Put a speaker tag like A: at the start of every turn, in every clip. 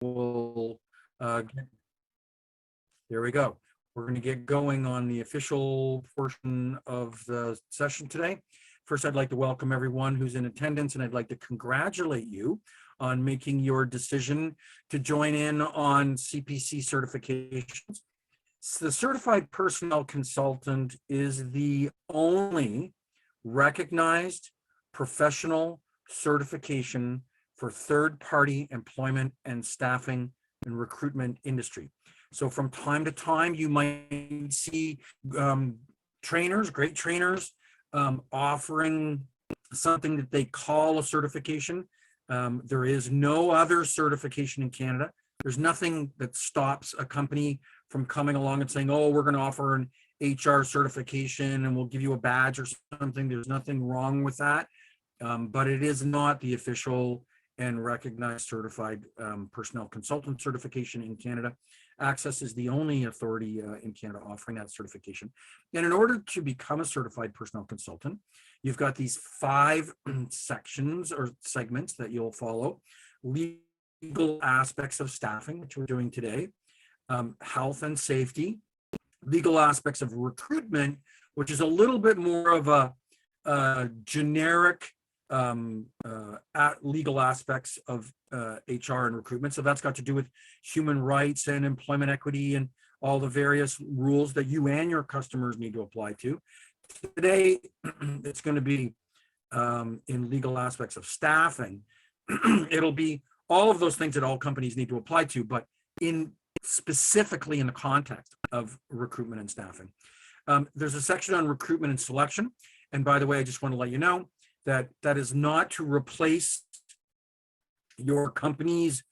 A: We'll there we go. We're going to get going on the official portion of the session today. First, I'd like to welcome everyone who's in attendance, and I'd like to congratulate you on making your decision to join in on CPC certifications. The Certified Personnel Consultant is the only recognized professional certification for third-party employment and staffing and recruitment industry. So from time to time, you might see trainers, great trainers, offering something that they call a certification. There is no other certification in Canada. There's nothing that stops a company from coming along and saying, oh, we're going to offer an HR certification and we'll give you a badge or something. There's nothing wrong with that. But it is not the official and recognized certified personnel consultant certification in Canada. ACSESS is the only authority in Canada offering that certification. And in order to become a certified personnel consultant, you've got these 5 sections or segments that you'll follow. Legal aspects of staffing, which we're doing today, health and safety, legal aspects of recruitment, which is a little bit more of a generic legal aspects of HR and recruitment. So that's got to do with human rights and employment equity and all the various rules that you and your customers need to apply to. Today, it's going to be in legal aspects of staffing. It'll be all of those things that all companies need to apply to, but specifically in the context of recruitment and staffing. There's a section on recruitment and selection. And by the way, I just want to let you know that that is not to replace your company's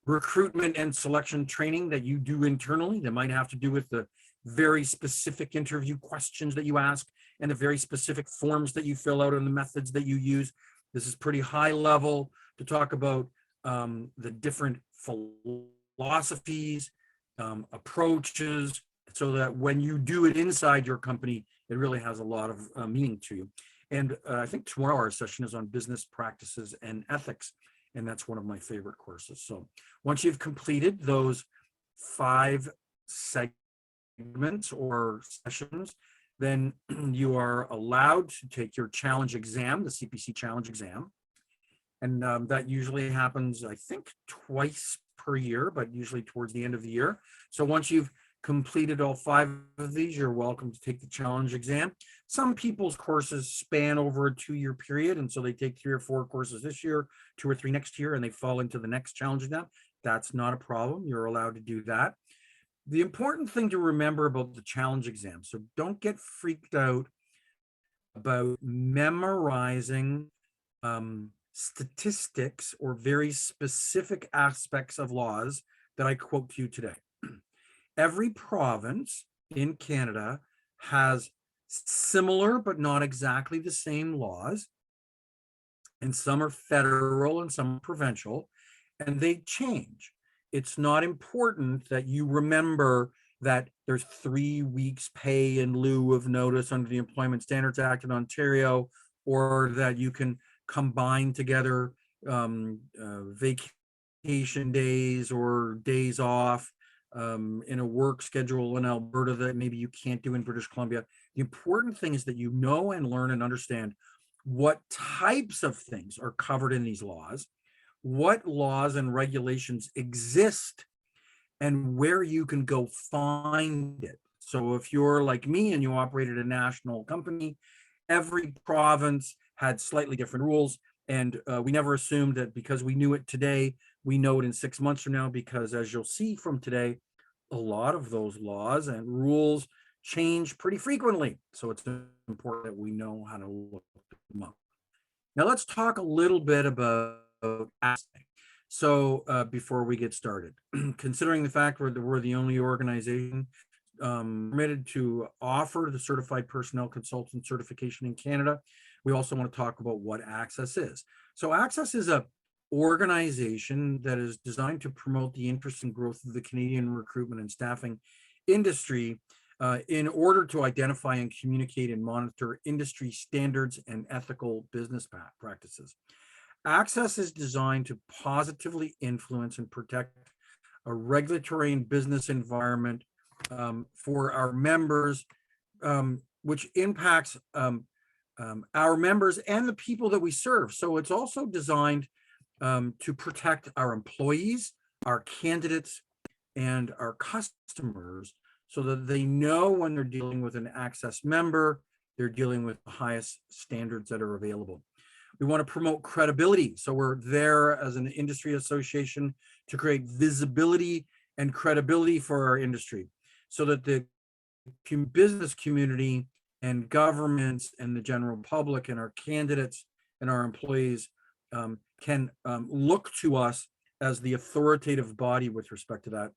A: recruitment and selection training that you do internally. That might have to do with the very specific interview questions that you ask and the very specific forms that you fill out and the methods that you use. This is pretty high level to talk about the different philosophies, approaches, so that when you do it inside your company, it really has a lot of meaning to you. And I think tomorrow our session is on business practices and ethics, and that's one of my favorite courses. So once you've completed those 5 segments or sessions, then you are allowed to take your challenge exam, the CPC challenge exam. And that usually happens, I think, twice per year, but usually towards the end of the year. So once you've completed all 5 of these, you're welcome to take the challenge exam. Some people's courses span over a 2-year period, and so they take 3 or 4 courses this year, 2 or 3 next year, and they fall into the next challenge exam. That's not a problem. You're allowed to do that. The important thing to remember about the challenge exam, so don't get freaked out about memorizing statistics or very specific aspects of laws that I quote to you today. Every province in Canada has similar but not exactly the same laws, and some are federal and some are provincial, and they change. It's not important that you remember that there's 3 weeks pay in lieu of notice under the Employment Standards Act in Ontario, or that you can combine together vacation days or days off in a work schedule in Alberta that maybe you can't do in British Columbia. The important thing is that you know and learn and understand what types of things are covered in these laws, what laws and regulations exist, and where you can go find it. So if you're like me and you operated a national company, every province had slightly different rules. And we never assumed that because we knew it today, we know it in 6 months from now, because as you'll see from today, a lot of those laws and rules change pretty frequently. So it's important that we know how to look them up. Now let's talk a little bit about ACSESS. So before we get started, considering the fact that we're the only organization permitted to offer the Certified Personnel Consultant certification in Canada, we also want to talk about what ACSESS is. So ACSESS is a organization that is designed to promote the interest and growth of the Canadian recruitment and staffing industry in order to identify and communicate and monitor industry standards and ethical business practices. ACSESS is designed to positively influence and protect a regulatory and business environment for our members, which impacts our members and the people that we serve. So it's also designed to protect our employees, our candidates, and our customers, so that they know when they're dealing with an ACSESS member, they're dealing with the highest standards that are available. We want to promote credibility. So we're there as an industry association to create visibility and credibility for our industry, so that the business community and governments and the general public and our candidates and our employees can look to us as the authoritative body with respect to that.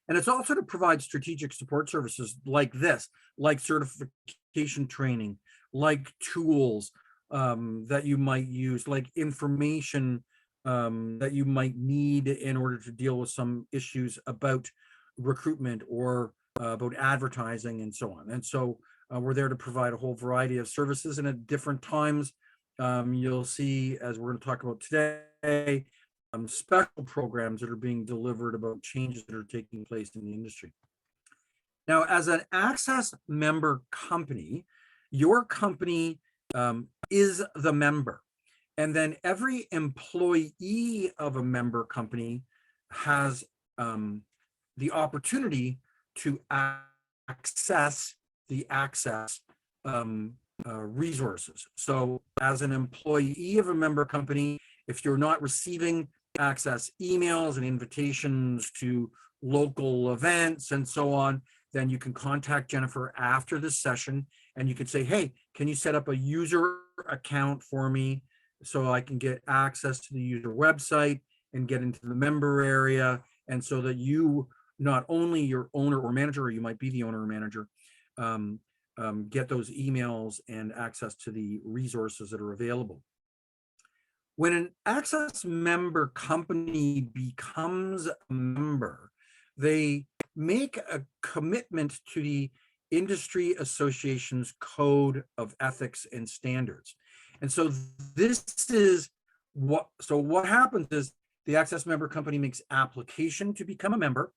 A: And it's also to provide strategic support services like this, like certification training, like tools that you might use, like information that you might need in order to deal with some issues about recruitment or about advertising and so on. And so we're there to provide a whole variety of services, and at different times you'll see, as we're going to talk about today, special programs that are being delivered about changes that are taking place in the industry. Now, as an ACSESS member company, your company is the member. And then every employee of a member company has the opportunity to access the ACSESS resources. So as an employee of a member company, if you're not receiving ACSESS emails and invitations to local events and so on, then you can contact Jennifer after this session and you can say, hey, can you set up a user account for me so I can get access to the user website and get into the member area, and so that you, not only your owner or manager, or you might be the owner or manager, get those emails and access to the resources that are available. When an ACSESS member company becomes a member, they make a commitment to the Industry Association's Code of Ethics and Standards. And so this is what happens is the ACSESS member company makes application to become a member.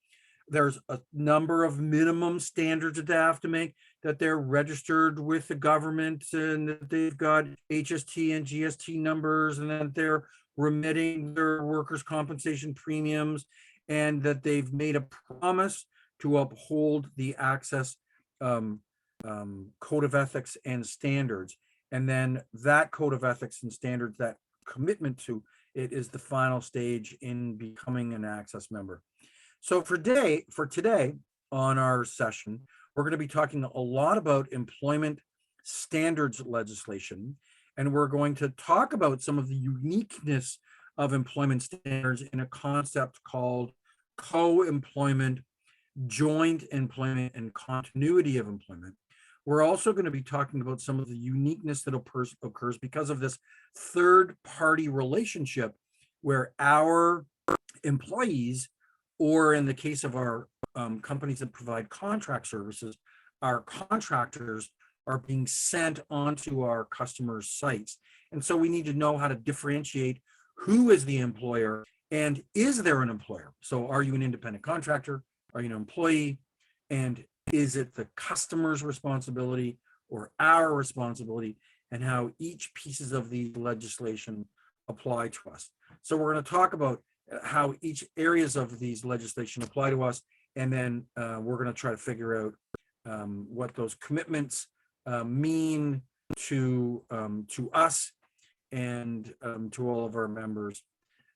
A: There's a number of minimum standards that they have to make, that they're registered with the government, and that they've got HST and GST numbers, and that they're remitting their workers' compensation premiums, and that they've made a promise to uphold the ACSESS Code of Ethics and Standards. And then that Code of Ethics and Standards, that commitment to it, is the final stage in becoming an ACSESS member. So for today on our session, we're going to be talking a lot about employment standards legislation, and we're going to talk about some of the uniqueness of employment standards in a concept called co-employment, joint employment, and continuity of employment. We're also going to be talking about some of the uniqueness that occurs because of this third-party relationship where our employees, or in the case of our companies that provide contract services, our contractors are being sent onto our customers' sites. And so we need to know how to differentiate who is the employer and is there an employer. So are you an independent contractor? Are you an employee? And is it the customer's responsibility or our responsibility, and how each pieces of the legislation apply to us. So we're going to talk about how each areas of these legislation apply to us, and then we're going to try to figure out what those commitments mean to us and to all of our members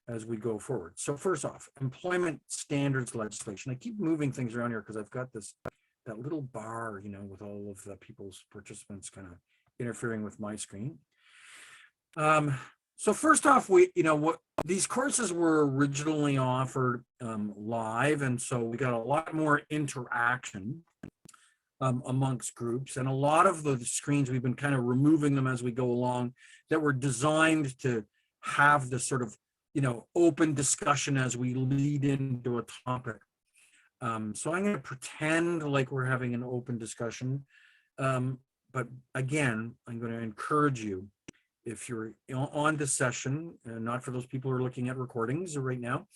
A: as we go forward. So first off, employment standards legislation. I keep moving things around here because I've got that little bar, with all of the people's participants kind of interfering with my screen. So first off, these courses were originally offered live, and so we got a lot more interaction amongst groups, and a lot of the screens, we've been kind of removing them as we go along, that were designed to have this sort of open discussion as we lead into a topic. So I'm going to pretend like we're having an open discussion, but again, I'm going to encourage you if you're on the session, not for those people who are looking at recordings right now,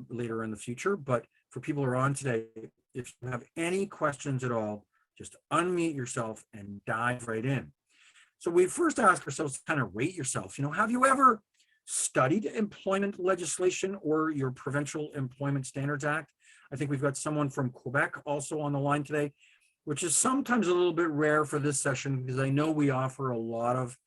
A: later in the future, but for people who are on today, if you have any questions at all, just unmute yourself and dive right in. So we first ask ourselves to kind of rate yourself. Have you ever studied employment legislation or your Provincial Employment Standards Act? I think we've got someone from Quebec also on the line today, which is sometimes a little bit rare for this session because I know we offer a lot of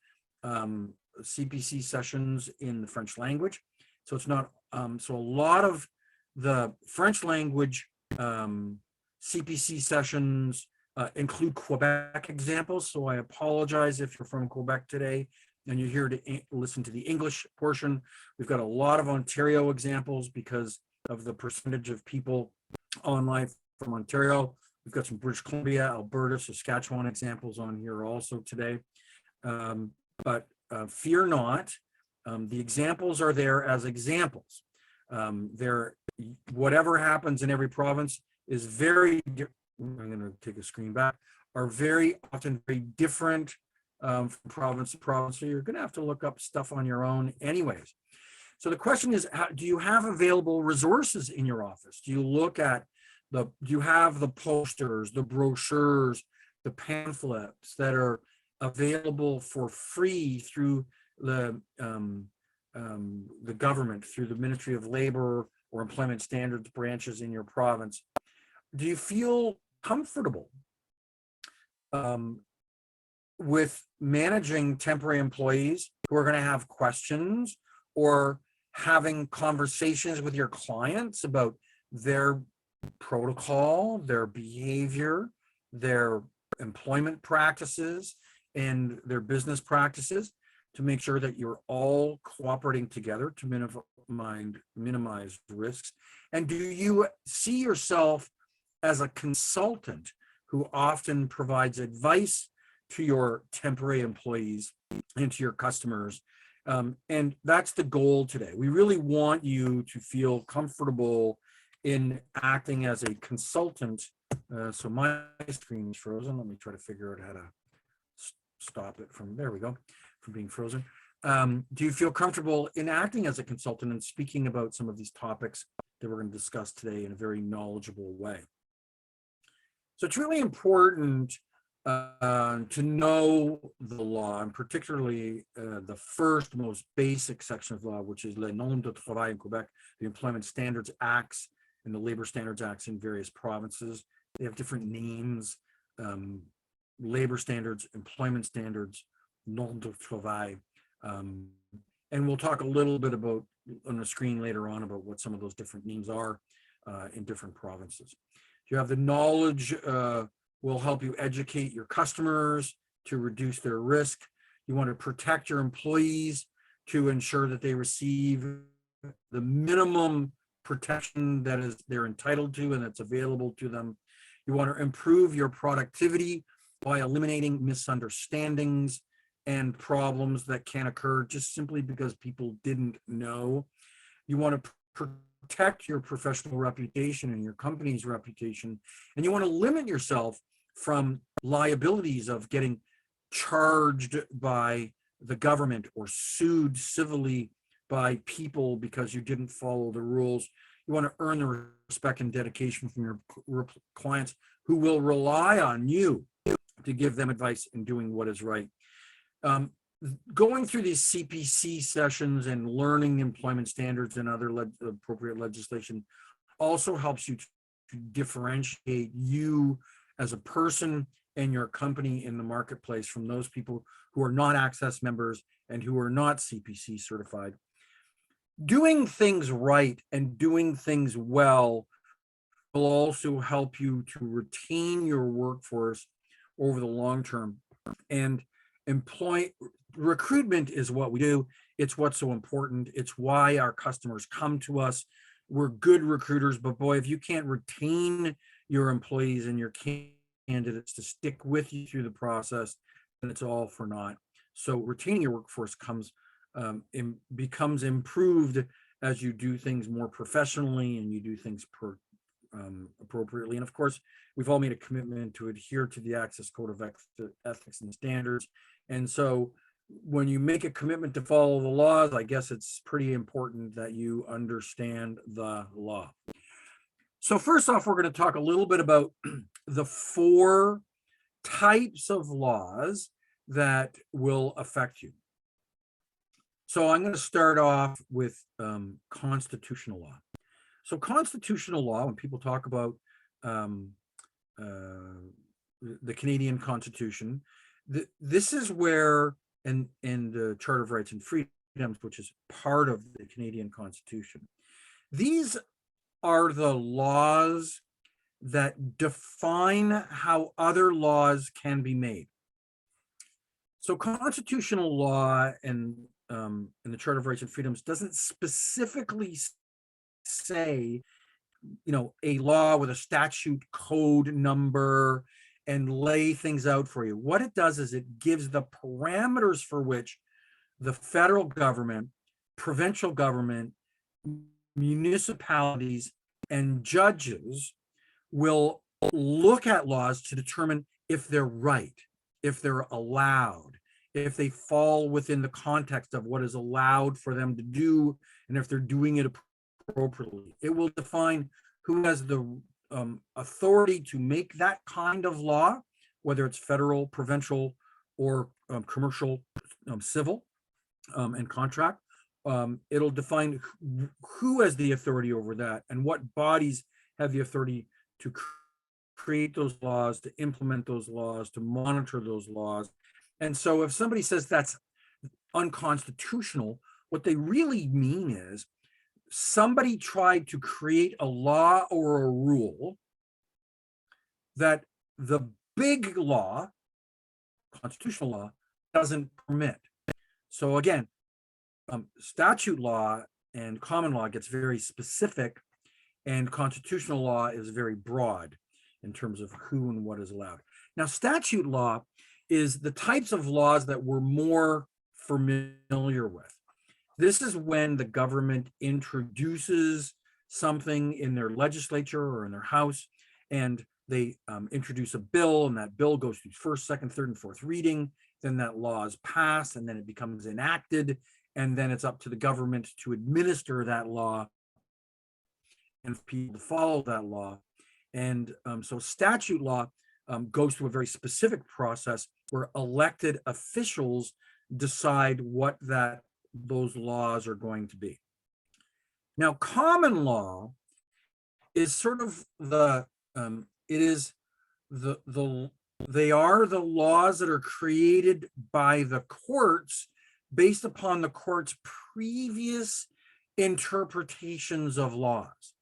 A: CPC sessions in the French language. So it's not, so a lot of the French language CPC sessions include Quebec examples. So I apologize if you're from Quebec today and you're here to listen to the English portion. We've got a lot of Ontario examples because of the percentage of people online from Ontario. We've got some British Columbia, Alberta, Saskatchewan examples on here also today. But fear not, the examples are there as examples. Whatever happens in every province is very, I'm going to take a screen back, are very often very different from province to province. So you're going to have to look up stuff on your own anyways. So the question is, do you have available resources in your office? Do you look at do you have the posters, the brochures, the pamphlets that are available for free through the government, through the Ministry of Labor or Employment Standards branches in your province? Do you feel comfortable with managing temporary employees who are going to have questions or having conversations with your clients about their protocol, their behavior, their employment practices, and their business practices to make sure that you're all cooperating together to minimize risks? And do you see yourself as a consultant who often provides advice to your temporary employees and to your customers? And that's the goal today. We really want you to feel comfortable in acting as a consultant. So my screen is frozen. Let me try to figure out how to stop it from, there we go, from being frozen. Do you feel comfortable in acting as a consultant and speaking about some of these topics that we're going to discuss today in a very knowledgeable way? So it's really important to know the law, and particularly the first most basic section of law, which is Le Nom de Travail in Quebec, the Employment Standards Acts and the Labor Standards Acts in various provinces. They have different names: labor standards, employment standards, Nom de Travail. And we'll talk a little bit about on the screen later on about what some of those different names are in different provinces. You have the knowledge will help you educate your customers to reduce their risk. You want to protect your employees to ensure that they receive the minimum protection that they're entitled to and that's available to them. You want to improve your productivity by eliminating misunderstandings and problems that can occur just simply because people didn't know. You want to protect your professional reputation and your company's reputation, and you want to limit yourself from liabilities of getting charged by the government or sued civilly by people because you didn't follow the rules. You want to earn the respect and dedication from your clients who will rely on you to give them advice in doing what is right. Going through these CPC sessions and learning employment standards and other appropriate legislation also helps you to differentiate you as a person and your company in the marketplace from those people who are not ACSESS members and who are not CPC certified. Doing things right and doing things well will also help you to retain your workforce over the long term. And recruitment is what we do. It's what's so important. It's why our customers come to us. We're good recruiters, but boy, if you can't retain your employees and your candidates to stick with you through the process, then it's all for naught. So retaining your workforce becomes improved as you do things more professionally and you do things appropriately. And of course, we've all made a commitment to adhere to the ACSESS Code of Ethics and Standards. And so when you make a commitment to follow the laws, I guess it's pretty important that you understand the law. So first off, we're going to talk a little bit about the four types of laws that will affect you. So I'm going to start off with constitutional law. So constitutional law, when people talk about the Canadian Constitution, this is where, and the Charter of Rights and Freedoms, which is part of the Canadian Constitution, these are the laws that define how other laws can be made. So constitutional law and the Charter of Rights and Freedoms doesn't specifically say, a law with a statute code number and lay things out for you. What it does is it gives the parameters for which the federal government, provincial government, municipalities, and judges will look at laws to determine if they're right, if they're allowed, if they fall within the context of what is allowed for them to do, and if they're doing it appropriately. It will define who has the authority to make that kind of law, whether it's federal, provincial, or commercial, civil, and contract. It'll define who has the authority over that and what bodies have the authority to create those laws, to implement those laws, to monitor those laws. And so if somebody says that's unconstitutional, what they really mean is somebody tried to create a law or a rule that the big law, constitutional law, doesn't permit. So again, statute law and common law gets very specific, and constitutional law is very broad in terms of who and what is allowed. Now, statute law is the types of laws that we're more familiar with. This is when the government introduces something in their legislature or in their house, and they introduce a bill, and that bill goes through first, second, third, and fourth reading. Then that law is passed, and then it becomes enacted, and then it's up to the government to administer that law and for people to follow that law. And so statute law goes through a very specific process where elected officials decide what those laws are going to be. Now, common law is sort of they are the laws that are created by the courts based upon the court's previous interpretations of laws.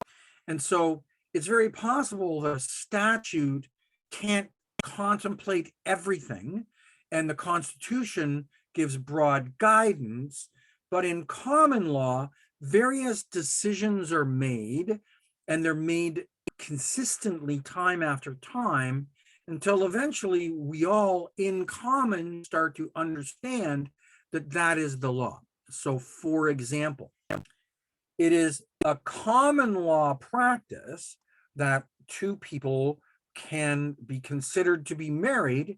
A: And so it's very possible that a statute can't contemplate everything, and the Constitution gives broad guidance, but in common law, various decisions are made, and they're made consistently time after time until eventually we all in common start to understand that that is the law. So for example, it is a common law practice that two people can be considered to be married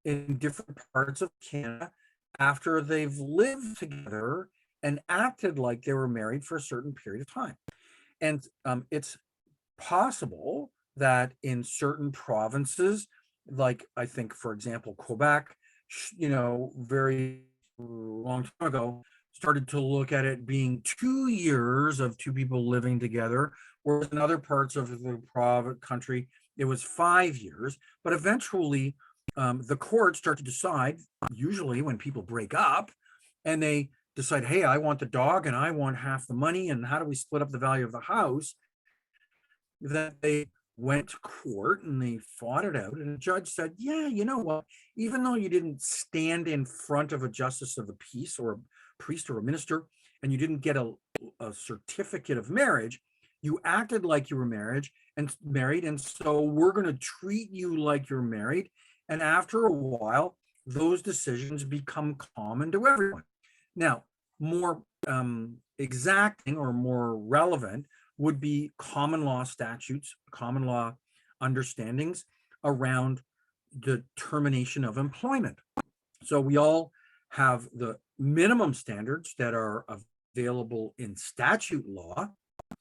A: in different parts of Canada after they've lived together and acted like they were married for a certain period of time. And it's possible that in certain provinces, like I think, for example, Quebec, very long time ago, started to look at it being 2 years of two people living together, whereas in other parts of the country, it was 5 years. But eventually, the courts start to decide, usually when people break up, and they decide, hey, I want the dog and I want half the money, and how do we split up the value of the house? That they went to court and they fought it out, and the judge said, yeah, you know what, even though you didn't stand in front of a justice of the peace or a priest or a minister, and you didn't get a certificate of marriage, you acted like you were married, and so we're going to treat you like you're married. And after a while, those decisions become common to everyone. Now, more exacting or more relevant would be common law statutes, common law understandings around the termination of employment. So we all have the minimum standards that are available in statute law.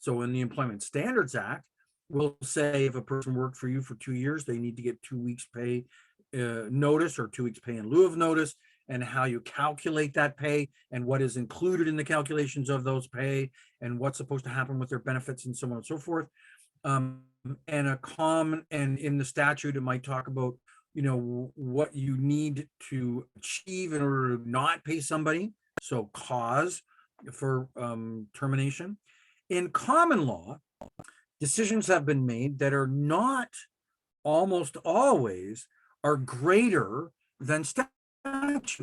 A: So in the Employment Standards Act, we'll say if a person worked for you for 2 years, they need to get 2 weeks pay notice, or 2 weeks pay in lieu of notice, and how you calculate that pay and what is included in the calculations of those pay and what's supposed to happen with their benefits and so on and so forth. And in the statute, it might talk about, what you need to achieve in order to not pay somebody. So cause for termination. In common law, decisions have been made that are not almost always are greater than statute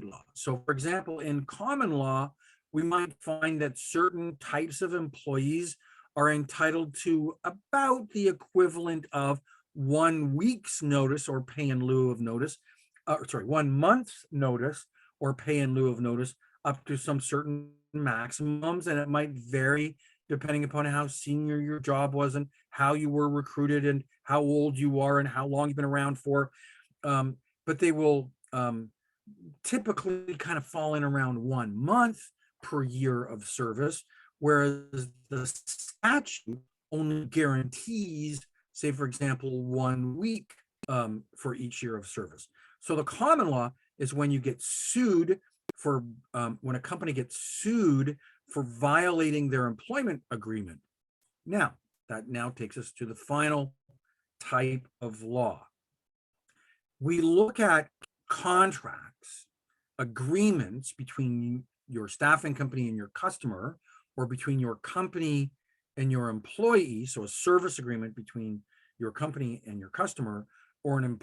A: law. So for example, in common law, we might find that certain types of employees are entitled to about the equivalent of 1 week's notice or pay in lieu of notice, 1 month's notice or pay in lieu of notice, up to some certain maximums. And it might vary depending upon how senior your job was and how you were recruited and how old you are and how long you've been around for. But they will typically kind of fall in around 1 month per year of service, whereas the statute only guarantees, say, for example, 1 week for each year of service. So the common law is when you get sued for, when a company gets sued for violating their employment agreement. Now, that now takes us to the final type of law. We look at contracts, agreements between your staffing company and your customer, or between your company and your employee. So a service agreement between your company and your customer, or an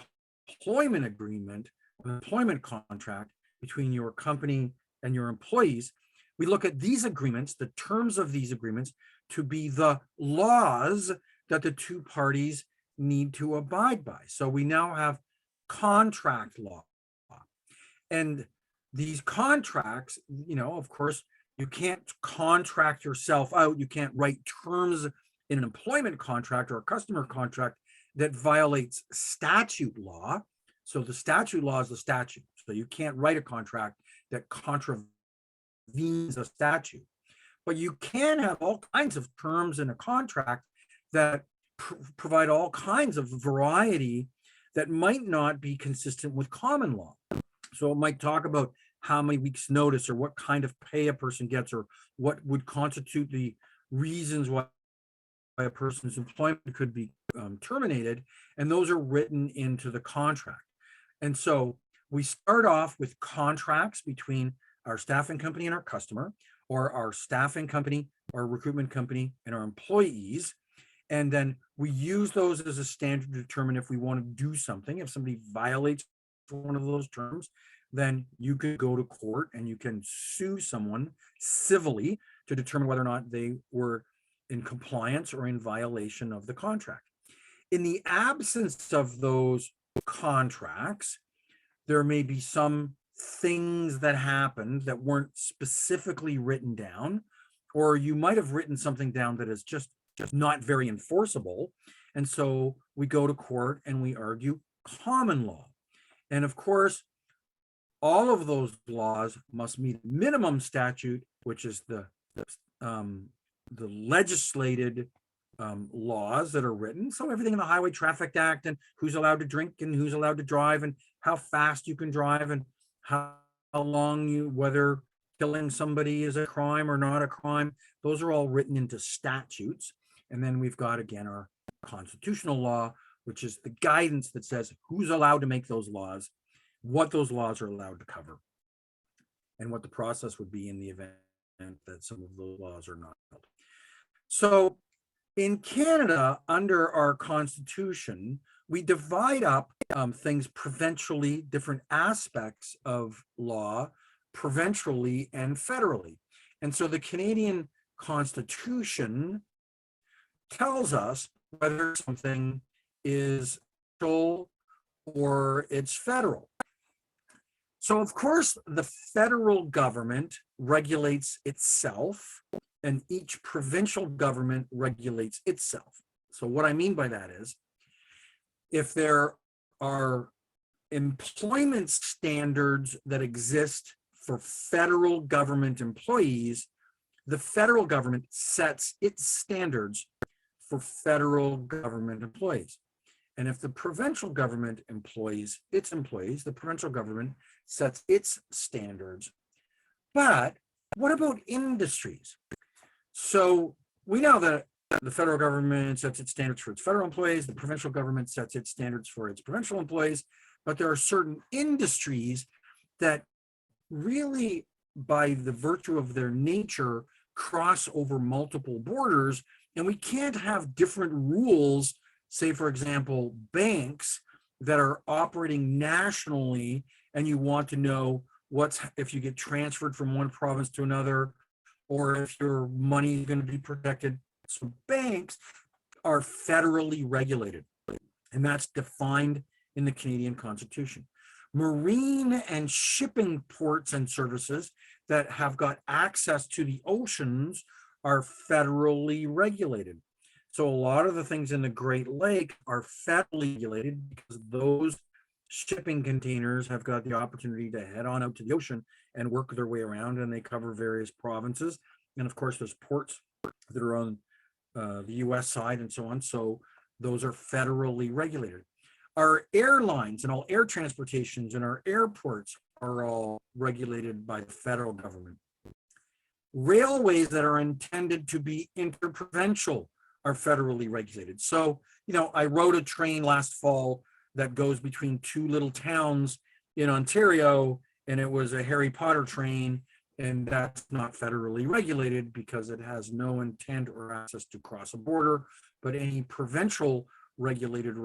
A: employment agreement, an employment contract between your company and your employees. We look at these agreements, the terms of these agreements, to be the laws that the two parties need to abide by. So we now have contract law. And these contracts, of course, you can't contract yourself out. You can't write terms in an employment contract or a customer contract that violates statute law. So the statute law is the statute. So you can't write a contract that contravenes a statute. But you can have all kinds of terms in a contract that provide all kinds of variety that might not be consistent with common law. So it might talk about how many weeks notice, or what kind of pay a person gets, or what would constitute the reasons why a person's employment could be terminated. And those are written into the contract. And so we start off with contracts between our staffing company and our customer, or our staffing company, our recruitment company, and our employees. And then we use those as a standard to determine if we want to do something. If somebody violates one of those terms, then you could go to court and you can sue someone civilly to determine whether or not they were in compliance or in violation of the contract. In the absence of those contracts, there may be some things that happened that weren't specifically written down, or you might have written something down that is just not very enforceable. And so we go to court and we argue common law. And of course, all of those laws must meet minimum statute, which is the legislated laws that are written. So everything in the Highway Traffic Act, and who's allowed to drink and who's allowed to drive, and how fast you can drive, and how long whether killing somebody is a crime or not a crime. Those are all written into statutes. And then we've got, again, our constitutional law, which is the guidance that says who's allowed to make those laws, what those laws are allowed to cover, and what the process would be in the event that some of those laws are not held. So in Canada, under our Constitution, we divide up things provincially, different aspects of law, provincially and federally. And so the Canadian Constitution tells us whether something is provincial or it's federal. So of course, the federal government regulates itself, and each provincial government regulates itself. So what I mean by that is, if there are employment standards that exist for federal government employees, the federal government sets its standards for federal government employees. And if the provincial government employs its employees, the provincial government sets its standards. But what about industries? So we know that the federal government sets its standards for its federal employees, the provincial government sets its standards for its provincial employees, but there are certain industries that really, by the virtue of their nature, cross over multiple borders, and we can't have different rules, say, for example, banks that are operating nationally, and you want to know if you get transferred from one province to another, or if your money is going to be protected. So banks are federally regulated, and that's defined in the Canadian Constitution. Marine and shipping ports and services that have got access to the oceans are federally regulated. So a lot of the things in the Great Lake are federally regulated because those shipping containers have got the opportunity to head on out to the ocean and work their way around, and they cover various provinces. And of course, there's ports that are on the US side and so on. So those are federally regulated. Our airlines and all air transportations and our airports are all regulated by the federal government. Railways that are intended to be interprovincial are federally regulated. So, I rode a train last fall that goes between two little towns in Ontario, and it was a Harry Potter train, and that's not federally regulated because it has no intent or access to cross a border. But any provincial regulated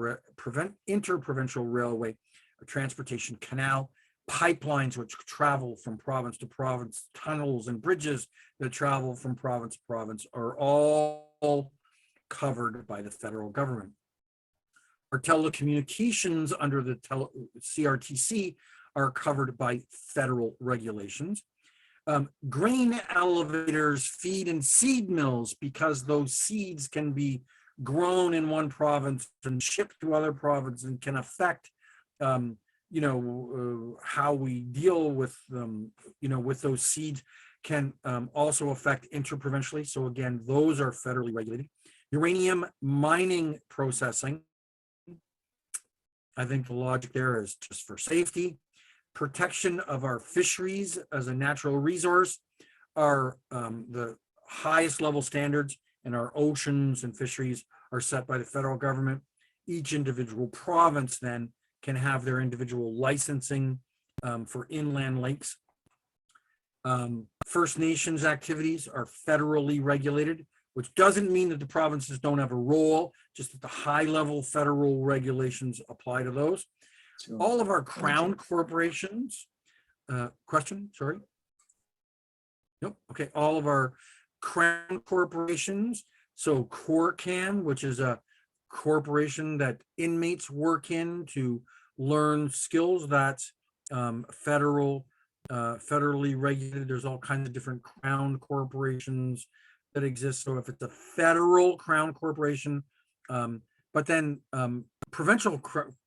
A: interprovincial railway, transportation, canal, pipelines which travel from province to province, tunnels and bridges that travel from province to province are all covered by the federal government. Our telecommunications under the CRTC are covered by federal regulations. Grain elevators, feed and seed mills, because those seeds can be grown in one province and shipped to other provinces and can affect, how we deal with them, with those seeds can also affect interprovincially. So again, those are federally regulated. Uranium mining processing, I think the logic there is just for safety. Protection of our fisheries as a natural resource are the highest level standards, and our oceans and fisheries are set by the federal government. Each individual province then can have their individual licensing for inland lakes. First Nations activities are federally regulated, which doesn't mean that the provinces don't have a role, just that the high level federal regulations apply to those. Sure. All of our crown corporations, question, sorry. Nope, okay, all of our crown corporations, so CORCAN, which is a corporation that inmates work in to learn skills, that's federally regulated. There's all kinds of different crown corporations that exist. So if it's a federal crown corporation, but then provincial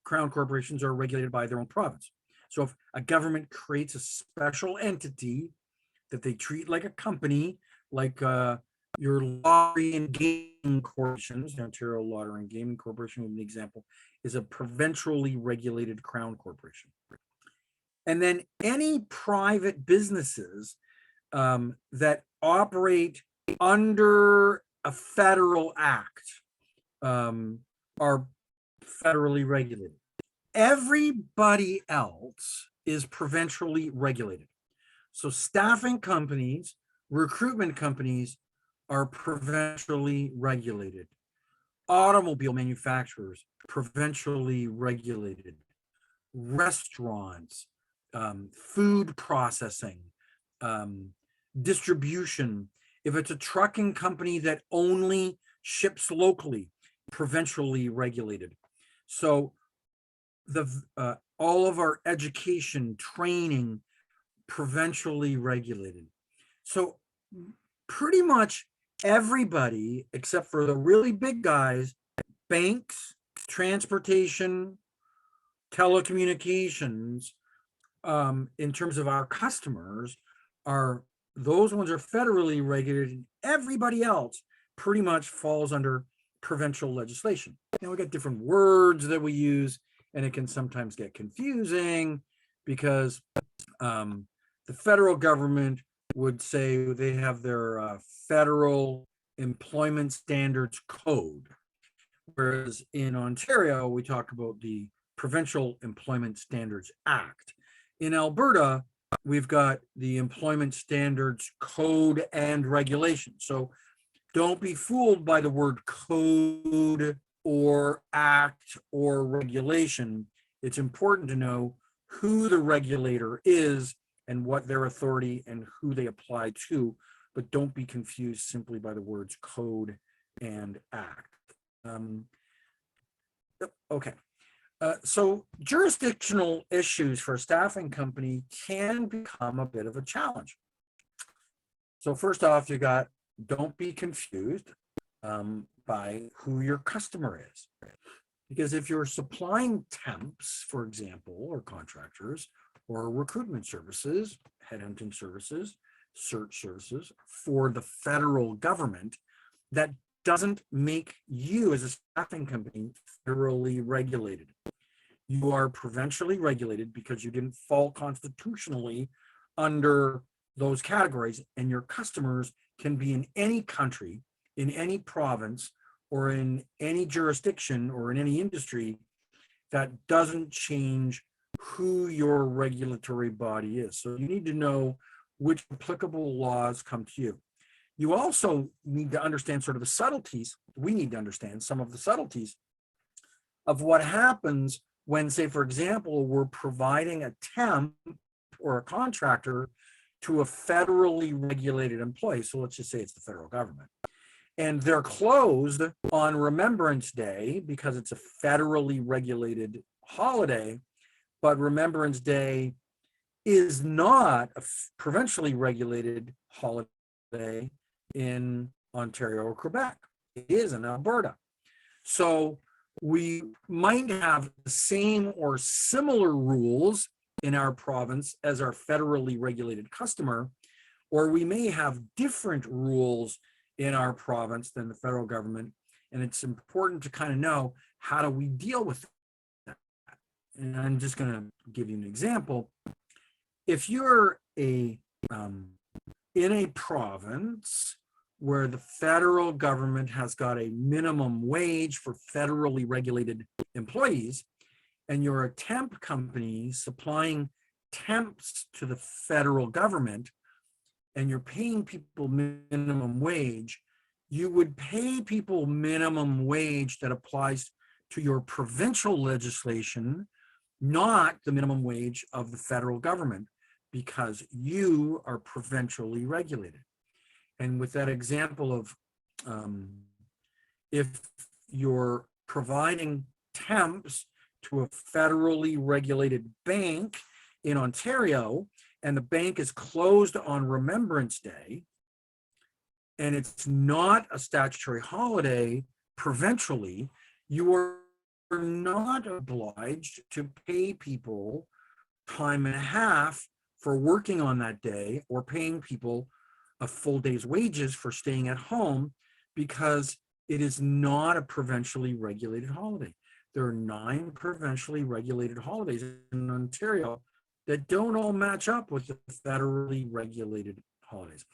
A: crown corporations are regulated by their own province. So if a government creates a special entity that they treat like a company, like your lottery and gaming corporations, the Ontario Lottery and Gaming Corporation, with an example, is a provincially regulated crown corporation. And then any private businesses that operate under a federal act are federally regulated. Everybody else is provincially regulated. So staffing companies, recruitment companies are provincially regulated. Automobile manufacturers, provincially regulated. Restaurants, food processing, distribution. If it's a trucking company that only ships locally, provincially regulated. So all of our education, training, provincially regulated. So pretty much everybody, except for the really big guys, banks, transportation, telecommunications, in terms of our customers, are those ones are federally regulated. Everybody else pretty much falls under provincial legislation. Now we got different words that we use, and it can sometimes get confusing because the federal government would say they have their federal employment standards code, whereas in Ontario we talk about the Provincial Employment Standards Act. In Alberta, we've got the Employment Standards Code and Regulation. So don't be fooled by the word code or act or regulation. It's important to know who the regulator is and what their authority and who they apply to, but don't be confused simply by the words code and act. Okay. So jurisdictional issues for a staffing company can become a bit of a challenge. So first off, you got, don't be confused by who your customer is. Because if you're supplying temps, for example, or contractors, or recruitment services, headhunting services, search services for the federal government, that doesn't make you as a staffing company federally regulated. You are provincially regulated because you didn't fall constitutionally under those categories, and your customers can be in any country, in any province, or in any jurisdiction or in any industry. That doesn't change who your regulatory body is. So you need to know which applicable laws come to you. You also need to understand sort of the subtleties. We need to understand some of the subtleties of what happens when, say, for example, we're providing a temp or a contractor to a federally regulated employee. So let's just say it's the federal government. And they're closed on Remembrance Day because it's a federally regulated holiday, but Remembrance Day is not a provincially regulated holiday in Ontario or Quebec. It is in Alberta. So we might have the same or similar rules in our province as our federally regulated customer, or we may have different rules in our province than the federal government. And it's important to kind of know, how do we deal with that? And I'm just going to give you an example. If you're in a province where the federal government has got a minimum wage for federally regulated employees, and you're a temp company supplying temps to the federal government, and you're paying people minimum wage, you would pay people minimum wage that applies to your provincial legislation, not the minimum wage of the federal government, because you are provincially regulated. And with that example of if you're providing temps to a federally regulated bank in Ontario, and the bank is closed on Remembrance Day, and it's not a statutory holiday provincially, you are not obliged to pay people time and a half for working on that day, or paying people a full day's wages for staying at home, because it is not a provincially regulated holiday. There are 9 provincially regulated holidays in Ontario that don't all match up with the federally regulated holidays.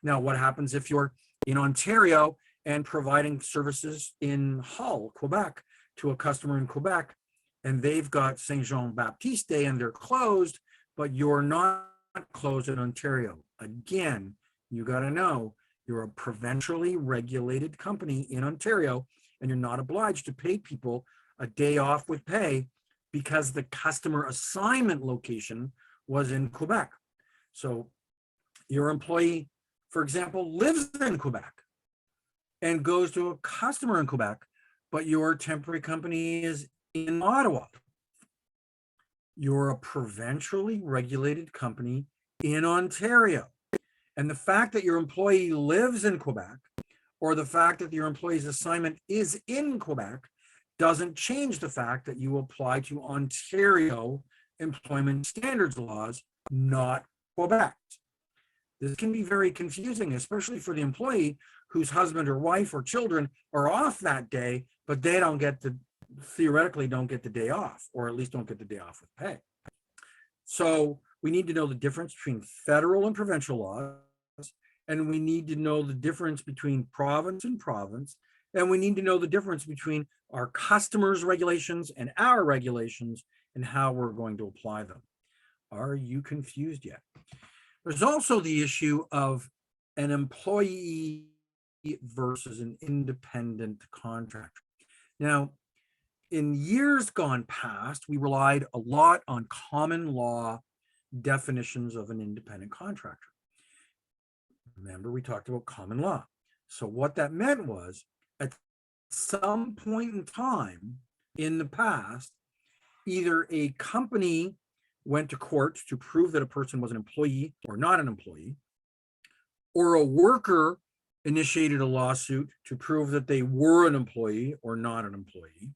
A: Now, what happens if you're in Ontario and providing services in Hull, Quebec, to a customer in Quebec, and they've got Saint Jean Baptiste Day and they're closed, but you're not closed in Ontario? Again, you got to know you're a provincially regulated company in Ontario, and you're not obliged to pay people a day off with pay because the customer assignment location was in Quebec. So your employee, for example, lives in Quebec and goes to a customer in Quebec, but your temporary company is in Ottawa. You're a provincially regulated company in Ontario. And the fact that your employee lives in Quebec, or the fact that your employee's assignment is in Quebec, doesn't change the fact that you apply to Ontario employment standards laws, not Quebec. This can be very confusing, especially for the employee whose husband or wife or children are off that day, but they theoretically don't get the day off, or at least don't get the day off with pay. So we need to know the difference between federal and provincial laws, and we need to know the difference between province and province, and we need to know the difference between our customers' regulations and our regulations and how we're going to apply them. Are you confused yet? There's also the issue of an employee versus an independent contractor. Now, in years gone past, we relied a lot on common law definitions of an independent contractor. Remember, we talked about common law. So what that meant was, at some point in time in the past, either a company went to court to prove that a person was an employee or not an employee, or a worker initiated a lawsuit to prove that they were an employee or not an employee.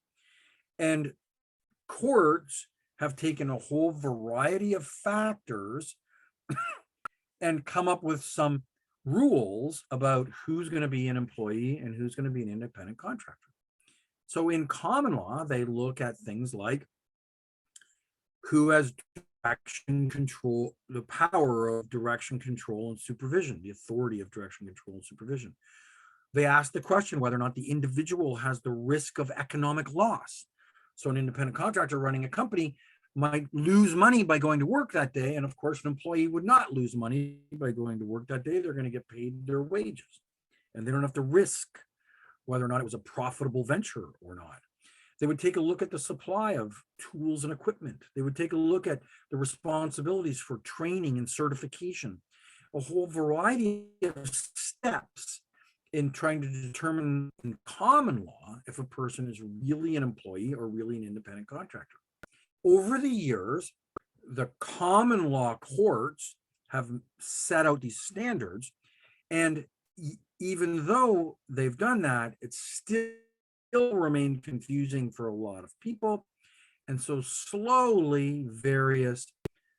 A: And courts have taken a whole variety of factors and come up with some rules about who's going to be an employee and who's going to be an independent contractor. So in common law, they look at things like who has direction control, the power of direction control and supervision, the authority of direction control and supervision. They ask the question whether or not the individual has the risk of economic loss. So an independent contractor running a company might lose money by going to work that day. And of course, an employee would not lose money by going to work that day. They're going to get paid their wages, and they don't have to risk whether or not it was a profitable venture or not. They would take a look at the supply of tools and equipment. They would take a look at the responsibilities for training and certification, a whole variety of steps in trying to determine in common law if a person is really an employee or really an independent contractor. Over the years, the common law courts have set out these standards, and even though they've done that, it's still remained confusing for a lot of people. And so slowly various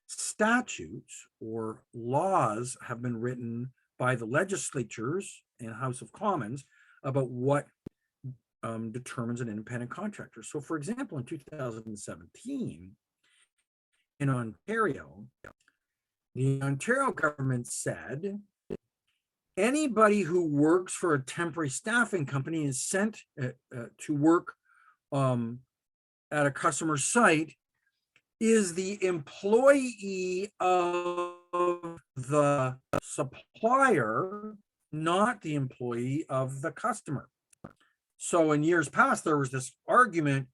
A: statutes or laws have been written by the legislatures and House of Commons about what determines an independent contractor. So for example, in 2017, in Ontario, the Ontario government said anybody who works for a temporary staffing company is sent to work at a customer site is the employee of the supplier, not the employee of the customer. So in years past, there was this argument,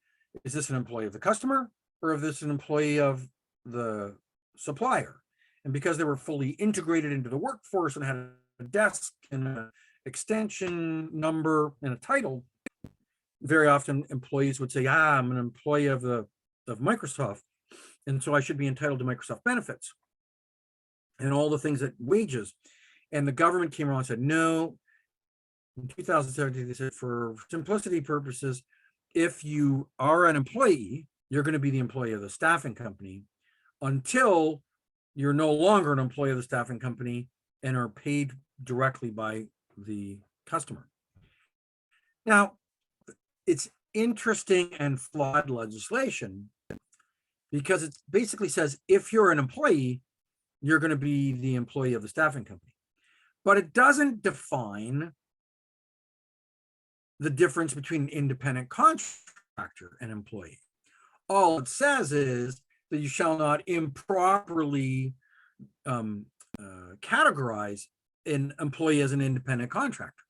A: is this an employee of the customer or is this an employee of the supplier? And because they were fully integrated into the workforce and had a desk and an extension number and a title, very often employees would say, I'm an employee of Microsoft, and so I should be entitled to Microsoft benefits and all the things that wages. And the government came around and said, no. In 2017, they said, for simplicity purposes, if you are an employee, you're going to be the employee of the staffing company until you're no longer an employee of the staffing company and are paid directly by the customer. Now, it's interesting and flawed legislation because it basically says if you're an employee, you're going to be the employee of the staffing company. But it doesn't define the difference between an independent contractor and employee. All it says is that you shall not improperly categorize an employee as an independent contractor.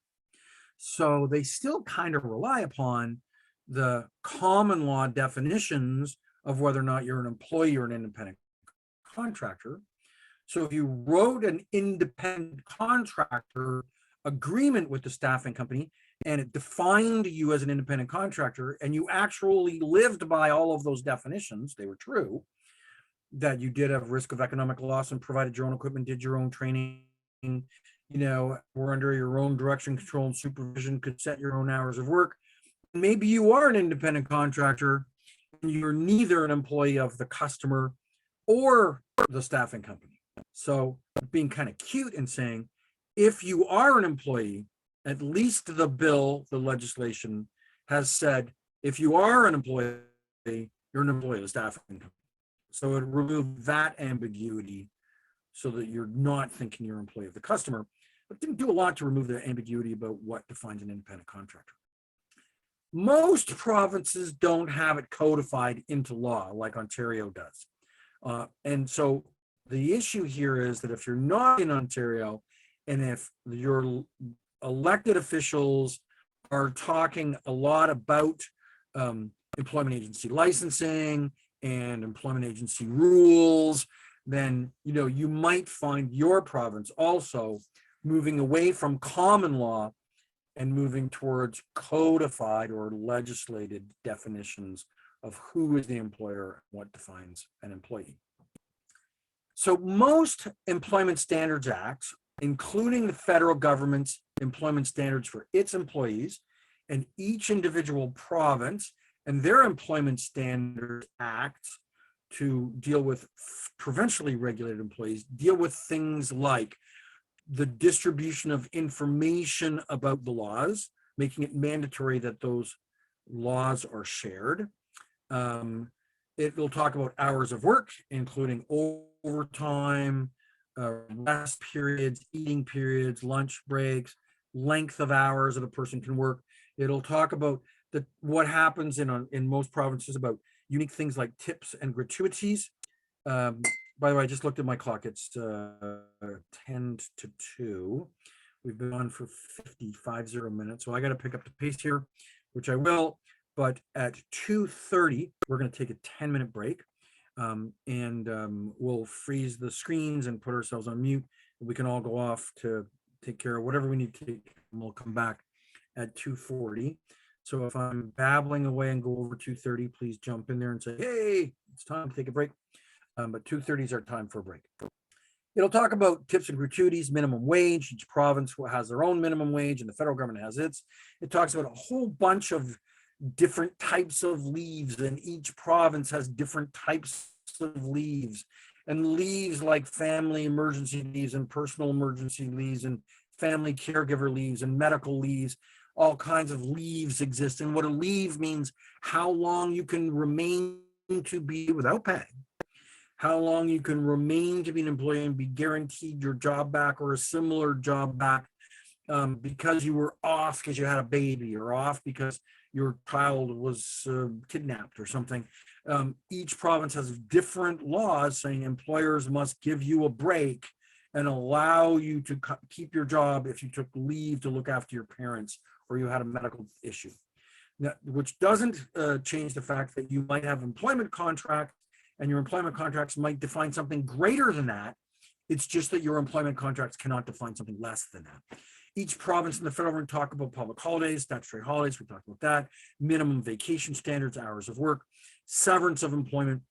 A: So they still kind of rely upon the common law definitions of whether or not you're an employee or an independent contractor. So if you wrote an independent contractor agreement with the staffing company and it defined you as an independent contractor and you actually lived by all of those definitions, they were true, that you did have risk of economic loss and provided your own equipment, did your own training, were under your own direction, control, and supervision, could set your own hours of work. Maybe you are an independent contractor and you're neither an employee of the customer or the staffing company. So being kind of cute and saying, if you are an employee, at least the bill, the legislation has said, if you are an employee, you're an employee of the staffing company. So it removed that ambiguity so that you're not thinking you're an employee of the customer, but didn't do a lot to remove the ambiguity about what defines an independent contractor. Most provinces don't have it codified into law like Ontario does. And so the issue here is that if you're not in Ontario, and if your elected officials are talking a lot about employment agency licensing and employment agency rules, then you might find your province also moving away from common law and moving towards codified or legislated definitions of who is the employer and what defines an employee. So most employment standards acts, including the federal government's employment standards for its employees, and each individual province and their employment standards acts to deal with provincially regulated employees, deal with things like the distribution of information about the laws, making it mandatory that those laws are shared. It will talk about hours of work, including overtime, rest periods, eating periods, lunch breaks, length of hours that a person can work. It'll talk about what happens in most provinces about unique things like tips and gratuities. By the way, I just looked at my clock. It's 10 to 2. We've been on for 50 minutes, so I got to pick up the pace here, which I will. But at 2:30, we're going to take a 10-minute break, and we'll freeze the screens and put ourselves on mute. We can all go off to take care of whatever we need to take, and we'll come back at 2:40. So if I'm babbling away and go over 2:30, please jump in there and say, hey, it's time to take a break. But 2:30 is our time for a break. It'll talk about tips and gratuities, minimum wage. Each province has their own minimum wage and the federal government has its. It talks about a whole bunch of different types of leaves, and each province has different types of leaves, and leaves like family emergency leaves and personal emergency leaves and family caregiver leaves and medical leaves. All kinds of leaves exist. And what a leave means, how long you can remain to be without pay, how long you can remain to be an employee and be guaranteed your job back or a similar job back because you were off because you had a baby, or off because your child was kidnapped or something. Each province has different laws saying employers must give you a break and allow you to keep your job if you took leave to look after your parents or you had a medical issue. Now, which doesn't change the fact that you might have employment contracts, and your employment contracts might define something greater than that. It's just that your employment contracts cannot define something less than that. Each province and the federal government talk about public holidays, statutory holidays, we talked about that, minimum vacation standards, hours of work, severance of employment.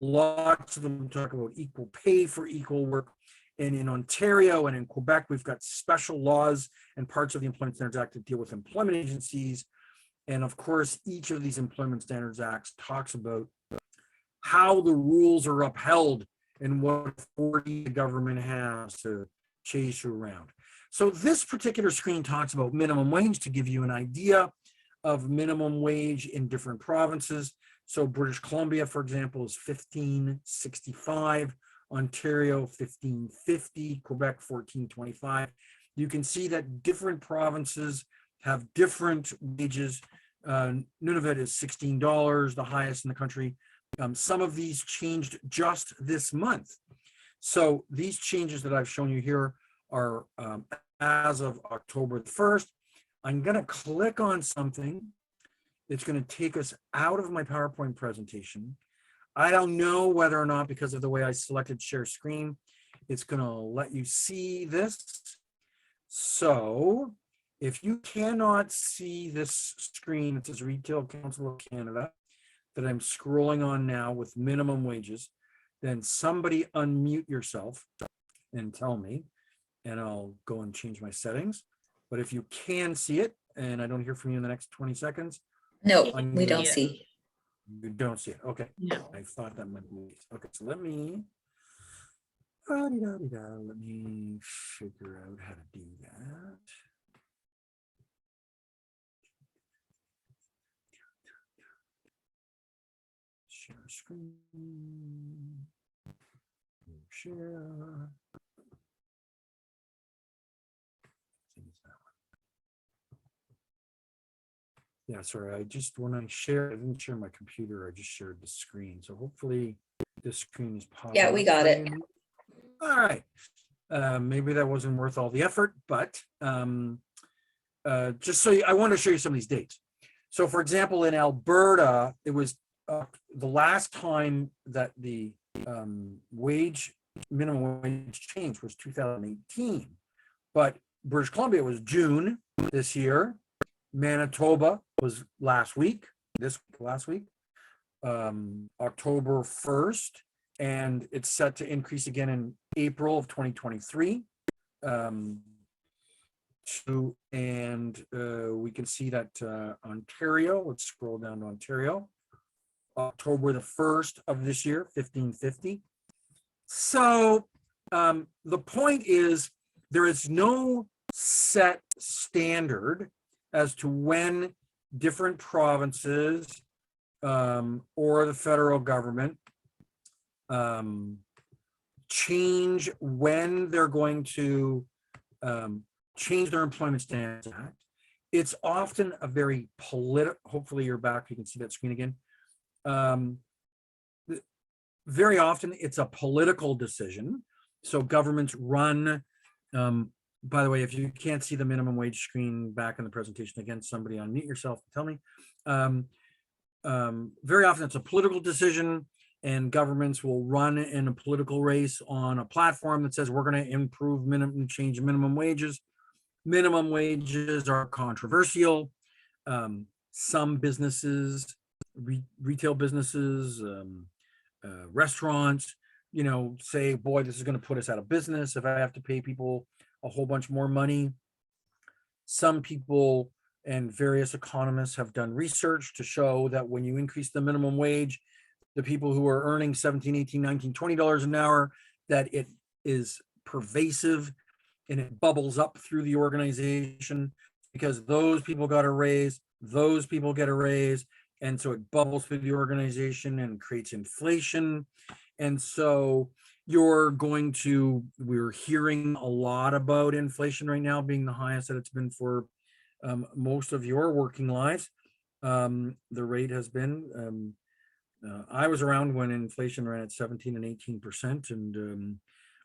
A: Lots of them talk about equal pay for equal work. And in Ontario and in Quebec, we've got special laws and parts of the Employment Standards Act that deal with employment agencies. And of course, each of these Employment Standards Acts talks about how the rules are upheld and what authority the government has to chase you around. So this particular screen talks about minimum wage to give you an idea of minimum wage in different provinces. So British Columbia, for example, is $15.65, Ontario $15.50, Quebec $14.25. You can see that different provinces have different wages. Nunavut is $16, the highest in the country. Some of these changed just this month. So these changes that I've shown you here are as of October 1st. I'm going to click on something. It's going to take us out of my PowerPoint presentation. I don't know whether or not, because of the way I selected share screen, it's going to let you see this. So if you cannot see this screen, it says Retail Council of Canada, that I'm scrolling on now with minimum wages, then somebody unmute yourself and tell me, and I'll go and change my settings. But if you can see it, and I don't hear from you in the next 20 seconds.
B: No, we don't see.
A: You don't see it. Okay.
B: No.
A: I thought that might be. Okay, so let me. Let me figure out how to do that. Share screen. Share. Yeah, sorry, I just, when I shared, I didn't share my computer, I just shared the screen. So hopefully this screen is popping.
C: Yeah, we
A: up
C: got
A: for
C: it.
A: you. All right. Maybe that wasn't worth all the effort, but just so I want to show you some of these dates. So for example, in Alberta, it was the last time that the minimum wage change was 2018, but British Columbia was June this year. Manitoba was last week, October 1st, and it's set to increase again in April of 2023. We can see that Ontario, let's scroll down to Ontario, October the 1st of this year, 1550. So the point is, there is no set standard as to when different provinces or the federal government change when they're going to change their Employment Standards Act. It's often a very political, hopefully you're back, you can see that screen again. Very often it's a political decision. So governments run, by the way, if you can't see the minimum wage screen back in the presentation, again, somebody unmute yourself and tell me. Very often it's a political decision, and governments will run in a political race on a platform that says we're going to improve change minimum wages. Minimum wages are controversial. Some businesses, retail businesses, restaurants, say, boy, this is going to put us out of business if I have to pay people a whole bunch more money. Some people and various economists have done research to show that when you increase the minimum wage, the people who are earning $17, $18, $19, $20 an hour, that it is pervasive and it bubbles up through the organization, because those people got a raise, those people get a raise, and so it bubbles through the organization and creates inflation. And so we're hearing a lot about inflation right now being the highest that it's been for most of your working lives. The rate has been, I was around when inflation ran at 17 and 18%, and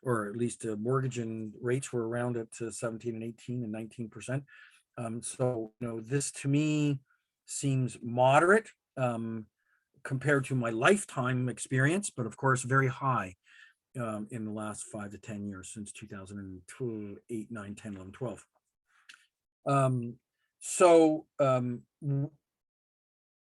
A: or at least mortgage and rates were around at 17 and 18 and 19%. So, this to me seems moderate compared to my lifetime experience, but of course, very high in the last 5 to 10 years, since 2008, 9, 10, 11, 12. So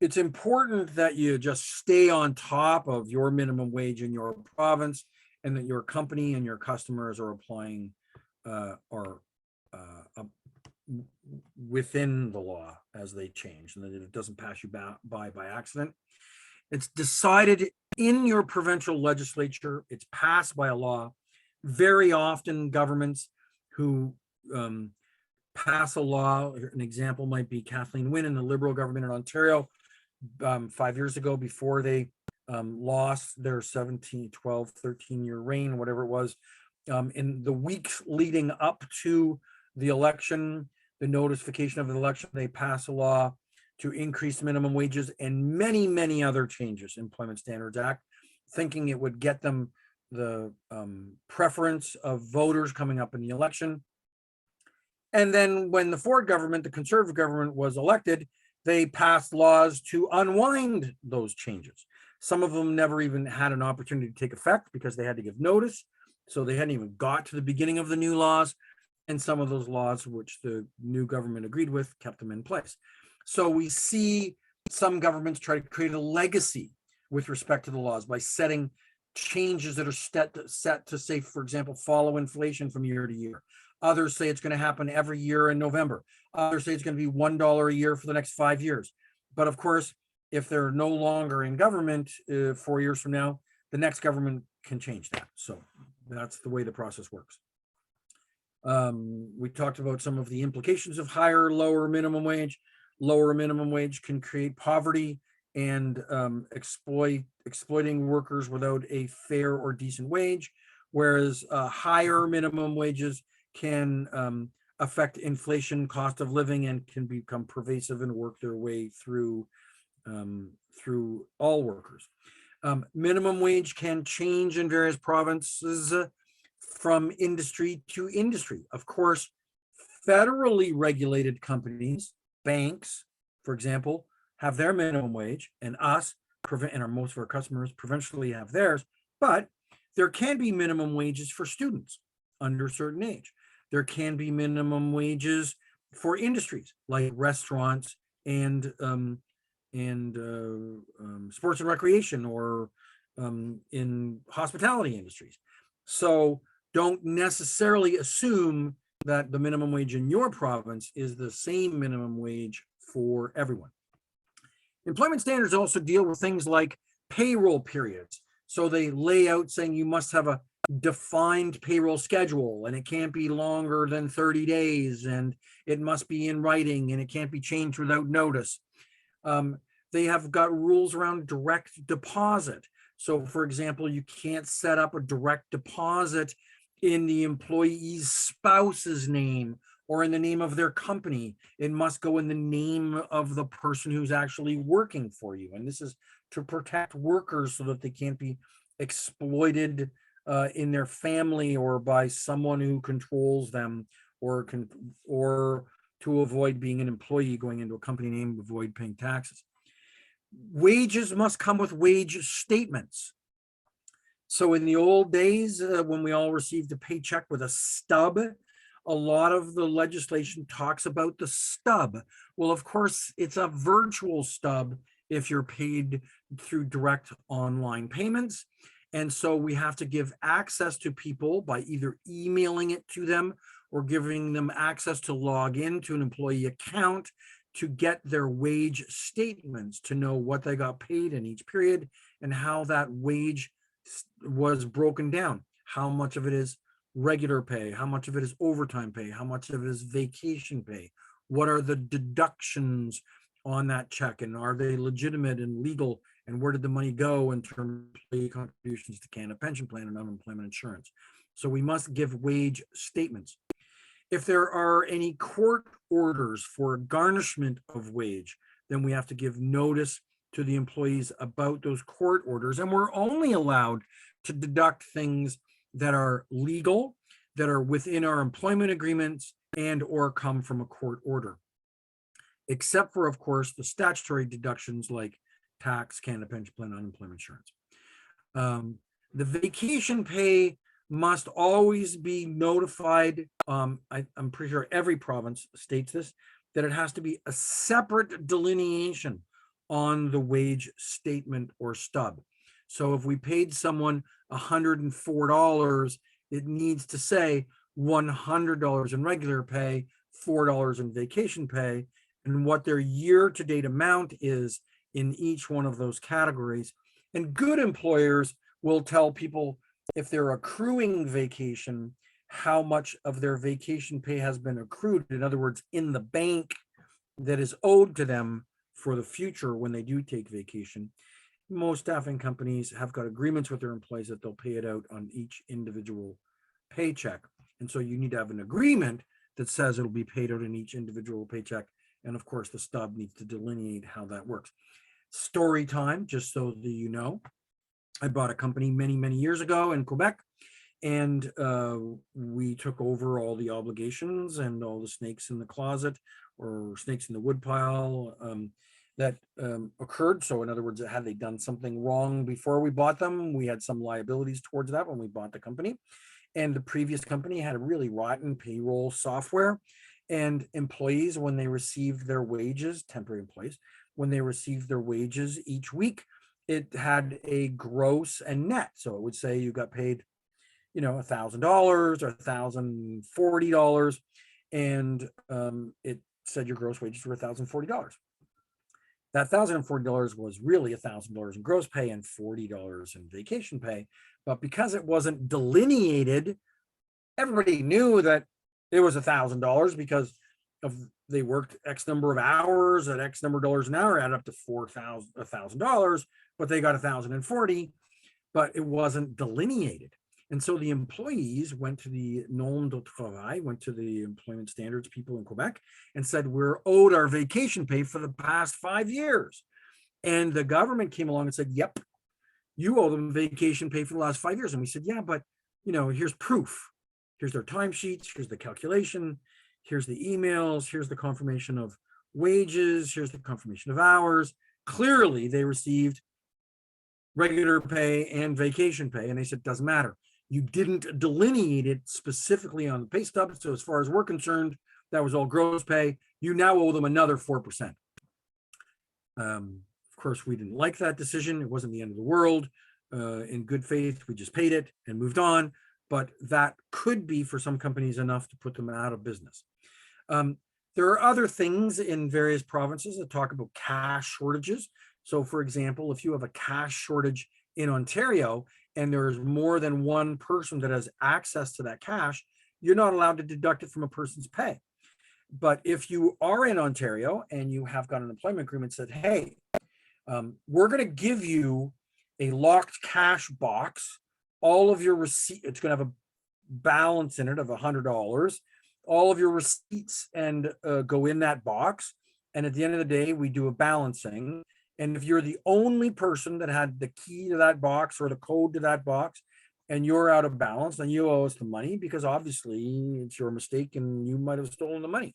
A: it's important that you just stay on top of your minimum wage in your province, and that your company and your customers are applying within the law as they change, and that it doesn't pass you by accident. It's decided in your provincial legislature. It's passed by a law. Very often governments who pass a law, an example might be Kathleen Wynne in the Liberal government in Ontario 5 years ago, before they lost their 17, 12, 13-year reign, whatever it was. In the weeks leading up to the election, the notification of the election, they pass a law to increase minimum wages and many, many other changes, Employment Standards Act, thinking it would get them the preference of voters coming up in the election. And then when the Ford government, the Conservative government, was elected, they passed laws to unwind those changes. Some of them never even had an opportunity to take effect because they had to give notice. So they hadn't even got to the beginning of the new laws. And some of those laws, which the new government agreed with, kept them in place. So we see some governments try to create a legacy with respect to the laws by setting changes that are set to, say, for example, follow inflation from year to year. Others say it's going to happen every year in November. Others say it's going to be $1 a year for the next 5 years. But of course, if they're no longer in government 4 years from now, the next government can change that. So that's the way the process works. We talked about some of the implications of higher, lower minimum wage. Lower minimum wage can create poverty and exploiting workers without a fair or decent wage, whereas higher minimum wages can affect inflation, cost of living, and can become pervasive and work their way through all workers. Minimum wage can change in various provinces from industry to industry. Of course, federally regulated companies, banks, for example, have their minimum wage, and most of our customers provincially have theirs, but there can be minimum wages for students under a certain age. There can be minimum wages for industries like restaurants and sports and recreation, or in hospitality industries. So don't necessarily assume that the minimum wage in your province is the same minimum wage for everyone. Employment standards also deal with things like payroll periods. So they lay out saying you must have a defined payroll schedule, and it can't be longer than 30 days, and it must be in writing, and it can't be changed without notice. They have got rules around direct deposit. So, for example, you can't set up a direct deposit in the employee's spouse's name or in the name of their company. It must go in the name of the person who's actually working for you. And this is to protect workers so that they can't be exploited in their family or by someone who controls them, or to avoid being an employee going into a company name, avoid paying taxes. Wages must come with wage statements. So in the old days, when we all received a paycheck with a stub, a lot of the legislation talks about the stub. Well, of course, it's a virtual stub if you're paid through direct online payments. And so we have to give access to people by either emailing it to them or giving them access to log into an employee account to get their wage statements, to know what they got paid in each period and how that wage was broken down. How much of it is regular pay? How much of it is overtime pay? How much of it is vacation pay? What are the deductions on that check? And are they legitimate and legal? And where did the money go in terms of employee contributions to Canada Pension Plan and unemployment insurance? So we must give wage statements. If there are any court orders for garnishment of wage, then we have to give notice to the employees about those court orders. And we're only allowed to deduct things that are legal, that are within our employment agreements, and or come from a court order. Except for, of course, the statutory deductions like tax, Canada Pension Plan, unemployment insurance. The vacation pay must always be notified. I'm pretty sure every province states this, that it has to be a separate delineation on the wage statement or stub. So if we paid someone $104, it needs to say $100 in regular pay, $4 in vacation pay, and what their year-to-date amount is in each one of those categories. And good employers will tell people, if they're accruing vacation, how much of their vacation pay has been accrued. In other words, in the bank that is owed to them for the future when they do take vacation. Most staffing companies have got agreements with their employees that they'll pay it out on each individual paycheck. And so you need to have an agreement that says it'll be paid out in each individual paycheck. And of course, the stub needs to delineate how that works. Story time, just so that you know. I bought a company many, many years ago in Quebec, and we took over all the obligations and all the snakes in the closet or snakes in the woodpile that occurred. So in other words, had they done something wrong before we bought them, we had some liabilities towards that when we bought the company. And the previous company had a really rotten payroll software, and employees, when they received their wages, temporary employees, when they received their wages each week, it had a gross and net. So it would say you got paid, $1,000 or $1,040, and it said your gross wages were $1,040. That $1,040 was really $1,000 in gross pay and $40 in vacation pay. But because it wasn't delineated, everybody knew that it was $1,000 because of they worked X number of hours at X number of dollars an hour, added up to $1,000, but they got 1,040, but it wasn't delineated. And so the employees went to the Nom de Travail, went to the employment standards people in Quebec and said, we're owed our vacation pay for the past 5 years. And the government came along and said, yep, you owe them vacation pay for the last 5 years. And we said, yeah, but here's proof. Here's their timesheets. Here's the calculation. Here's the emails. Here's the confirmation of wages. Here's the confirmation of hours. Clearly, they received regular pay and vacation pay. And they said, doesn't matter. You didn't delineate it specifically on the pay stub. So as far as we're concerned, that was all gross pay. You now owe them another 4%. Of course, we didn't like that decision. It wasn't the end of the world. In good faith, we just paid it and moved on. But that could be for some companies enough to put them out of business. There are other things in various provinces that talk about cash shortages. So for example, if you have a cash shortage in Ontario and there's more than one person that has access to that cash, you're not allowed to deduct it from a person's pay. But if you are in Ontario and you have got an employment agreement that said, hey, we're going to give you a locked cash box, all of your receipt, it's going to have a balance in it of $100. All of your receipts and go in that box. And at the end of the day, we do a balancing. And if you're the only person that had the key to that box or the code to that box, and you're out of balance, then you owe us the money because obviously it's your mistake and you might have stolen the money.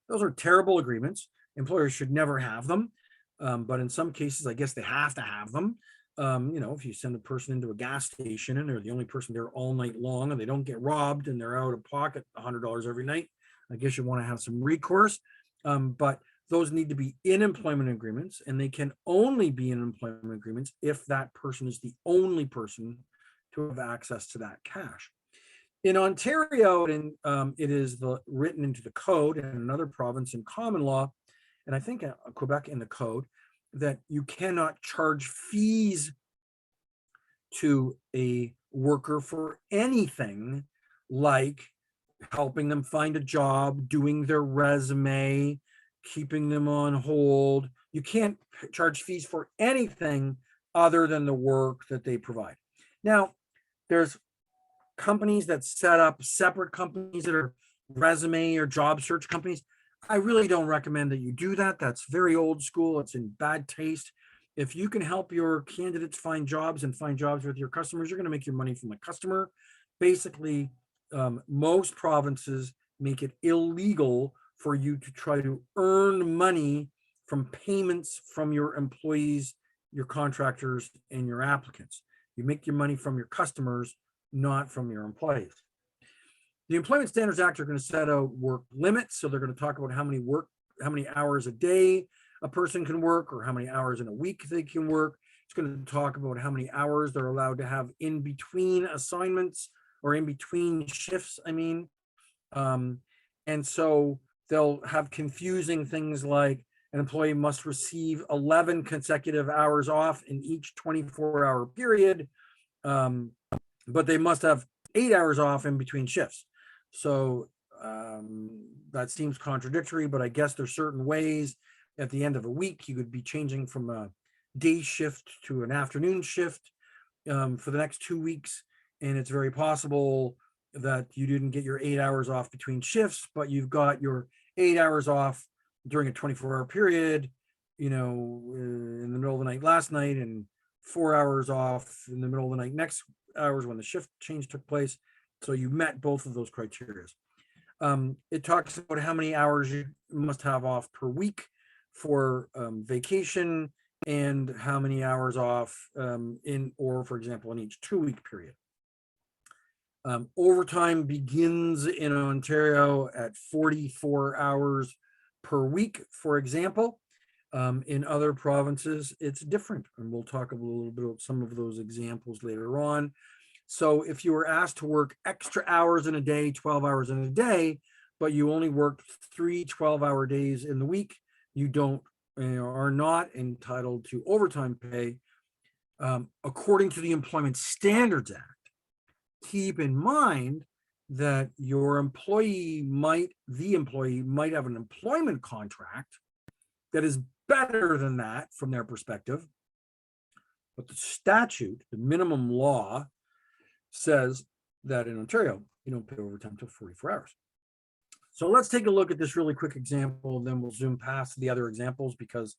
A: Those are terrible agreements. Employers should never have them. But in some cases, I guess they have to have them. If you send a person into a gas station and they're the only person there all night long and they don't get robbed and they're out of pocket $100 every night, I guess you want to have some recourse. But those need to be in employment agreements, and they can only be in employment agreements if that person is the only person to have access to that cash. In Ontario, it is written into the code, and another province in common law, and I think Quebec in the code, that you cannot charge fees to a worker for anything like helping them find a job, doing their resume, keeping them on hold. You can't charge fees for anything other than the work that they provide. Now, there's companies that set up separate companies that are resume or job search companies. I really don't recommend that you do that. That's very old school. It's in bad taste. If you can help your candidates find jobs and find jobs with your customers, you're going to make your money from the customer. Basically, most provinces make it illegal for you to try to earn money from payments from your employees, your contractors, and your applicants. You make your money from your customers, not from your employees. The Employment Standards Act are going to set out work limits. So they're going to talk about how many hours a day a person can work or how many hours in a week they can work. It's going to talk about how many hours they're allowed to have in between assignments or in between shifts, and so they'll have confusing things like an employee must receive 11 consecutive hours off in each 24-hour period, but they must have 8 hours off in between shifts. So that seems contradictory, but I guess there's certain ways at the end of a week you could be changing from a day shift to an afternoon shift for the next 2 weeks. And it's very possible that you didn't get your 8 hours off between shifts, but you've got your 8 hours off during a 24-hour period, in the middle of the night last night, and 4 hours off in the middle of the night next hours when the shift change took place. So you met both of those criteria. It talks about how many hours you must have off per week for vacation and how many hours off for example, in each 2-week period. Overtime begins in Ontario at 44 hours per week, for example. In other provinces, it's different. And we'll talk a little bit about some of those examples later on. So if you were asked to work extra hours in a day, 12 hours in a day, but you only worked 3 12-hour days in the week, you don't are not entitled to overtime pay according to the Employment Standards Act. Keep in mind that the employee might have an employment contract that is better than that from their perspective. But the statute, the minimum law, says that in Ontario, you don't pay overtime until 44 hours. So let's take a look at this really quick example, then we'll zoom past the other examples because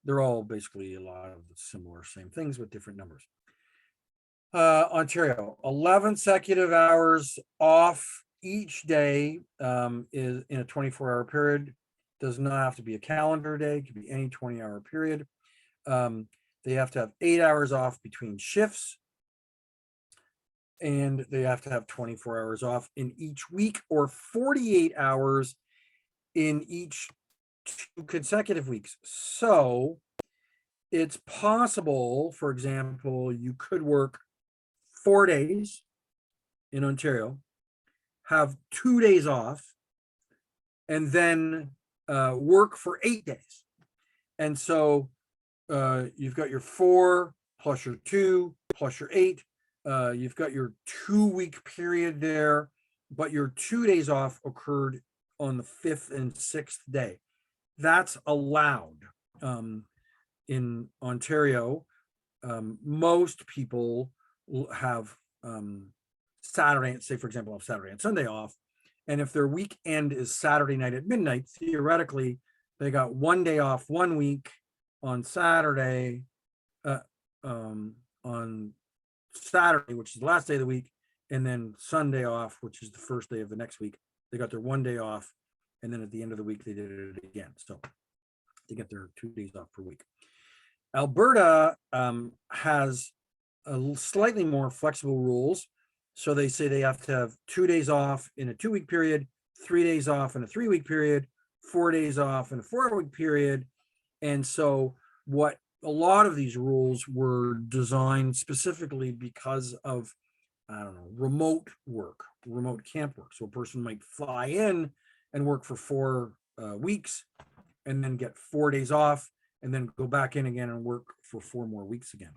A: they're all basically a lot of the similar same things with different numbers. Ontario, 11 consecutive hours off each day is in a 24-hour period. Does not have to be a calendar day, it could be any 20-hour period. They have to have 8 hours off between shifts, and they have to have 24 hours off in each week or 48 hours in each 2 consecutive weeks. So it's possible, for example, you could work 4 days in Ontario, have 2 days off, and then work for 8 days. And so you've got your 4 plus your 2 plus your 8. You've got your 2-week period there, but your 2 days off occurred on the 5th and 6th day. That's allowed in Ontario. Most people have Saturday, say for example, have Saturday and Sunday off. And if their weekend is Saturday night at midnight, theoretically, they got 1 day off 1 week on Saturday, on Saturday, which is the last day of the week, and then Sunday off, which is the first day of the next week. They got their 1 day off, and then at the end of the week, they did it again. So they get their 2 days off per week. Alberta has slightly more flexible rules. So they say they have to have 2 days off in a 2-week period, 3 days off in a 3-week period, 4 days off in a 4-week period. And so what a lot of these rules were designed specifically because of, I don't know, remote work, remote camp work. So a person might fly in and work for 4 weeks and then get 4 days off and then go back in again and work for 4 more weeks again.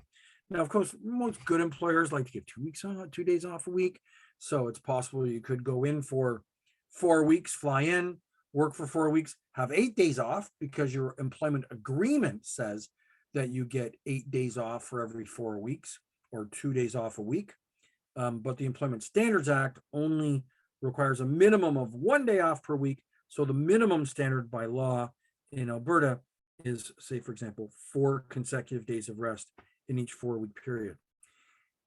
A: Now, of course, most good employers like to give 2 weeks off, 2 days off a week. So it's possible you could go in for 4 weeks, fly in, work for 4 weeks, have 8 days off because your employment agreement says that you get 8 days off for every 4 weeks or 2 days off a week. But the Employment Standards Act only requires a minimum of 1 day off per week. So the minimum standard by law in Alberta is, say, for example, 4 consecutive days of rest in each 4-week period.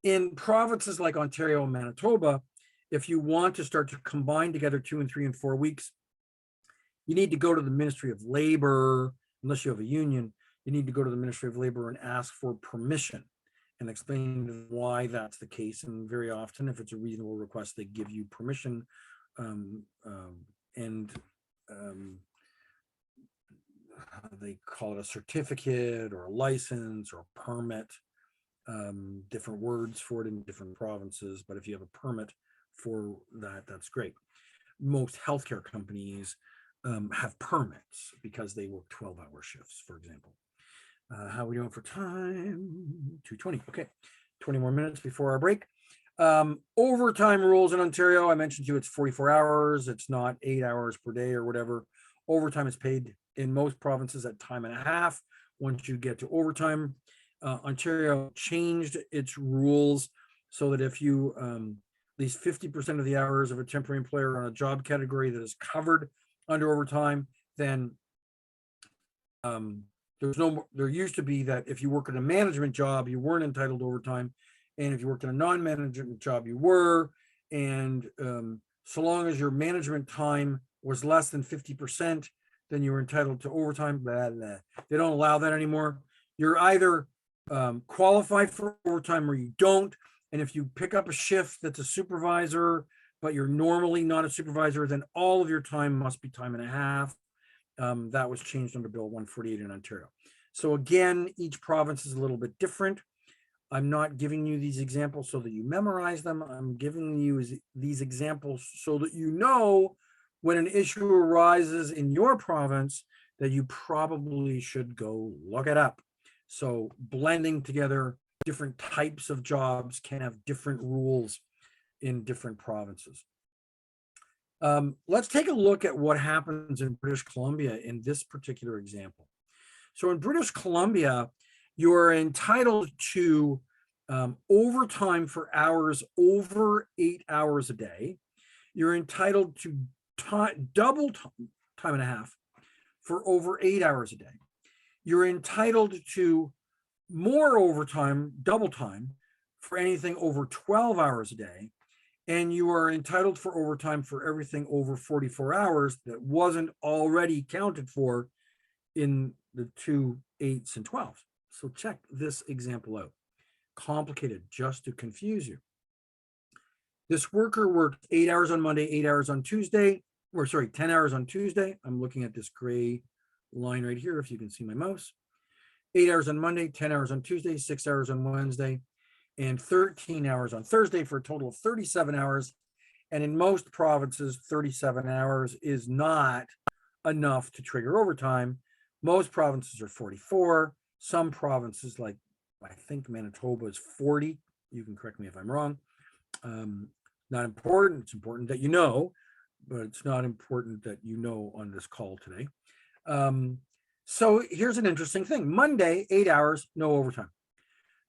A: In provinces like Ontario and Manitoba, if you want to start to combine together 2 and 3 and 4 weeks, you need to go to the Ministry of Labor. Unless you have a union, you need to go to the Ministry of Labor and ask for permission and explain why that's the case. And very often, if it's a reasonable request, they give you permission. They call it a certificate or a license or a permit, different words for it in different provinces. But if you have a permit for that, that's great. Most healthcare companies have permits because they work 12-hour shifts, for example. How are we doing for time? 2:20. Okay, 20 more minutes before our break. Overtime rules in Ontario, I mentioned to you, it's 44 hours. It's not 8 hours per day or whatever. Overtime is paid in most provinces at time and a half. Once you get to overtime, Ontario changed its rules so that if you at least 50% of the hours of a temporary employer on a job category that is covered under overtime, then there used to be that if you work in a management job, you weren't entitled to overtime. And if you worked in a non-management job, you were. And so long as your management time was less than 50%, then you were entitled to overtime. Blah, blah. They don't allow that anymore. You're either qualified for overtime or you don't. And if you pick up a shift that's a supervisor, but you're normally not a supervisor, then all of your time must be time and a half. That was changed under Bill 148 in Ontario. So again, each province is a little bit different. I'm not giving you these examples so that you memorize them. I'm giving you these examples so that you know when an issue arises in your province that you probably should go look it up. So blending together different types of jobs can have different rules in different provinces. Let's take a look at what happens in British Columbia in this particular example. So in British Columbia, you are entitled to overtime for hours over 8 hours a day. You're entitled to double time and a half for over 8 hours a day. You're entitled to more overtime, double time, for anything over 12 hours a day. And you are entitled for overtime for everything over 44 hours that wasn't already counted for in the 2 8s and 12s. So check this example out. Complicated, just to confuse you. This worker worked 8 hours on Monday, 8 hours on Tuesday, or sorry, 10 hours on Tuesday. I'm looking at this gray line right here, if you can see my mouse. 8 hours on Monday, 10 hours on Tuesday, 6 hours on Wednesday, and 13 hours on Thursday, for a total of 37 hours. And in most provinces, 37 hours is not enough to trigger overtime. Most provinces are 44. Some provinces, like I think Manitoba, is 40. You can correct me if I'm wrong. Not important. It's important that you know, but it's not important that you know on this call today. So here's an interesting thing. Monday, 8 hours, no overtime.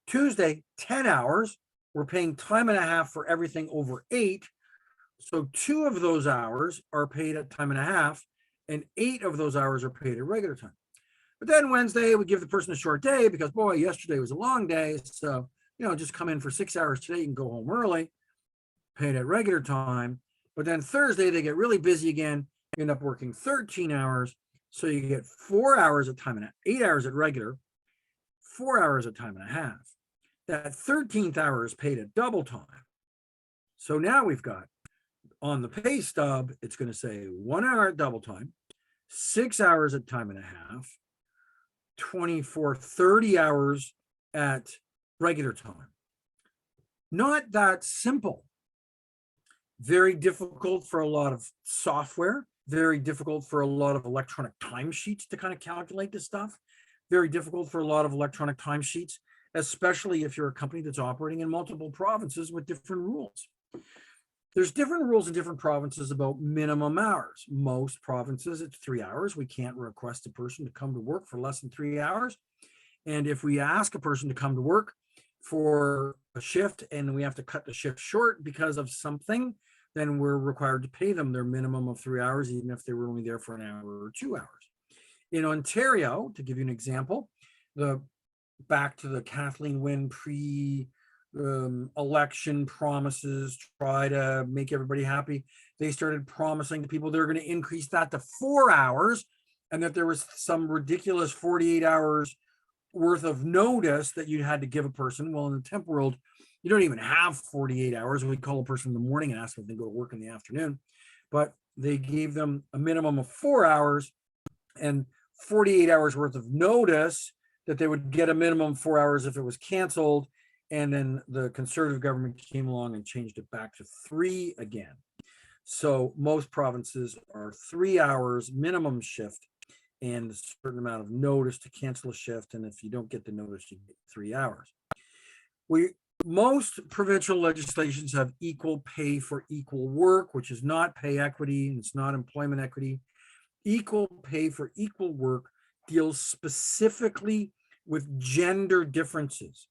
A: Tuesday, 10 hours. We're paying time and a half for everything over 8. So 2 of those hours are paid at time and a half, and 8 of those hours are paid at regular time. But then Wednesday, we give the person a short day because, boy, yesterday was a long day. So, just come in for 6 hours today and go home early, paid at regular time. But then Thursday, they get really busy again, end up working 13 hours. So you get 4 hours at time and a half, 8 hours at regular, 4 hours at time and a half. That 13th hour is paid at double time. So now we've got on the pay stub, it's going to say 1 hour at double time, 6 hours at time and a half, 30 hours at regular time. Not that simple. Very difficult for a lot of software, very difficult for a lot of electronic timesheets to kind of calculate this stuff. Very difficult for a lot of electronic timesheets, especially if you're a company that's operating in multiple provinces with different rules. There's different rules in different provinces about minimum hours. Most provinces, it's 3 hours. We can't request a person to come to work for less than 3 hours. And if we ask a person to come to work for a shift and we have to cut the shift short because of something, then we're required to pay them their minimum of 3 hours, even if they were only there for an hour or 2 hours. In Ontario, to give you an example, back to the Kathleen Wynne election promises, try to make everybody happy. They started promising to people they're going to increase that to 4 hours, and that there was some ridiculous 48 hours worth of notice that you had to give a person. Well, in the temp world, you don't even have 48 hours. We call a person in the morning and ask them if they go to work in the afternoon. But they gave them a minimum of 4 hours and 48 hours worth of notice that they would get a minimum 4 hours if it was canceled. And then the Conservative government came along and changed it back to 3 again. So most provinces are 3 hours minimum shift and a certain amount of notice to cancel a shift. And if you don't get the notice, you get 3 hours. Most provincial legislations have equal pay for equal work, which is not pay equity and it's not employment equity. Equal pay for equal work deals specifically with gender differences.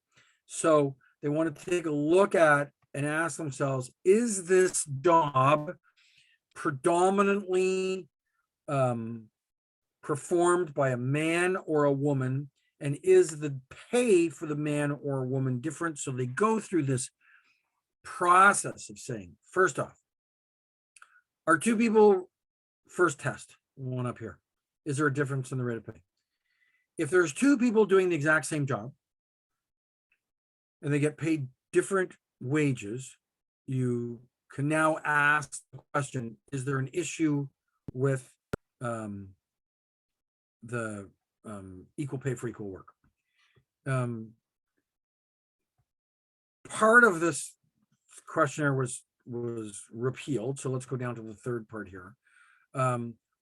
A: So they want to take a look at and ask themselves, is this job predominantly performed by a man or a woman? And is the pay for the man or woman different? So they go through this process of saying, first off, are 2 people, first test, one up here, is there a difference in the rate of pay? If there's 2 people doing the exact same job and they get paid different wages, you can now ask the question, is there an issue with the equal pay for equal work? Part of this questionnaire was repealed. So let's go down to the third part here.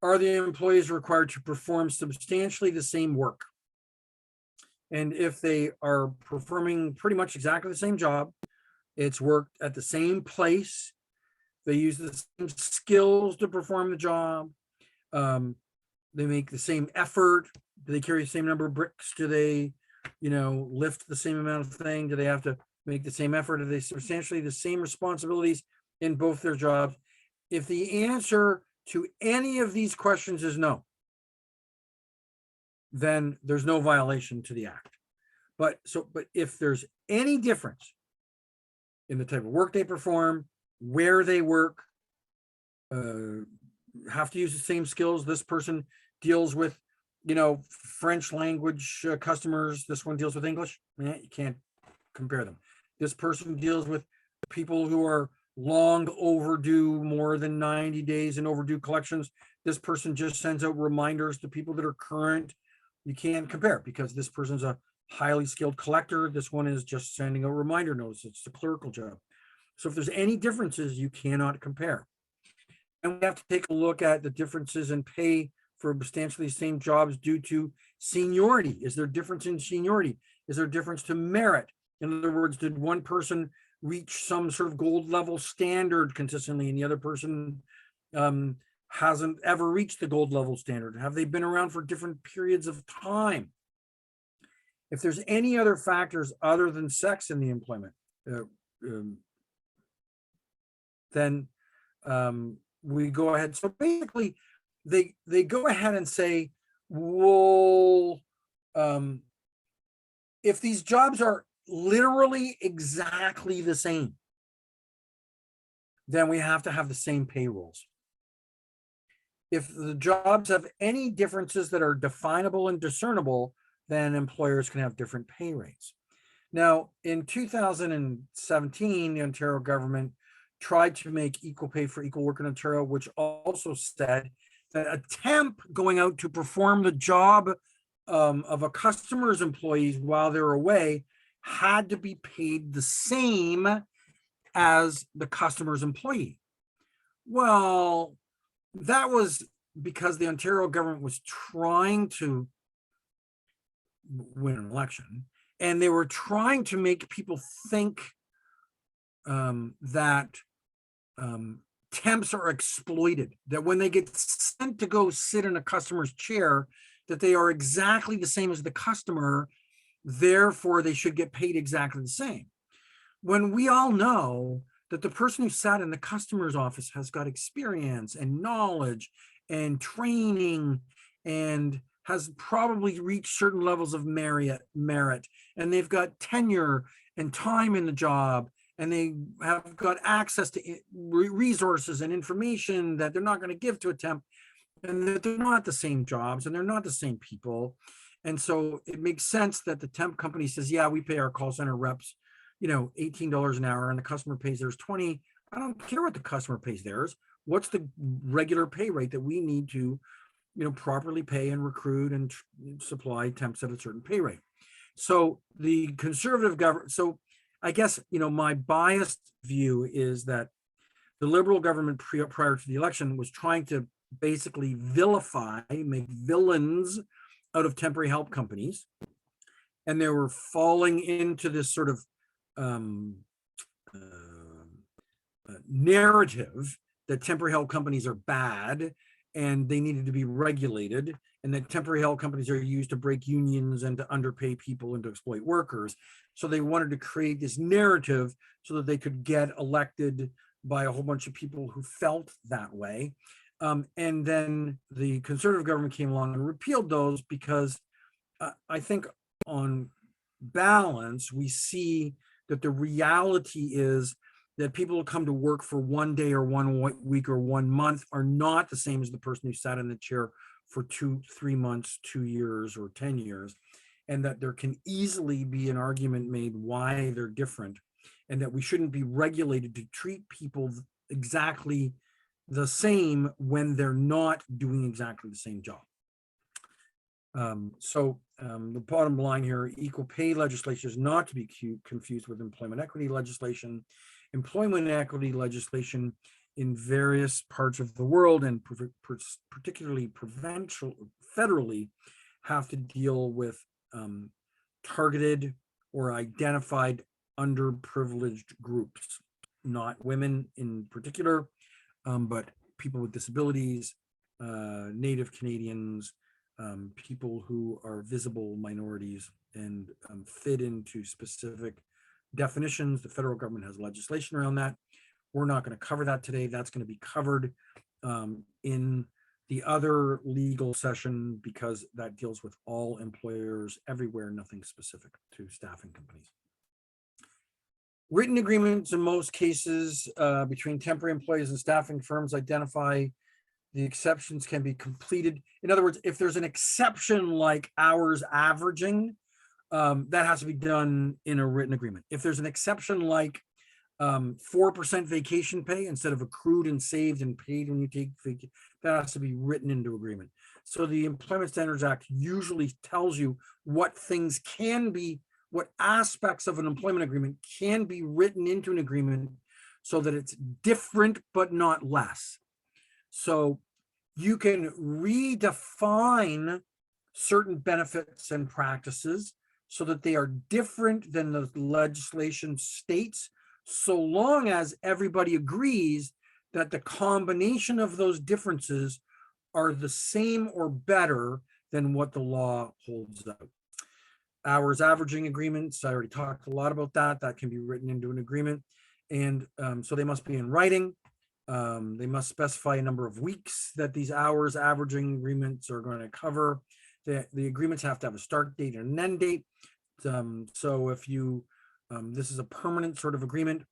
A: are the employees required to perform substantially the same work? And if they are performing pretty much exactly the same job, it's worked at the same place, they use the same skills to perform the job, they make the same effort, do they carry the same number of bricks, do they, lift the same amount of thing, do they have to make the same effort, are they substantially the same responsibilities in both their jobs? If the answer to any of these questions is no, then there's no violation to the act. But if there's any difference in the type of work they perform, where they work, have to use the same skills. This person deals with, French language customers. This one deals with English. You can't compare them. This person deals with people who are long overdue, more than 90 days in overdue collections. This person just sends out reminders to people that are current. You can't compare because this person's a highly skilled collector. This one is just sending a reminder notice. It's the clerical job. So if there's any differences, you cannot compare. And we have to take a look at the differences in pay for substantially the same jobs due to seniority. Is there a difference in seniority? Is there a difference to merit? In other words, did one person reach some sort of gold level standard consistently and the other person hasn't ever reached the gold level standard? Have they been around for different periods of time? If there's any other factors other than sex in the employment, then we go ahead. So basically, they go ahead and say, well, if these jobs are literally exactly the same, then we have to have the same payrolls. If the jobs have any differences that are definable and discernible, then employers can have different pay rates. Now, in 2017, the Ontario government tried to make equal pay for equal work in Ontario, which also said that a temp going out to perform the job of a customer's employees while they're away had to be paid the same as the customer's employee. Well, that was because the Ontario government was trying to win an election, and they were trying to make people think that temps are exploited, that when they get sent to go sit in a customer's chair, that they are exactly the same as the customer, therefore they should get paid exactly the same. When we all know that the person who sat in the customer's office has got experience and knowledge and training and has probably reached certain levels of merit, and they've got tenure and time in the job, and they have got access to resources and information that they're not going to give to a temp, and that they're not the same jobs and they're not the same people. And so it makes sense that the temp company says, yeah, we pay our call center reps, $18 an hour, and the customer pays theirs $20. I don't care what the customer pays theirs. What's the regular pay rate that we need to, properly pay and recruit and supply temps at a certain pay rate? So the conservative government, so I guess, my biased view is that the Liberal government prior to the election was trying to basically vilify, make villains out of temporary help companies. And they were falling into this sort of narrative that temporary help companies are bad and they needed to be regulated, and that temporary help companies are used to break unions and to underpay people and to exploit workers. So they wanted to create this narrative so that they could get elected by a whole bunch of people who felt that way. And then the conservative government came along and repealed those because I think on balance, we see that the reality is that people who come to work for 1 day or 1 week or 1 month are not the same as the person who sat in the chair for 2-3 months, 2 years, or 10 years, and that there can easily be an argument made why they're different, and that we shouldn't be regulated to treat people exactly the same when they're not doing exactly the same job. The bottom line here, equal pay legislation is not to be confused with employment equity legislation. Employment equity legislation in various parts of the world, and particularly federally, have to deal with targeted or identified underprivileged groups, not women in particular, but people with disabilities, Native Canadians, people who are visible minorities and fit into specific definitions. The federal government has legislation around that. We're not going to cover that today. That's going to be covered in the other legal session, because that deals with all employers everywhere, nothing specific to staffing companies. Written agreements in most cases between temporary employees and staffing firms identify the exceptions can be completed. In other words, if there's an exception like hours averaging, that has to be done in a written agreement. If there's an exception like 4% vacation pay instead of accrued and saved and paid when you take vacation, that has to be written into agreement. So the Employment Standards Act usually tells you what things can be, what aspects of an employment agreement can be written into an agreement so that it's different but not less. So you can redefine certain benefits and practices so that they are different than the legislation states, so long as everybody agrees that the combination of those differences are the same or better than what the law holds out. Hours averaging agreements, I already talked a lot about that. That can be written into an agreement. And so they must be in writing. They must specify a number of weeks that these hours averaging agreements are going to cover. The agreements have to have a start date and an end date. So if you, this is a permanent sort of agreement,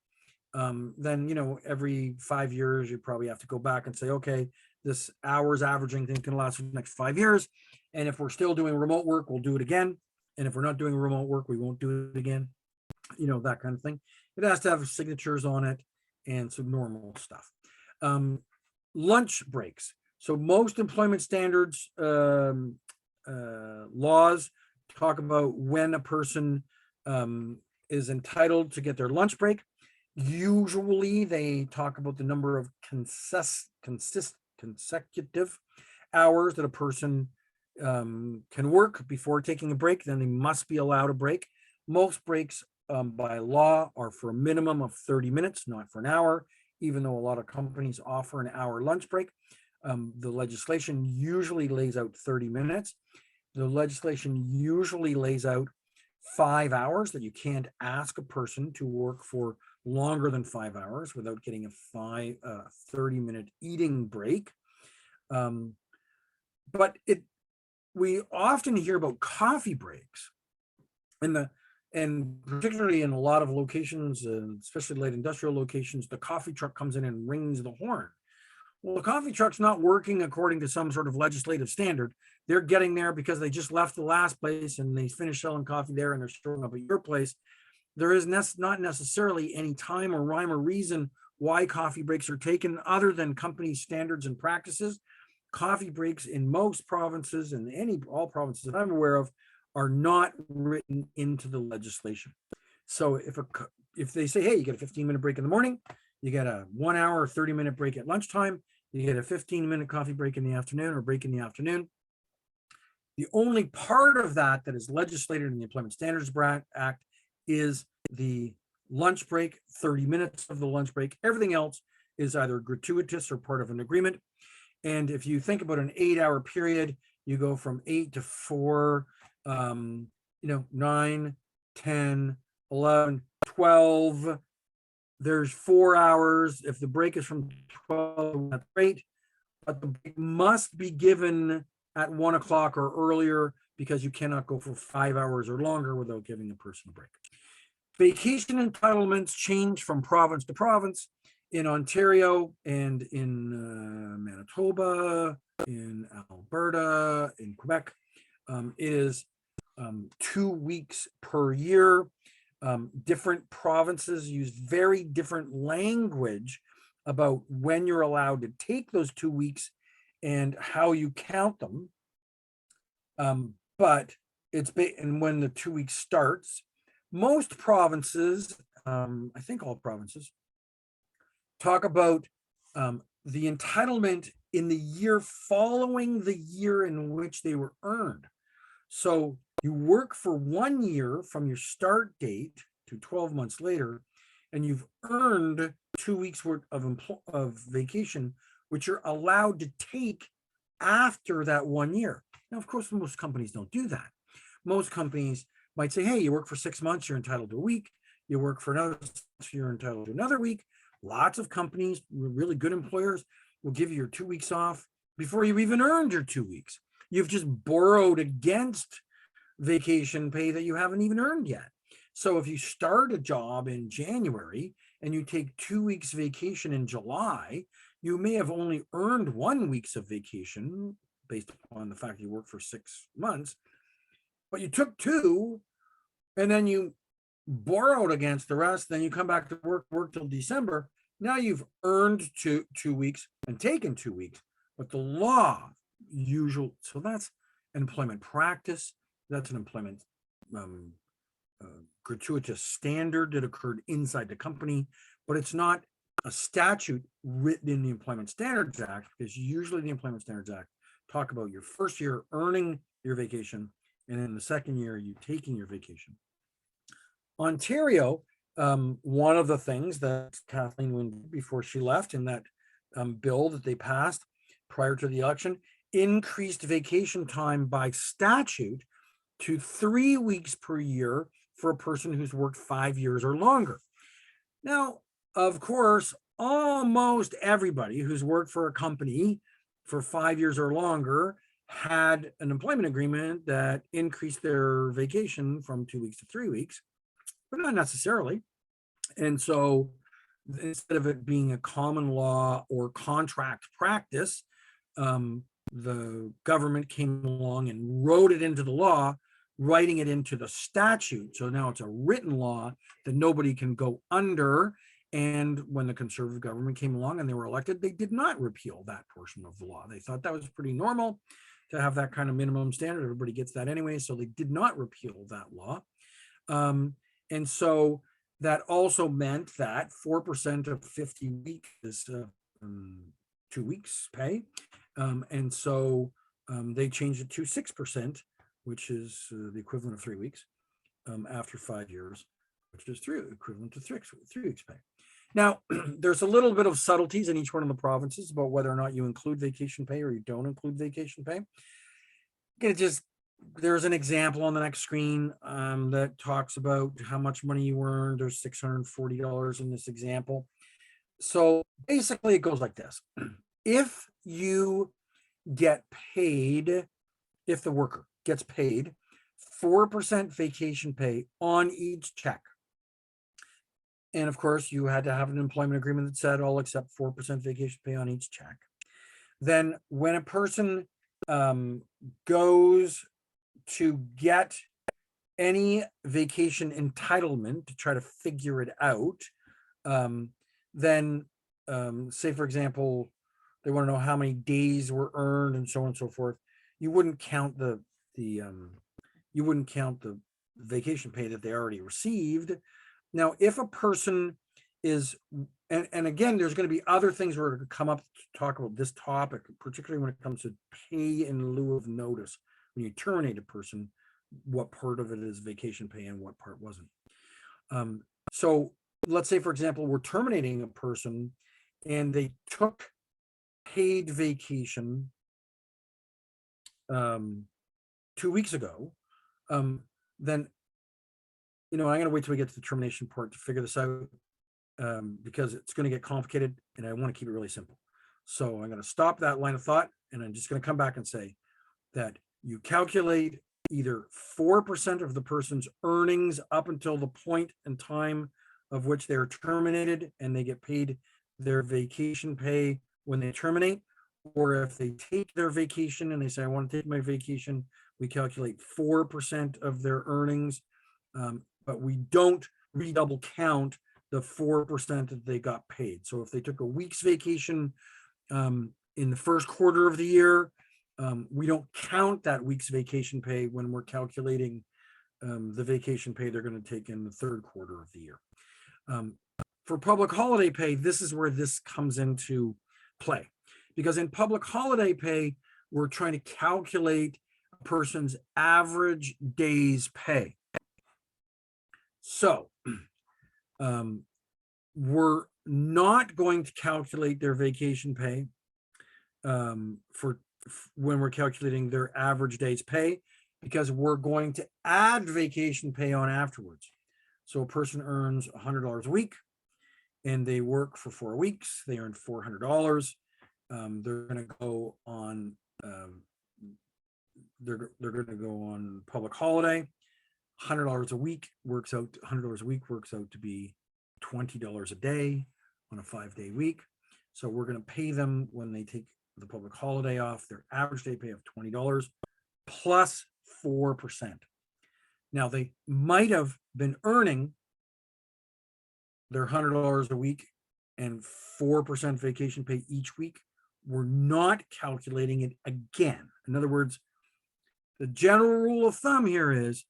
A: then, you know, every 5 years, you probably have to go back and say, okay, this hours averaging thing can last for the next 5 years. And if we're still doing remote work, we'll do it again. And if we're not doing remote work, we won't do it again. You know, that kind of thing. It has to have signatures on it and some normal stuff. Lunch breaks. So most employment standards laws talk about when a person is entitled to get their lunch break. Usually they talk about the number of consecutive hours that a person can work before taking a break. Then they must be allowed a break. Most breaks by law are for a minimum of 30 minutes, not for an hour, even though a lot of companies offer an hour lunch break. The legislation usually lays out 30 minutes. The legislation usually lays out 5 hours, that you can't ask a person to work for longer than 5 hours without getting a 30-minute eating break. But we often hear about coffee breaks, and particularly in a lot of locations, especially light industrial locations, the coffee truck comes in and rings the horn. Well, the coffee truck's not working according to some sort of legislative standard. They're getting there because they just left the last place and they finished selling coffee there and they're showing up at your place. There is not necessarily any time or rhyme or reason why coffee breaks are taken other than company standards and practices. Coffee breaks in most provinces, and all provinces that I'm aware of, are not written into the legislation. So if they say, hey, you get a 15-minute break in the morning, you get a 1 hour or 30-minute break at lunchtime, you get a 15-minute coffee break in the afternoon or break in the afternoon. The only part of that that is legislated in the Employment Standards Act is the lunch break, 30 minutes of the lunch break. Everything else is either gratuitous or part of an agreement. And if you think about an 8-hour period, you go from 8 to 4, 9, 10, 11, 12. There's 4 hours. If the break is from 12, that's great. But the break must be given at 1 o'clock or earlier, because you cannot go for 5 hours or longer without giving a person a break. Vacation entitlements change from province to province. In Ontario and in Manitoba, in Alberta, in Quebec, it is 2 weeks per year. Different provinces use very different language about when you're allowed to take those 2 weeks and how you count them. But and when the 2 weeks starts, most provinces, I think all provinces, talk about the entitlement in the year following the year in which they were earned. So you work for 1 year from your start date to 12 months later, and you've earned 2 weeks worth of vacation, which you're allowed to take after that 1 year. Now, of course, most companies don't do that. Most companies might say, hey, you work for 6 months, you're entitled to a week. You work for another, you're entitled to another week. Lots of companies, really good employers, will give you your 2 weeks off before you even earned your 2 weeks. You've just borrowed against vacation pay that you haven't even earned yet. So if you start a job in January and you take 2 weeks vacation in July, you may have only earned 1 week of vacation based upon the fact you worked for 6 months, but you took 2 and then you borrowed against the rest. Then you come back to work till December. Now you've earned two weeks and taken 2 weeks, but the law so that's an employment practice. That's an employment gratuitous standard that occurred inside the company, but it's not a statute written in the Employment Standards Act, because usually the Employment Standards Act talk about your first year earning your vacation, and in the second year you taking your vacation. Ontario, one of the things that Kathleen went before she left in that bill that they passed prior to the election, increased vacation time by statute to 3 weeks per year for a person who's worked 5 years or longer. Now, of course, almost everybody who's worked for a company for 5 years or longer had an employment agreement that increased their vacation from 2 weeks to 3 weeks, but not necessarily. And so instead of it being a common law or contract practice, the government came along and wrote it into the law, writing it into the statute. So now it's a written law that nobody can go under. And when the Conservative government came along and they were elected, they did not repeal that portion of the law. They thought that was pretty normal to have that kind of minimum standard. Everybody gets that anyway. So they did not repeal that law. And so that also meant that 4% of 50 weeks is 2 weeks pay. And so they changed it to 6%, which is the equivalent of 3 weeks after 5 years, which is equivalent to 3 weeks pay. Now, there's a little bit of subtleties in each one of the provinces about whether or not you include vacation pay or you don't include vacation pay. There's an example on the next screen that talks about how much money you earned. There's $640 in this example. So basically it goes like this. If you get paid, if the worker gets paid 4% vacation pay on each check, and of course you had to have an employment agreement that said I'll accept 4% vacation pay on each check, then when a person goes to get any vacation entitlement to try to figure it out, then say for example, they want to know how many days were earned and so on and so forth, you wouldn't count the vacation pay that they already received. Now, if a person is, and again, there's going to be other things we're going to come up to talk about this topic, particularly when it comes to pay in lieu of notice. When you terminate a person, what part of it is vacation pay and what part wasn't. So let's say, for example, we're terminating a person and they took paid vacation 2 weeks ago, then, I'm going to wait till we get to the termination part to figure this out, because it's going to get complicated and I want to keep it really simple. So I'm going to stop that line of thought and I'm just going to come back and say that you calculate either 4% of the person's earnings up until the point and time of which they're terminated and they get paid their vacation pay when they terminate, or if they take their vacation and they say, I want to take my vacation, we calculate 4% of their earnings, but we don't redouble count the 4% that they got paid. So if they took a week's vacation in the first quarter of the year, we don't count that week's vacation pay when we're calculating the vacation pay they're going to take in the third quarter of the year. For public holiday pay, this is where this comes into play. Because in public holiday pay, we're trying to calculate a person's average day's pay. So we're not going to calculate their vacation pay for when we're calculating their average day's pay, because we're going to add vacation pay on afterwards. So a person earns $100 a week and they work for 4 weeks, they earn $400. They're going to go on they're going to go on public holiday. $100 a week works out to be $20 a day on a 5-day week. So we're going to pay them, when they take the public holiday off, their average day pay of $20 plus 4%. Now they might have been earning their $100 a week and 4% vacation pay each week. We're not calculating it again. In other words, the general rule of thumb here is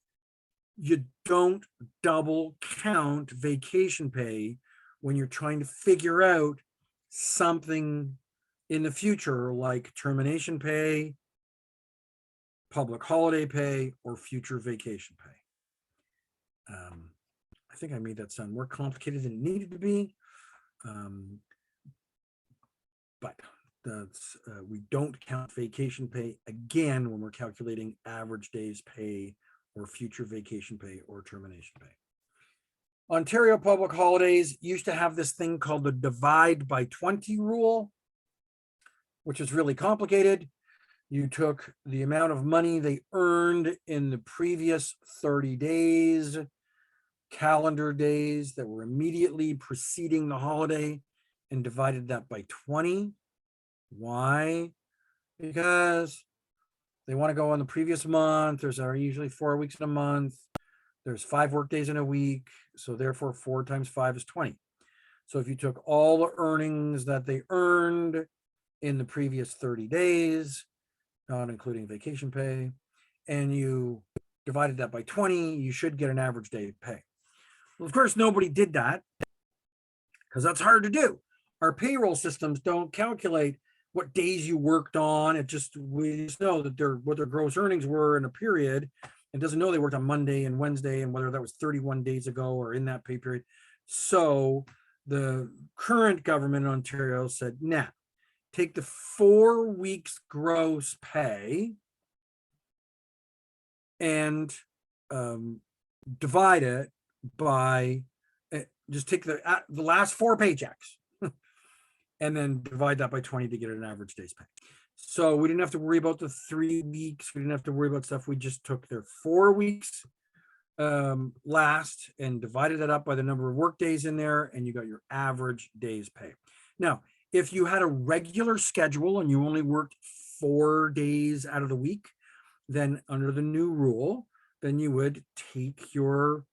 A: you don't double count vacation pay when you're trying to figure out something in the future, like termination pay, public holiday pay, or future vacation pay. I think I made that sound more complicated than it needed to be. But that's, we don't count vacation pay again when we're calculating average days pay or future vacation pay or termination pay. Ontario public holidays used to have this thing called the divide by 20 rule, which is really complicated. You took the amount of money they earned in the previous 30 days, calendar days that were immediately preceding the holiday, and divided that by 20. Why? Because they want to go on the previous month. There's usually 4 weeks in a month. There's 5 work days in a week. So therefore 4 times 5 is 20. So if you took all the earnings that they earned in the previous 30 days, not including vacation pay, and you divided that by 20, you should get an average day pay. Well, of course, nobody did that because that's hard to do. Our payroll systems don't calculate what days you worked on. We just know that what their gross earnings were in a period. It doesn't know they worked on Monday and Wednesday and whether that was 31 days ago or in that pay period. So the current government in Ontario said, nah, take the 4 weeks gross pay and divide it by, just take the last 4 paychecks and then divide that by 20 to get an average day's pay. So we didn't have to worry about the 3 weeks. We didn't have to worry about stuff. We just took their 4 weeks last and divided that up by the number of work days in there, and you got your average day's pay. Now, if you had a regular schedule and you only worked 4 days out of the week, then under the new rule, then you would take your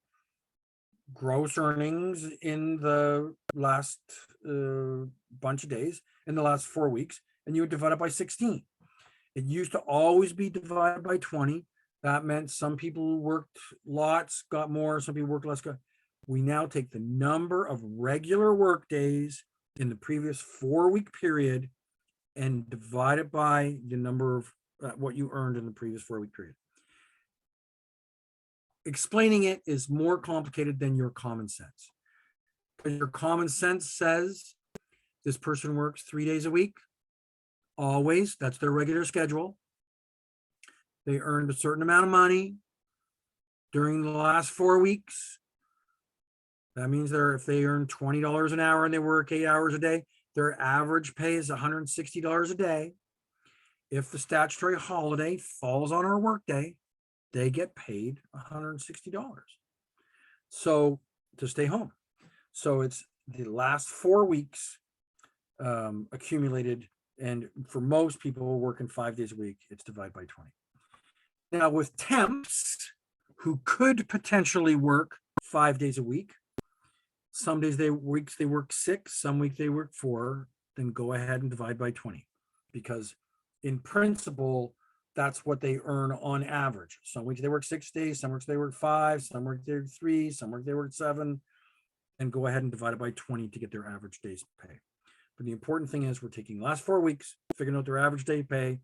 A: gross earnings in the last bunch of days in the last 4 weeks, and you would divide it by 16. It used to always be divided by 20. That meant some people worked lots, got more, some people worked less. We now take the number of regular work days in the previous 4-week period and divide it by the number of what you earned in the previous 4-week period. Explaining it is more complicated than your common sense. Because your common sense says this person works 3 days a week, always, that's their regular schedule. They earned a certain amount of money during the last 4 weeks. That means if they earn $20 an hour and they work 8 hours a day, their average pay is $160 a day. If the statutory holiday falls on our work day, they get paid $160. So to stay home. So it's the last 4 weeks accumulated. And for most people working 5 days a week, it's divided by 20. Now with temps who could potentially work 5 days a week, some weeks they work 6, some weeks they work 4, then go ahead and divide by 20. Because in principle, that's what they earn on average. Some weeks they work 6 days, some weeks they work 5, some weeks they work 3, some weeks they work 7, and go ahead and divide it by 20 to get their average day's pay. But the important thing is we're taking the last 4 weeks, figuring out their average day pay,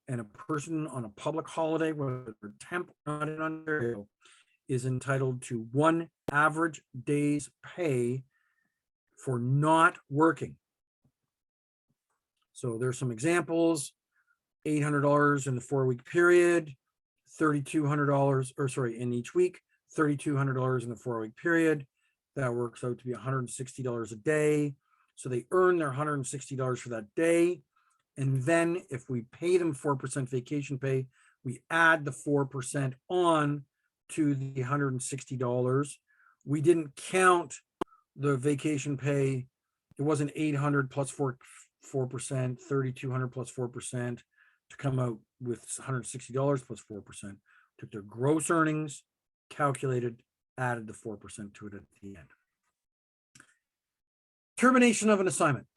A: and a person on a public holiday, whether they're temp or not in Ontario, is entitled to 1 average day's pay for not working. So there's some examples: $800 in the 4-week period, $3,200, or sorry, in each week, $3,200 in the 4-week period. That works out to be $160 a day. So they earn their $160 for that day. And then if we pay them 4% vacation pay, we add the 4% on to the $160. We didn't count the vacation pay. It wasn't 800 plus 4%, 3,200 plus 4% to come out with $160 plus 4%. Took their gross earnings, calculated, added the 4% to it at the end. Termination of an assignment.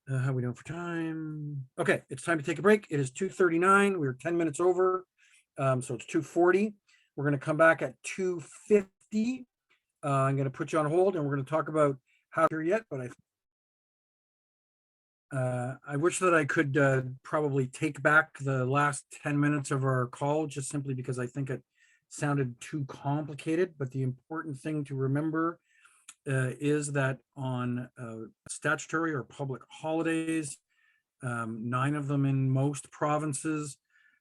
A: How are we doing for time? Okay, it's time to take a break. It is 2:39. We're 10 minutes over. So it's 2:40. We're going to come back at 2:50. I'm going to put you on hold and we're going to talk about how to yet, but I wish that I could probably take back the last 10 minutes of our call, just simply because I think it sounded too complicated. But the important thing to remember is that on statutory or public holidays, 9 of them in most provinces,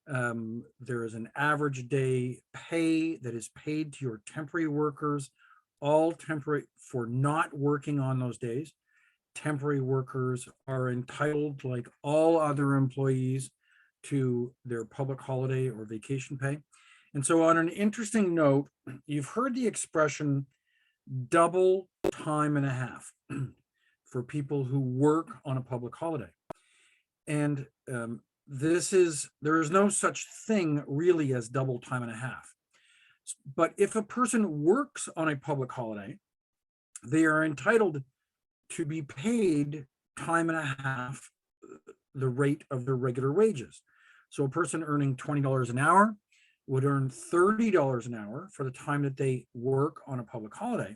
A: there is an average day pay that is paid to your temporary workers, all temporary, for not working on those days. Temporary workers are entitled, like all other employees, to their public holiday or vacation pay. And so on an interesting note, you've heard the expression double time and a half for people who work on a public holiday. And there is no such thing really as double time and a half. But if a person works on a public holiday, they are entitled to be paid time and a half the rate of their regular wages. So a person earning $20 an hour would earn $30 an hour for the time that they work on a public holiday.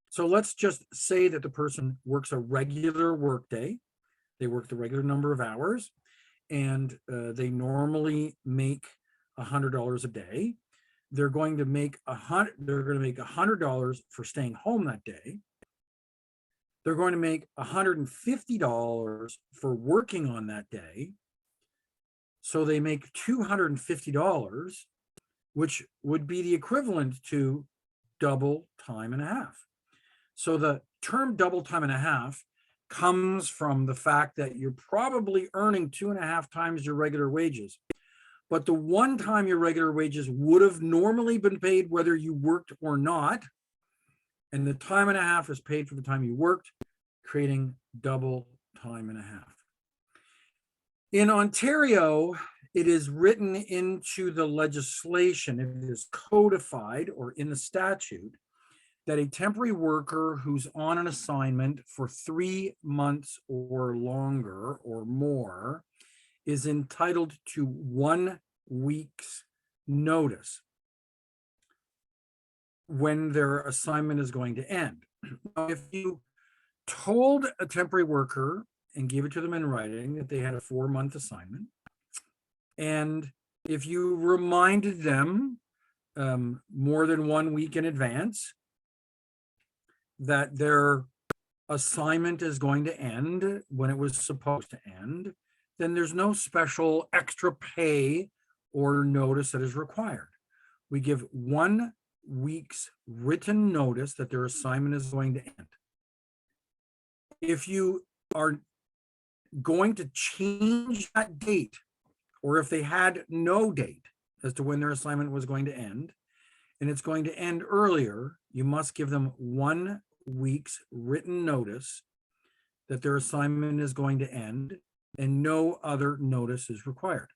A: So let's just say that the person works a regular work day. They work the regular number of hours, and they normally make $100 a day. They're going to make $100 for staying home that day. They're going to make $150 for working on that day. So they make $250, which would be the equivalent to double time and a half. So the term double time and a half comes from the fact that you're probably earning 2.5 times your regular wages. But the one time your regular wages would have normally been paid whether you worked or not, and the time and a half is paid for the time you worked, creating double time and a half. In Ontario, it is written into the legislation, it is codified or in the statute, that a temporary worker who's on an assignment for 3 months or longer or more is entitled to 1 week's notice when their assignment is going to end. Now, if you told a temporary worker and gave it to them in writing that they had a 4-month assignment, and if you reminded them more than 1 week in advance that their assignment is going to end when it was supposed to end, then there's no special extra pay or notice that is required. We give 1 week's written notice that their assignment is going to end. If you are going to change that date, or if they had no date as to when their assignment was going to end, and it's going to end earlier, you must give them 1 week's written notice that their assignment is going to end, and no other notice is required.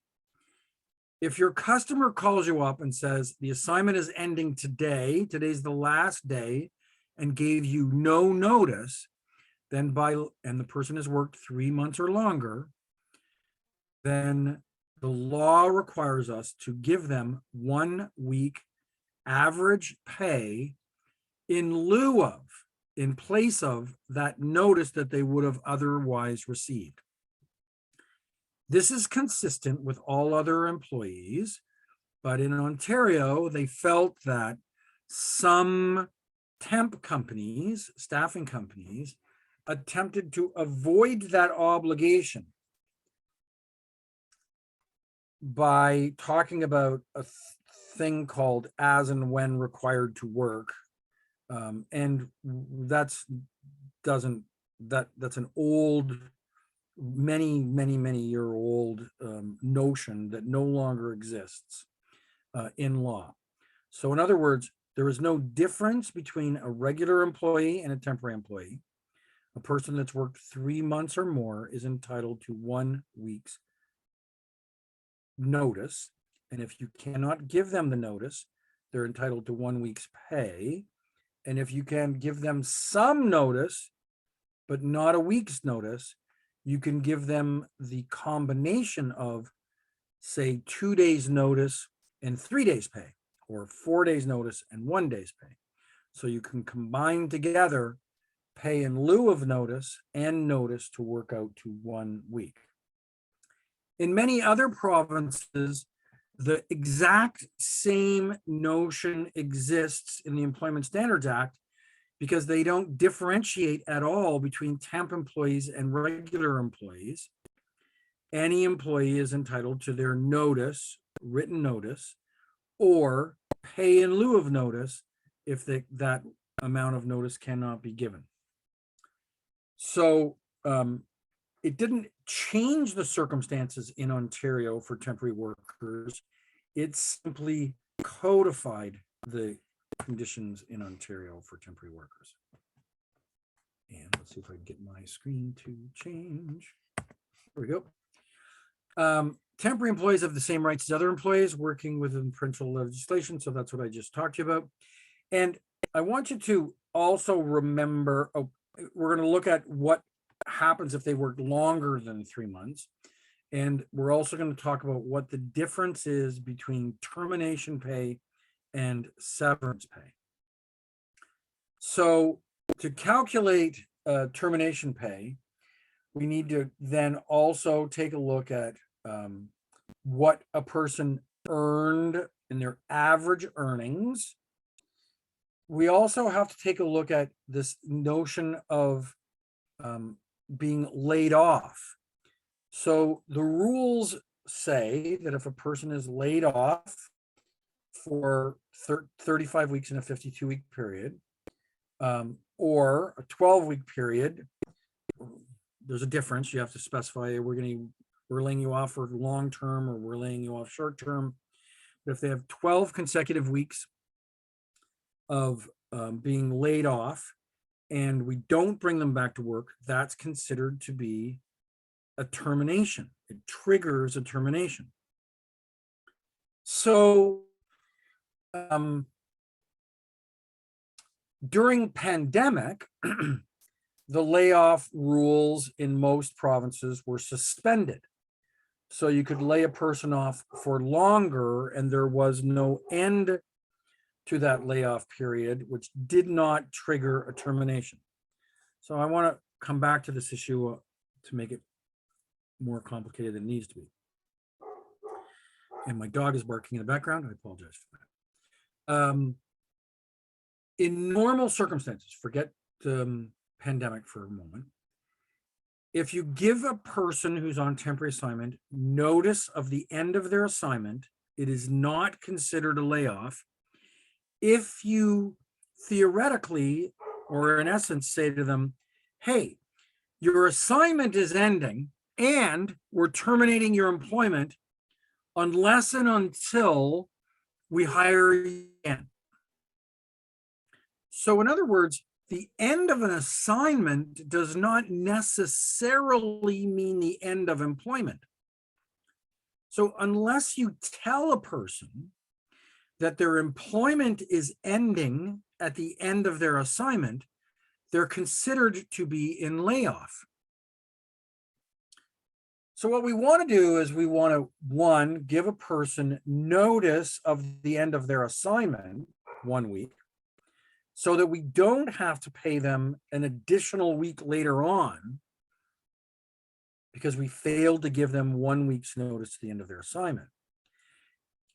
A: If your customer calls you up and says the assignment is ending today, today's the last day, and gave you no notice, then and the person has worked 3 months or longer, then the law requires us to give them 1 week average pay in lieu of in place of that notice that they would have otherwise received. This is consistent with all other employees, but in Ontario, they felt that some temp companies, staffing companies, attempted to avoid that obligation by talking about a thing called as and when required to work. And that's an old, many year old notion that no longer exists in law. So in other words, there is no difference between a regular employee and a temporary employee. A person that's worked 3 months or more is entitled to 1 week's notice. And if you cannot give them the notice, they're entitled to 1 week's pay. And if you can give them some notice, but not a week's notice, you can give them the combination of, say, 2 days notice and 3 days pay, or 4 days notice and 1 day's pay. So you can combine together pay in lieu of notice and notice to work out to 1 week. In many other provinces, the exact same notion exists in the Employment Standards Act because they don't differentiate at all between temp employees and regular employees. Any employee is entitled to their notice, written notice, or pay in lieu of notice if that amount of notice cannot be given. So it didn't change the circumstances in Ontario for temporary workers. It simply codified the conditions in Ontario for temporary workers. And let's see if I can get my screen to change. There we go. Temporary employees have the same rights as other employees working within provincial legislation. So that's what I just talked to you about. And I want you to also remember, we're going to look at what happens if they work longer than 3 months. And we're also going to talk about what the difference is between termination pay and severance pay. So to calculate termination pay, we need to then also take a look at what a person earned in their average earnings. We also have to take a look at this notion of being laid off. So the rules say that if a person is laid off for 35 weeks in a 52-week period, or a 12-week period, there's a difference. You have to specify we're laying you off for long-term or we're laying you off short-term. But if they have 12 consecutive weeks of being laid off and we don't bring them back to work, that's considered to be a termination. It triggers a termination. So during pandemic, the layoff rules in most provinces were suspended. So you could lay a person off for longer and there was no end to that layoff period, which did not trigger a termination. So I want to come back to this issue to make it more complicated than it needs to be. And my dog is barking in the background. I apologize for that. In normal circumstances, forget the pandemic for a moment. If you give a person who's on temporary assignment notice of the end of their assignment, it is not considered a layoff. If you theoretically, or in essence, say to them, hey, your assignment is ending and we're terminating your employment unless and until we hire you again. So in other words, the end of an assignment does not necessarily mean the end of employment. So unless you tell a person that their employment is ending at the end of their assignment, they're considered to be in layoff. So what we want to do is we want to, one, give a person notice of the end of their assignment, 1 week. so that we don't have to pay them an additional week later on because we failed to give them 1 week's notice to the end of their assignment.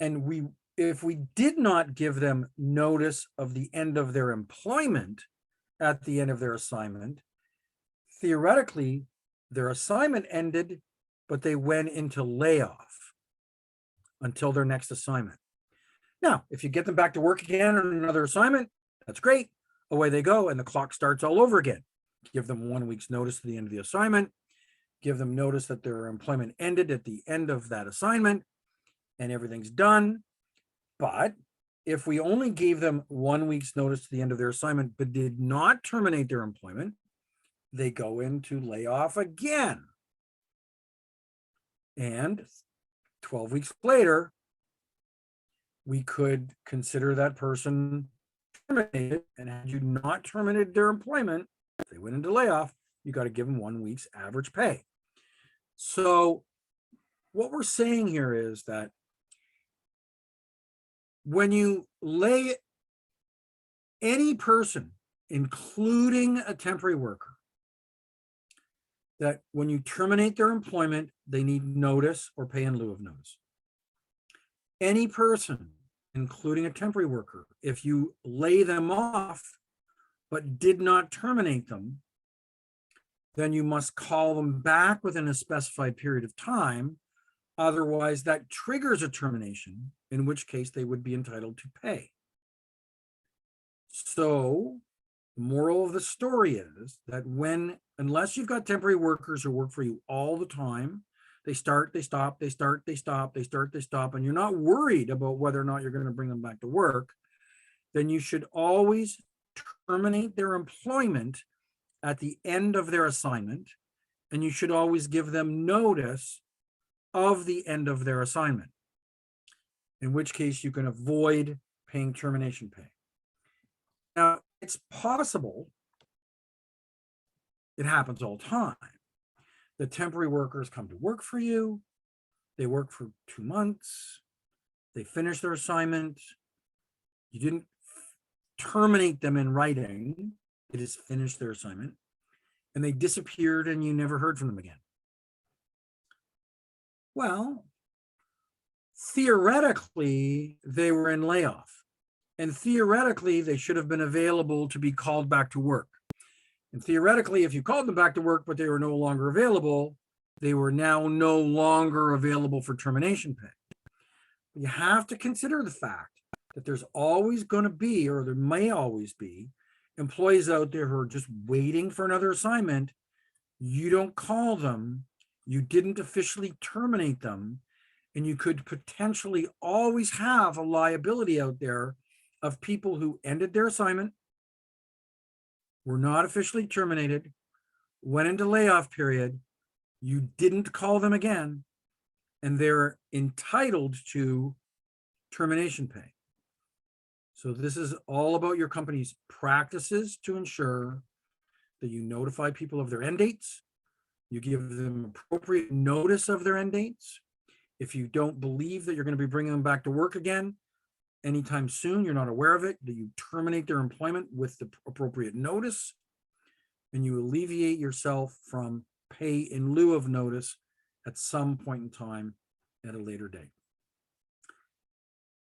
A: And if we did not give them notice of the end of their employment at the end of their assignment, theoretically, their assignment ended, but they went into layoff until their next assignment. Now, if you get them back to work again on another assignment, that's great. Away they go, and the clock starts all over again. Give them 1 week's notice to the end of the assignment. Give them notice that their employment ended at the end of that assignment, and everything's done. But if we only gave them 1 week's notice to the end of their assignment, but did not terminate their employment, they go into layoff again. And 12 weeks later, we could consider that person terminated. And had you not terminated their employment, if they went into layoff, you got to give them 1 week's average pay. So what we're saying here is that when you lay any person, including a temporary worker, that when you terminate their employment, they need notice or pay in lieu of notice. Any person, including a temporary worker, if you lay them off but did not terminate them, then you must call them back within a specified period of time. Otherwise, that triggers a termination, in which case they would be entitled to pay. So the moral of the story is that unless you've got temporary workers who work for you all the time, they start, they stop, they start, they stop, they start, they stop, and you're not worried about whether or not you're going to bring them back to work, then you should always terminate their employment at the end of their assignment, and you should always give them notice of the end of their assignment, in which case you can avoid paying termination pay. Now, it's possible, it happens all the time, that temporary workers come to work for you, they work for 2 months, they finish their assignment, you didn't terminate them in writing, they just finished their assignment, and they disappeared and you never heard from them again. Well, theoretically, they were in layoff, and theoretically, they should have been available to be called back to work. And theoretically, if you called them back to work, but they were no longer available, they were now no longer available for termination pay. You have to consider the fact that there's always going to be, or there may always be, employees out there who are just waiting for another assignment. You don't call them, you didn't officially terminate them, and you could potentially always have a liability out there of people who ended their assignment, were not officially terminated, went into layoff period, you didn't call them again, and they're entitled to termination pay. So this is all about your company's practices to ensure that you notify people of their end dates, you give them appropriate notice of their end dates. If you don't believe that you're going to be bringing them back to work again anytime soon, you're not aware of it, that you terminate their employment with the appropriate notice, and you alleviate yourself from pay in lieu of notice at some point in time at a later date.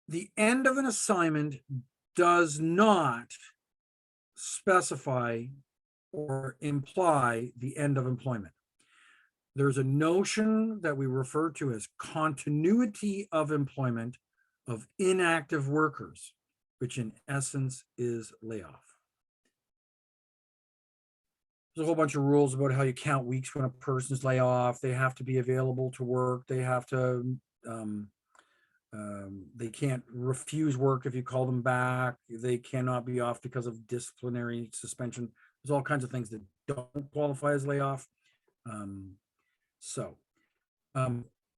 A: The end of an assignment does not specify or imply the end of employment. There's a notion that we refer to as continuity of employment of inactive workers, which in essence is layoff. There's a whole bunch of rules about how you count weeks when a person's laid off. They have to be available to work. They have to, they can't refuse work if you call them back. They cannot be off because of disciplinary suspension. There's all kinds of things that don't qualify as layoff.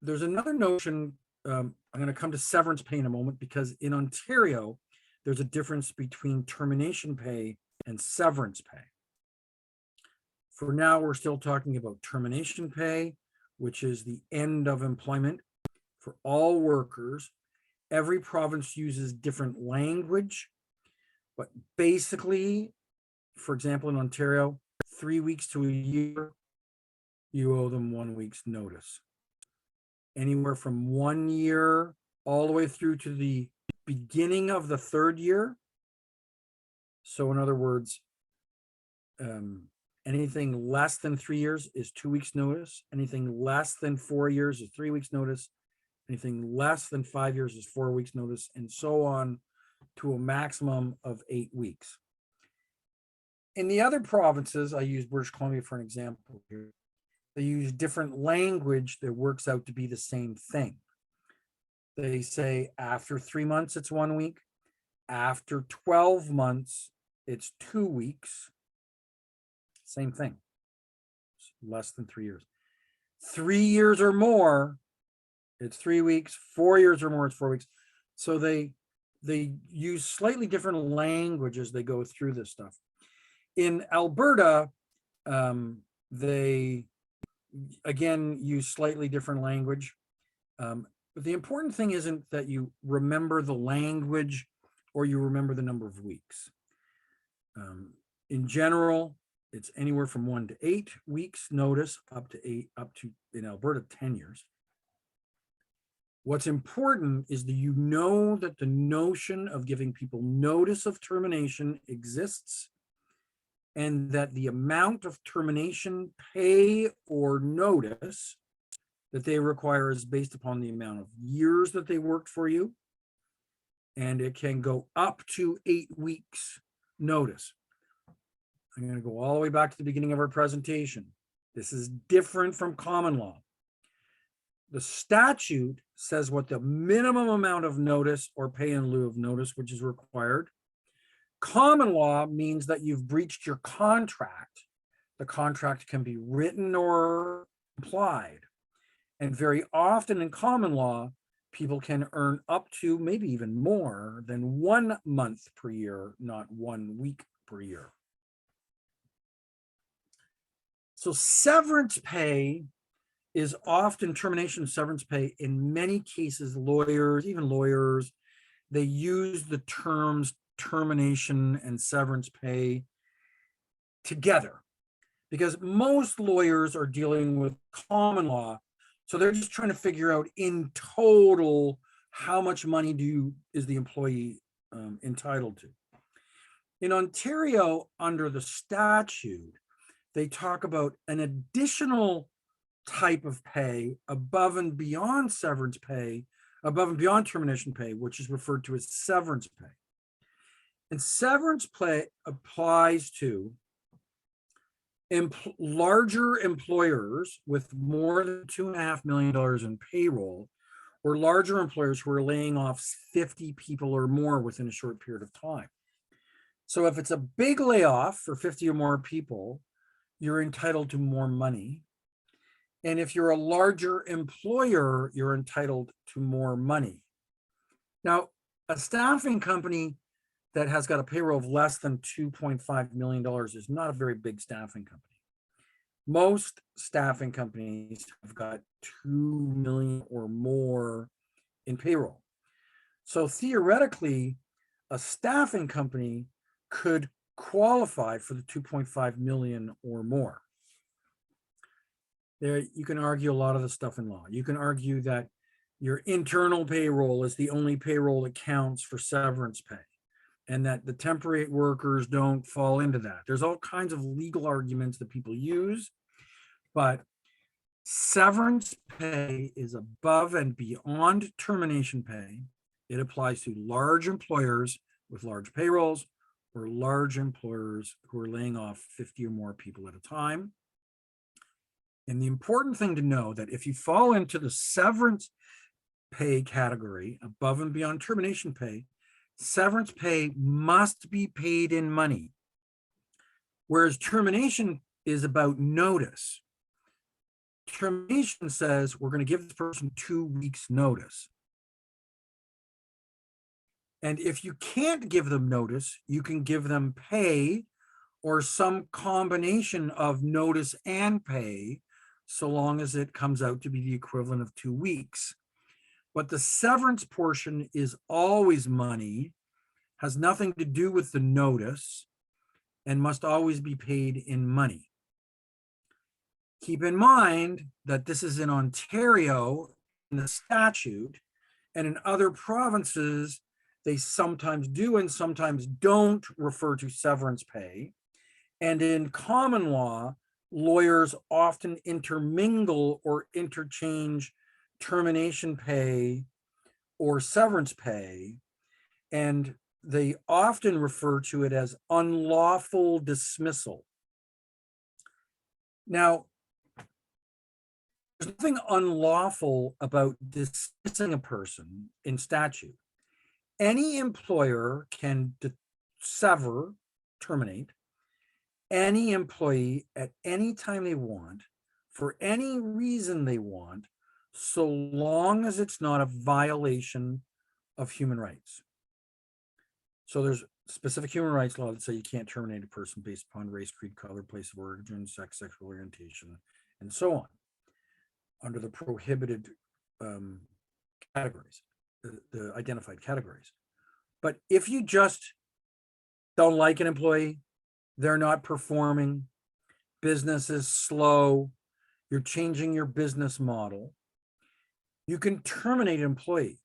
A: There's another notion. I'm going to come to severance pay in a moment, because in Ontario, there's a difference between termination pay and severance pay. For now, we're still talking about termination pay, which is the end of employment for all workers. Every province uses different language. But basically, for example, in Ontario, 3 weeks to a year, you owe them 1 week's notice. Anywhere from 1 year all the way through to the beginning of the third year. So in other words, anything less than 3 years is 2 weeks notice. Anything less than 4 years is 3 weeks notice. Anything less than 5 years is 4 weeks notice, and so on to a maximum of 8 weeks. In the other provinces, I use British Columbia for an example here. They use different language that works out to be the same thing. They say after 3 months, it's 1 week. After 12 months, it's 2 weeks. Same thing. It's less than 3 years. 3 years or more, it's 3 weeks. 4 years or more, it's 4 weeks. So they use slightly different language as they go through this stuff. In Alberta, they again use slightly different language. But the important thing isn't that you remember the language or you remember the number of weeks. In general, it's anywhere from 1 to 8 weeks notice up to in Alberta 10 years. What's important is that you know that the notion of giving people notice of termination exists, and that the amount of termination pay or notice that they require is based upon the amount of years that they worked for you, and it can go up to 8 weeks notice. I'm going to go all the way back to the beginning of our presentation. This is different from common law. The statute says what the minimum amount of notice or pay in lieu of notice, which is required. Common law means that you've breached your contract. The contract can be written or implied. And very often in common law, people can earn up to maybe even more than 1 month per year, not 1 week per year. So severance pay is often termination of severance pay. In many cases, lawyers, even lawyers, they use the terms termination and severance pay together because most lawyers are dealing with common law. So they're just trying to figure out in total how much money is the employee entitled to. In Ontario, under the statute, they talk about an additional type of pay above and beyond severance pay, above and beyond termination pay, which is referred to as severance pay. And severance pay applies to larger employers with more than $2.5 million in payroll, or larger employers who are laying off 50 people or more within a short period of time. So if it's a big layoff for 50 or more people, you're entitled to more money. And if you're a larger employer, you're entitled to more money. Now, a staffing company that has got a payroll of less than $2.5 million is not a very big staffing company. Most staffing companies have got 2 million or more in payroll. So theoretically, a staffing company could qualify for the 2.5 million or more. There, you can argue a lot of the stuff in law. You can argue that your internal payroll is the only payroll that counts for severance pay, and that the temporary workers don't fall into that. There's all kinds of legal arguments that people use, but severance pay is above and beyond termination pay. It applies to large employers with large payrolls or large employers who are laying off 50 or more people at a time. And the important thing to know that if you fall into the severance pay category, above and beyond termination pay, severance pay must be paid in money, whereas termination is about notice. Termination says we're going to give this person 2 weeks notice. And if you can't give them notice, you can give them pay or some combination of notice and pay, so long as it comes out to be the equivalent of 2 weeks. But the severance portion is always money, has nothing to do with the notice and must always be paid in money. Keep in mind that this is in Ontario in the statute, and in other provinces, they sometimes do and sometimes don't refer to severance pay. And in common law, lawyers often intermingle or interchange termination pay or severance pay, and they often refer to it as unlawful dismissal. Now, there's nothing unlawful about dismissing a person in statute. Any employer can sever, terminate any employee at any time they want, for any reason they want, so long as it's not a violation of human rights. So there's specific human rights law that say you can't terminate a person based upon race, creed, color, place of origin, sex, sexual orientation, and so on, under the prohibited categories, the identified categories. But if you just don't like an employee, they're not performing, business is slow, you're changing your business model, you can terminate an employee.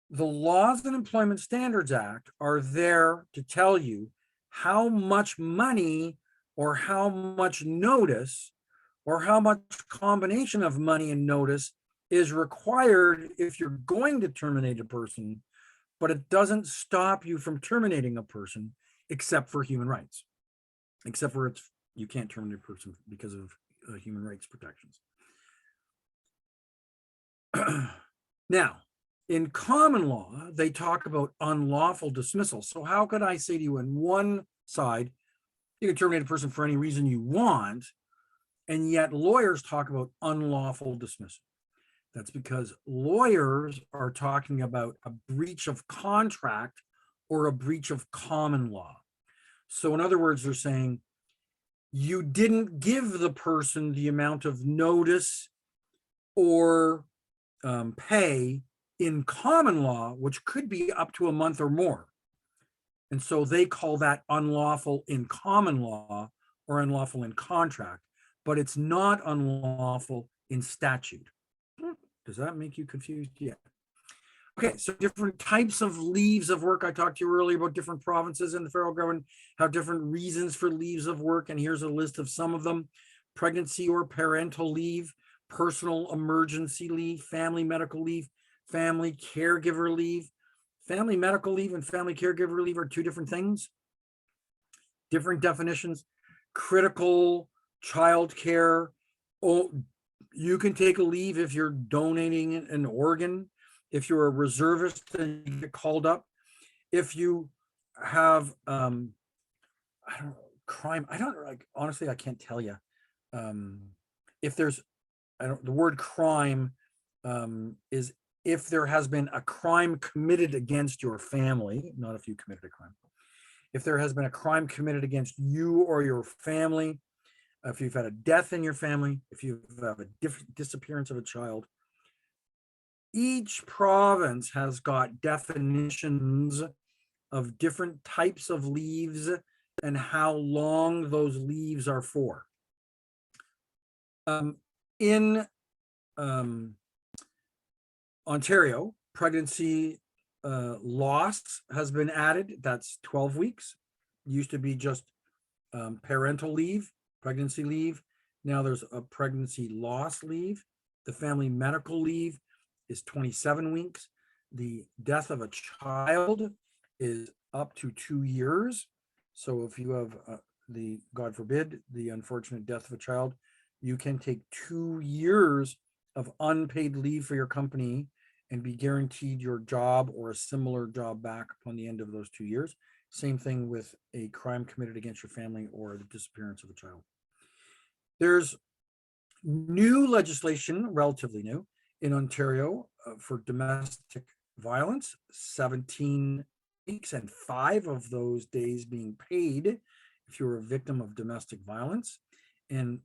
A: The Laws and Employment Standards Act are there to tell you how much money or how much notice or how much combination of money and notice is required if you're going to terminate a person, but it doesn't stop you from terminating a person except for human rights, except for you can't terminate a person because of human rights protections. Now, in common law, they talk about unlawful dismissal. So how could I say to you on one side, you can terminate a person for any reason you want, and yet lawyers talk about unlawful dismissal? That's because lawyers are talking about a breach of contract or a breach of common law. So in other words, they're saying you didn't give the person the amount of notice or pay in common law, which could be up to a month or more. And so they call that unlawful in common law or unlawful in contract, but it's not unlawful in statute. Does that make you confused? Yeah. Okay, so different types of leaves of work. I talked to you earlier about different provinces in the federal government have different reasons for leaves of work, and here's a list of some of them: pregnancy or parental leave, personal emergency leave, family medical leave, family caregiver leave. Family medical leave and family caregiver leave are two different things, different definitions. Critical child care. Oh, you can take a leave if you're donating an organ, if you're a reservist and you get called up, if you have crime. Honestly, I can't tell you. If there's, the word crime is if there has been a crime committed against your family, not if you committed a crime. If there has been a crime committed against you or your family, if you've had a death in your family, if you have a disappearance of a child, each province has got definitions of different types of leaves and how long those leaves are for. In Ontario, pregnancy loss has been added. That's 12 weeks. Used to be just parental leave, pregnancy leave. Now there's a pregnancy loss leave. The family medical leave is 27 weeks. The death of a child is up to 2 years. So if you have God forbid, the unfortunate death of a child, you can take 2 years of unpaid leave for your company and be guaranteed your job or a similar job back upon the end of those 2 years. Same thing with a crime committed against your family or the disappearance of a child. There's new legislation, relatively new, in Ontario for domestic violence, 17 weeks and 5 of those days being paid if you're a victim of domestic violence, and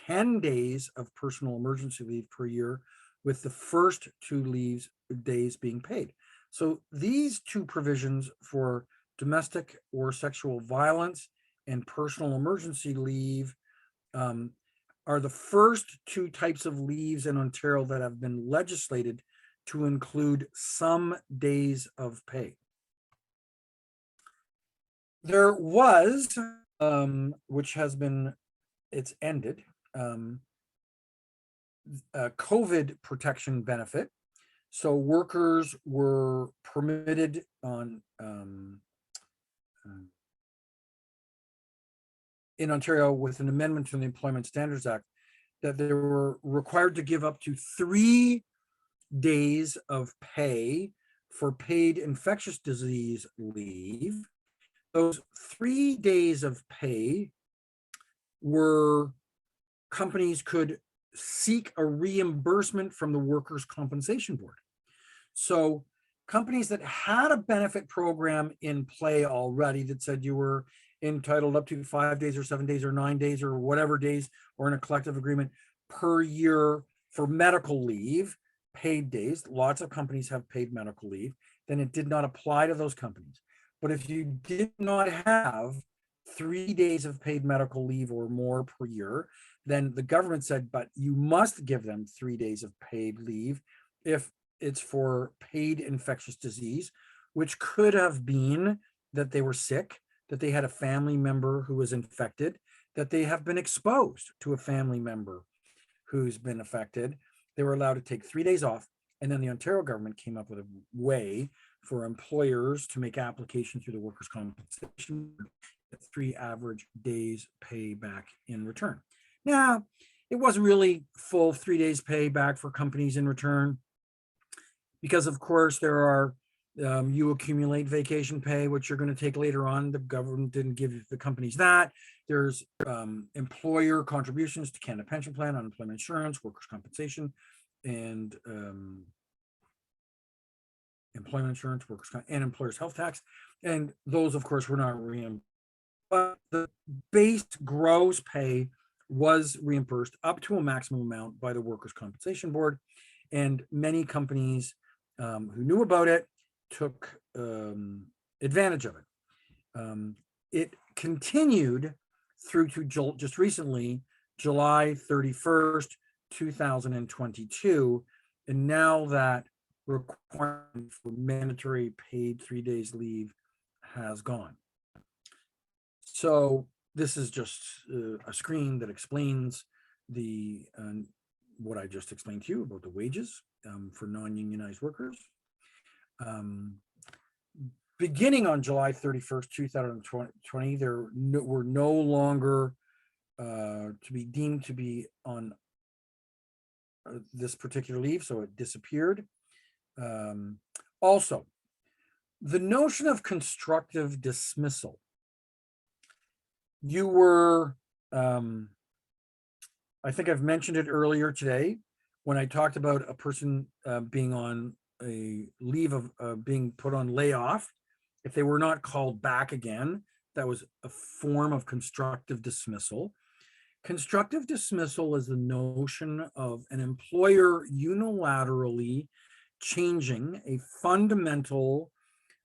A: 10 days of personal emergency leave per year, with the first 2 days being paid. So these two provisions for domestic or sexual violence and personal emergency leave are the first two types of leaves in Ontario that have been legislated to include some days of pay. There was, which has been, it's ended, a COVID protection benefit. So workers were permitted on in Ontario with an amendment to the Employment Standards Act that they were required to give up to 3 days of pay for paid infectious disease leave. Those 3 days of pay were, companies could seek a reimbursement from the Workers' Compensation Board. So companies that had a benefit program in play already that said you were entitled up to 5 days or 7 days or 9 days or whatever days, or in a collective agreement per year for medical leave, paid days. Lots of companies have paid medical leave. Then it did not apply to those companies. But if you did not have 3 days of paid medical leave or more per year, then the government said, but you must give them 3 days of paid leave if it's for paid infectious disease, which could have been that they were sick, that they had a family member who was infected, that they have been exposed to a family member who's been affected. They were allowed to take 3 days off. And then the Ontario government came up with a way for employers to make application through the Workers' Compensation, 3 average days pay back in return. Now, it wasn't really full 3 days pay back for companies in return, because of course there are, you accumulate vacation pay, which you're going to take later on. The government didn't give the companies that. There's employer contributions to Canada Pension Plan, unemployment insurance, workers' compensation, and employment insurance, and employers' health tax. And those, of course, were not reimbursed. But the base gross pay was reimbursed up to a maximum amount by the Workers' Compensation Board. And many companies who knew about it took advantage of it. It continued through to just recently, July 31st, 2022. And now that requirement for mandatory paid 3 days leave has gone. So this is just a screen that explains the what I just explained to you about the wages for non-unionized workers. Beginning on July 31st, 2020, there were no longer to be deemed to be on this particular leave, so it disappeared. Also, the notion of constructive dismissal. You were, I think I've mentioned it earlier today when I talked about a person being on a leave of being put on layoff. If they were not called back again, that was a form of constructive dismissal. Constructive dismissal is the notion of an employer unilaterally changing a fundamental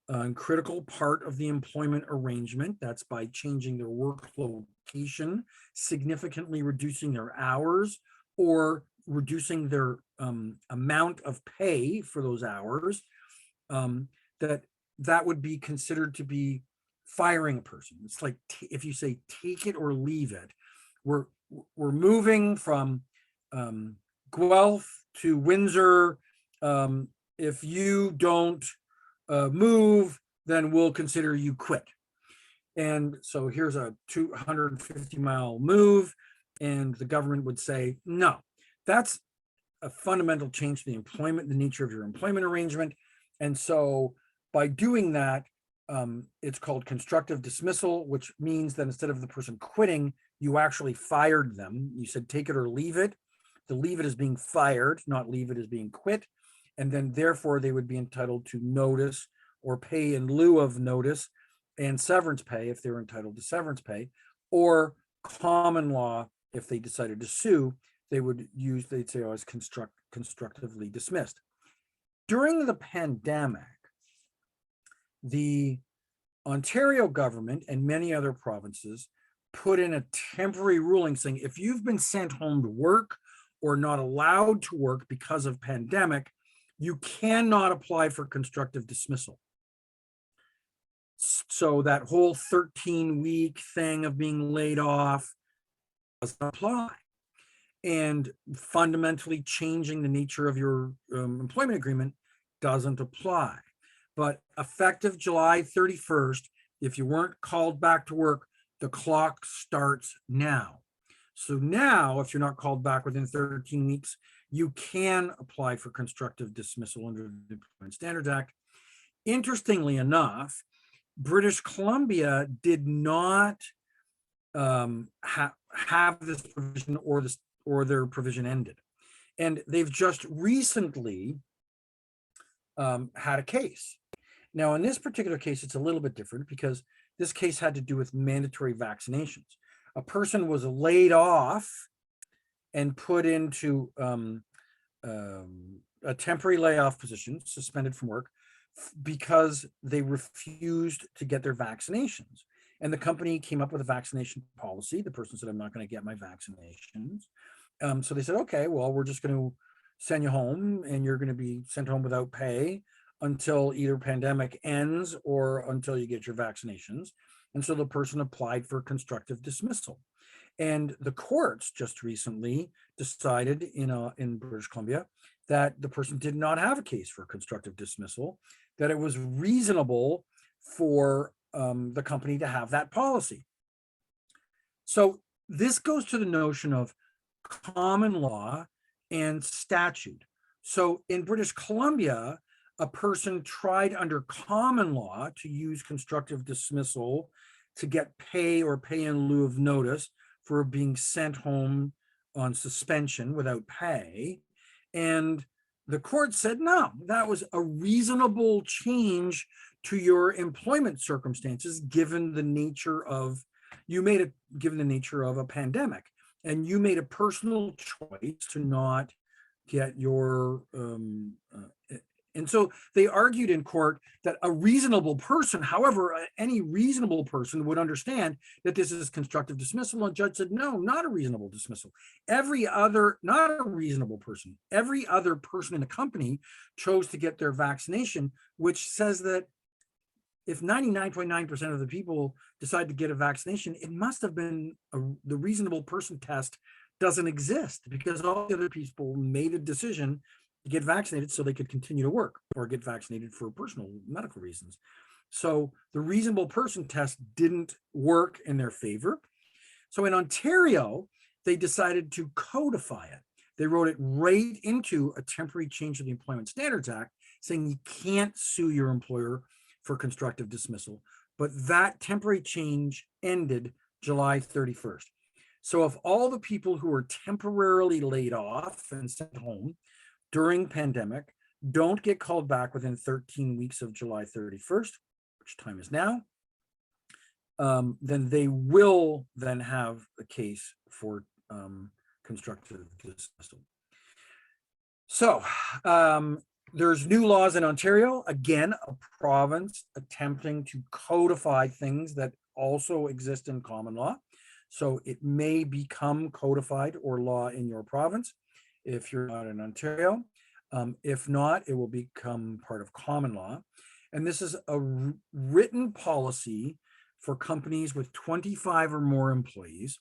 A: and critical part of the employment arrangement. That's by changing their work location, significantly reducing their hours, or reducing their amount of pay for those hours. That would be considered to be firing a person. It's like if you say take it or leave it. We're moving from Guelph to Windsor. If you don't move, then we'll consider you quit. And so here's a 250-mile move, and the government would say, no, that's a fundamental change to the employment, the nature of your employment arrangement. And so by doing that, it's called constructive dismissal, which means that instead of the person quitting, you actually fired them. You said take it or leave it. The leave it is being fired, not leave it as being quit. And then therefore they would be entitled to notice or pay in lieu of notice and severance pay if they're entitled to severance pay, or common law if they decided to sue, they'd say, oh, it's constructively dismissed. During the pandemic, the Ontario government and many other provinces put in a temporary ruling saying if you've been sent home to work or not allowed to work because of pandemic, you cannot apply for constructive dismissal. So that whole 13-week thing of being laid off doesn't apply. And fundamentally changing the nature of your employment agreement doesn't apply. But effective July 31st, if you weren't called back to work, the clock starts now. So now, if you're not called back within 13 weeks, you can apply for constructive dismissal under the Employment Standards Act. Interestingly enough, British Columbia did not have this provision, or their provision ended. And they've just recently had a case. Now, in this particular case, it's a little bit different because this case had to do with mandatory vaccinations. A person was laid off and put into a temporary layoff position, suspended from work, because they refused to get their vaccinations. And the company came up with a vaccination policy. The person said, I'm not going to get my vaccinations. So they said, okay, well, we're just going to send you home and you're going to be sent home without pay until either pandemic ends or until you get your vaccinations. And so the person applied for constructive dismissal. And the courts just recently decided in British Columbia that the person did not have a case for constructive dismissal, that it was reasonable for the company to have that policy. So this goes to the notion of common law and statute. So in British Columbia, a person tried under common law to use constructive dismissal to get pay or pay in lieu of notice for being sent home on suspension without pay. And the court said, no, that was a reasonable change to your employment circumstances, given the nature of a pandemic. And you made a personal choice to not get your, and so they argued in court that a reasonable person, however, any reasonable person would understand that this is constructive dismissal. And the judge said, no, not a reasonable dismissal. Not a reasonable person. Every other person in the company chose to get their vaccination, which says that if 99.9% of the people decide to get a vaccination, it must have been the reasonable person test doesn't exist, because all the other people made a decision to get vaccinated so they could continue to work or get vaccinated for personal medical reasons. So the reasonable person test didn't work in their favor. So in Ontario, they decided to codify it. They wrote it right into a temporary change of the Employment Standards Act, saying you can't sue your employer for constructive dismissal, but that temporary change ended July 31st. So of all the people who were temporarily laid off and sent home during pandemic don't get called back within 13 weeks of July 31st, which time is now, then they will then have a case for constructive dismissal. So there's new laws in Ontario, again, a province attempting to codify things that also exist in common law. So it may become codified or law in your province if you're not in Ontario. If not, it will become part of common law. And this is a written policy for companies with 25 or more employees.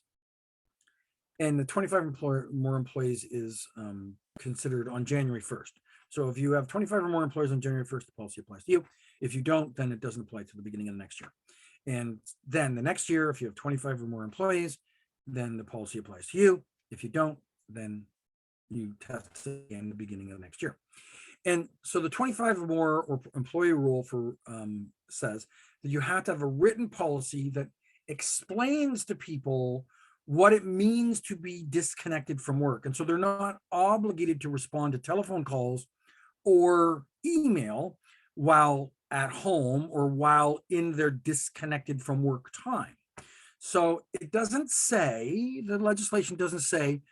A: And the 25 or more employees is considered on January 1st. So if you have 25 or more employees on January 1st, the policy applies to you. If you don't, then it doesn't apply to the beginning of the next year. And then the next year, if you have 25 or more employees, then the policy applies to you. If you don't, then you test again the beginning of next year. And so the 25 or more or employee rule says that you have to have a written policy that explains to people what it means to be disconnected from work. And so they're not obligated to respond to telephone calls or email while at home or while in their disconnected from work time. So it doesn't say, the legislation doesn't say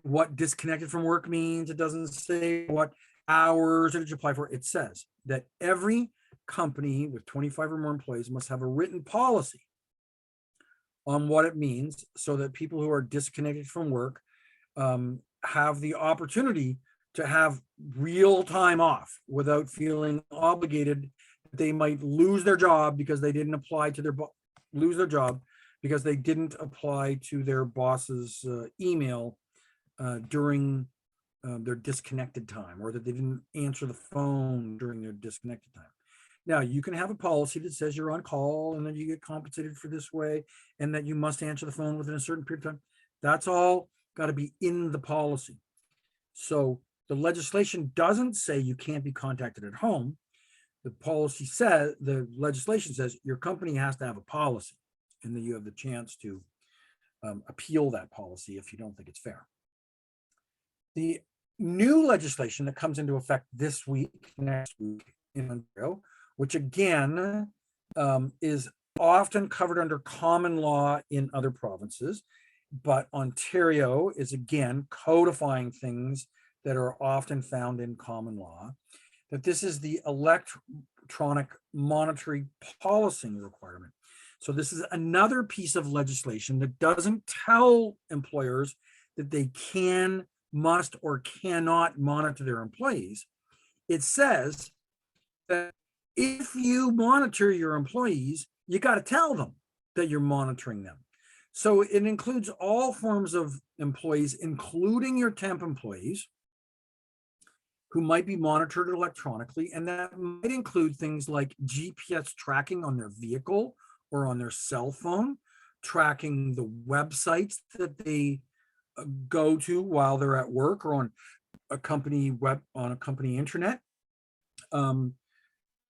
A: what disconnected from work means. It doesn't say what hours did you apply for. It says that every company with 25 or more employees must have a written policy on what it means so that people who are disconnected from work have the opportunity to have real time off without feeling obligated that they might lose their job because they didn't apply to lose their job because they didn't apply to their boss's email during their disconnected time, or that they didn't answer the phone during their disconnected time. Now, you can have a policy that says you're on call and that you get compensated for this way and that you must answer the phone within a certain period of time. That's all got to be in the policy. So the legislation doesn't say you can't be contacted at home. The policy says, the legislation says your company has to have a policy, and then you have the chance to appeal that policy if you don't think it's fair. The new legislation that comes into effect this week, next week in Ontario, which again is often covered under common law in other provinces, but Ontario is again codifying things that are often found in common law, that this is the electronic monitoring policy requirement. So this is another piece of legislation that doesn't tell employers that they can, must, or cannot monitor their employees. It says that if you monitor your employees, you got to tell them that you're monitoring them. So it includes all forms of employees, including your temp employees, who might be monitored electronically. And that might include things like GPS tracking on their vehicle or on their cell phone, tracking the websites that they go to while they're at work or on a company intranet.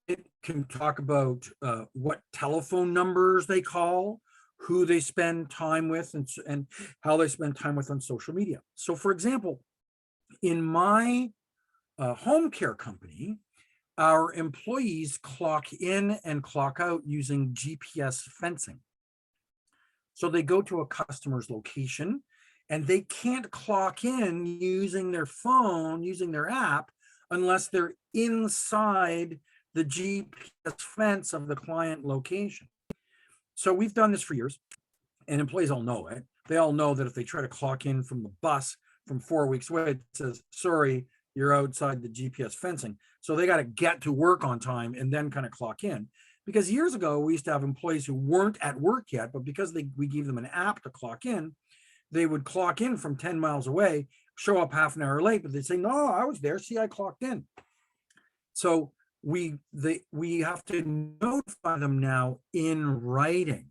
A: It can talk about what telephone numbers they call, who they spend time with, and how they spend time with on social media. So for example, in my home care company, our employees clock in and clock out using GPS fencing. So they go to a customer's location and they can't clock in using their phone, using their app, unless they're inside the GPS fence of the client location. So we've done this for years, and employees all know it. They all know that if they try to clock in from the bus from 4 weeks away, it says, sorry, you're outside the GPS fencing. So they got to get to work on time and then kind of clock in. Because years ago, we used to have employees who weren't at work yet, but because we gave them an app to clock in, they would clock in from 10 miles away, show up half an hour late, but they'd say, no, I was there. See, I clocked in. So we have to notify them now in writing.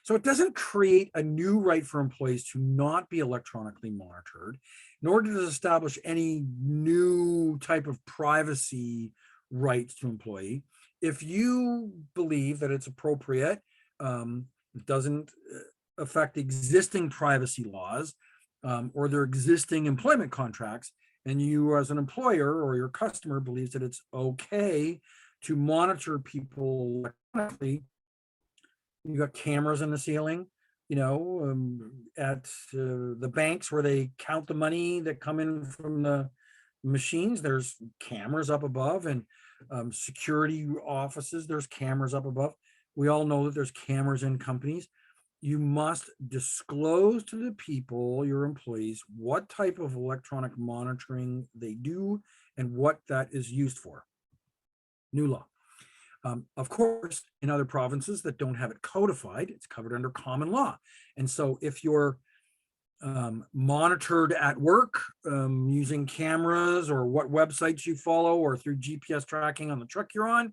A: So it doesn't create a new right for employees to not be electronically monitored, nor does it establish any new type of privacy rights to employee. If you believe that it's appropriate, it doesn't affect existing privacy laws or their existing employment contracts, and you as an employer or your customer believes that it's okay to monitor people electronically, you got cameras in the ceiling, at the banks where they count the money that come in from the machines, there's cameras up above, and security offices, there's cameras up above. We all know that there's cameras in companies. You must disclose to the people, your employees, what type of electronic monitoring they do and what that is used for. New law. Of course, in other provinces that don't have it codified, it's covered under common law. And so if you're monitored at work using cameras or what websites you follow or through GPS tracking on the truck you're on,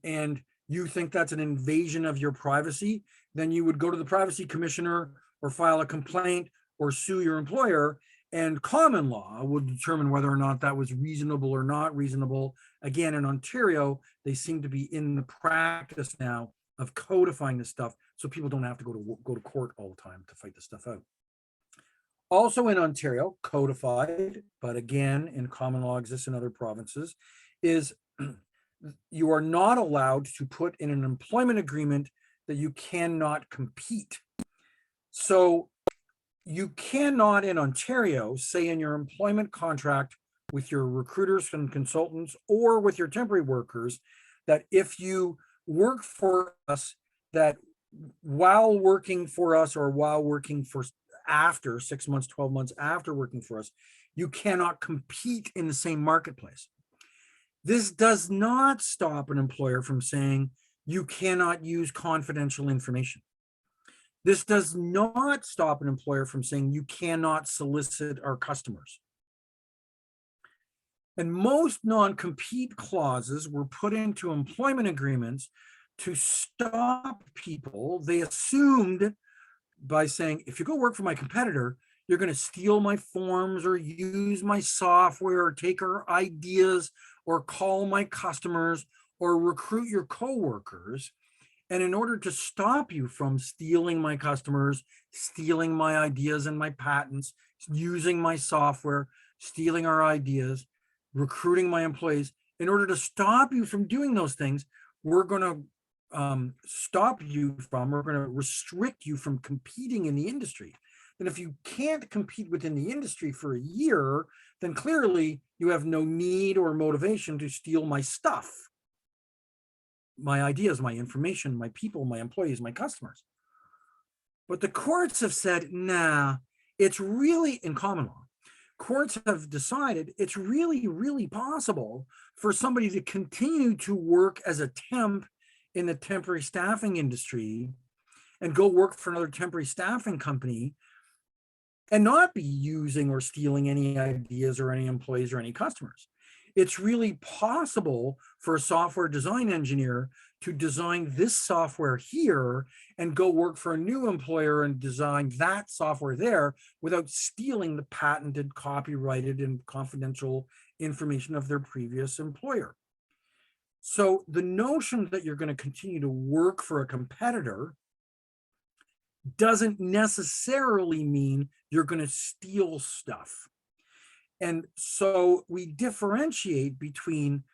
A: and you think that's an invasion of your privacy, then you would go to the privacy commissioner or file a complaint or sue your employer, and common law would determine whether or not that was reasonable or not reasonable. Again, in Ontario, they seem to be in the practice now of codifying this stuff so people don't have to go to court all the time to fight this stuff out. Also in Ontario, codified, but again, in common law exists in other provinces, is you are not allowed to put in an employment agreement that you cannot compete. So you cannot in Ontario say in your employment contract with your recruiters and consultants or with your temporary workers that if you work for us, that while working for us or while working for after 6 months, 12 months after working for us, you cannot compete in the same marketplace. This does not stop an employer from saying you cannot use confidential information. This does not stop an employer from saying you cannot solicit our customers. And most non-compete clauses were put into employment agreements to stop people. They assumed by saying, if you go work for my competitor, you're going to steal my forms or use my software or take our ideas or call my customers or recruit your coworkers. And in order to stop you from stealing my customers, stealing my ideas and my patents, using my software, stealing our ideas, recruiting my employees, in order to stop you from doing those things, we're going to we're going to restrict you from competing in the industry. And if you can't compete within the industry for a year, then clearly you have no need or motivation to steal my stuff, my ideas, my information, my people, my employees, my customers. But the courts have said, nah, it's really, in common law, courts have decided it's really, really possible for somebody to continue to work as a temp in the temporary staffing industry and go work for another temporary staffing company and not be using or stealing any ideas or any employees or any customers. It's really possible for a software design engineer to design this software here and go work for a new employer and design that software there without stealing the patented, copyrighted, and confidential information of their previous employer. So the notion that you're going to continue to work for a competitor doesn't necessarily mean you're going to steal stuff. And so we differentiate between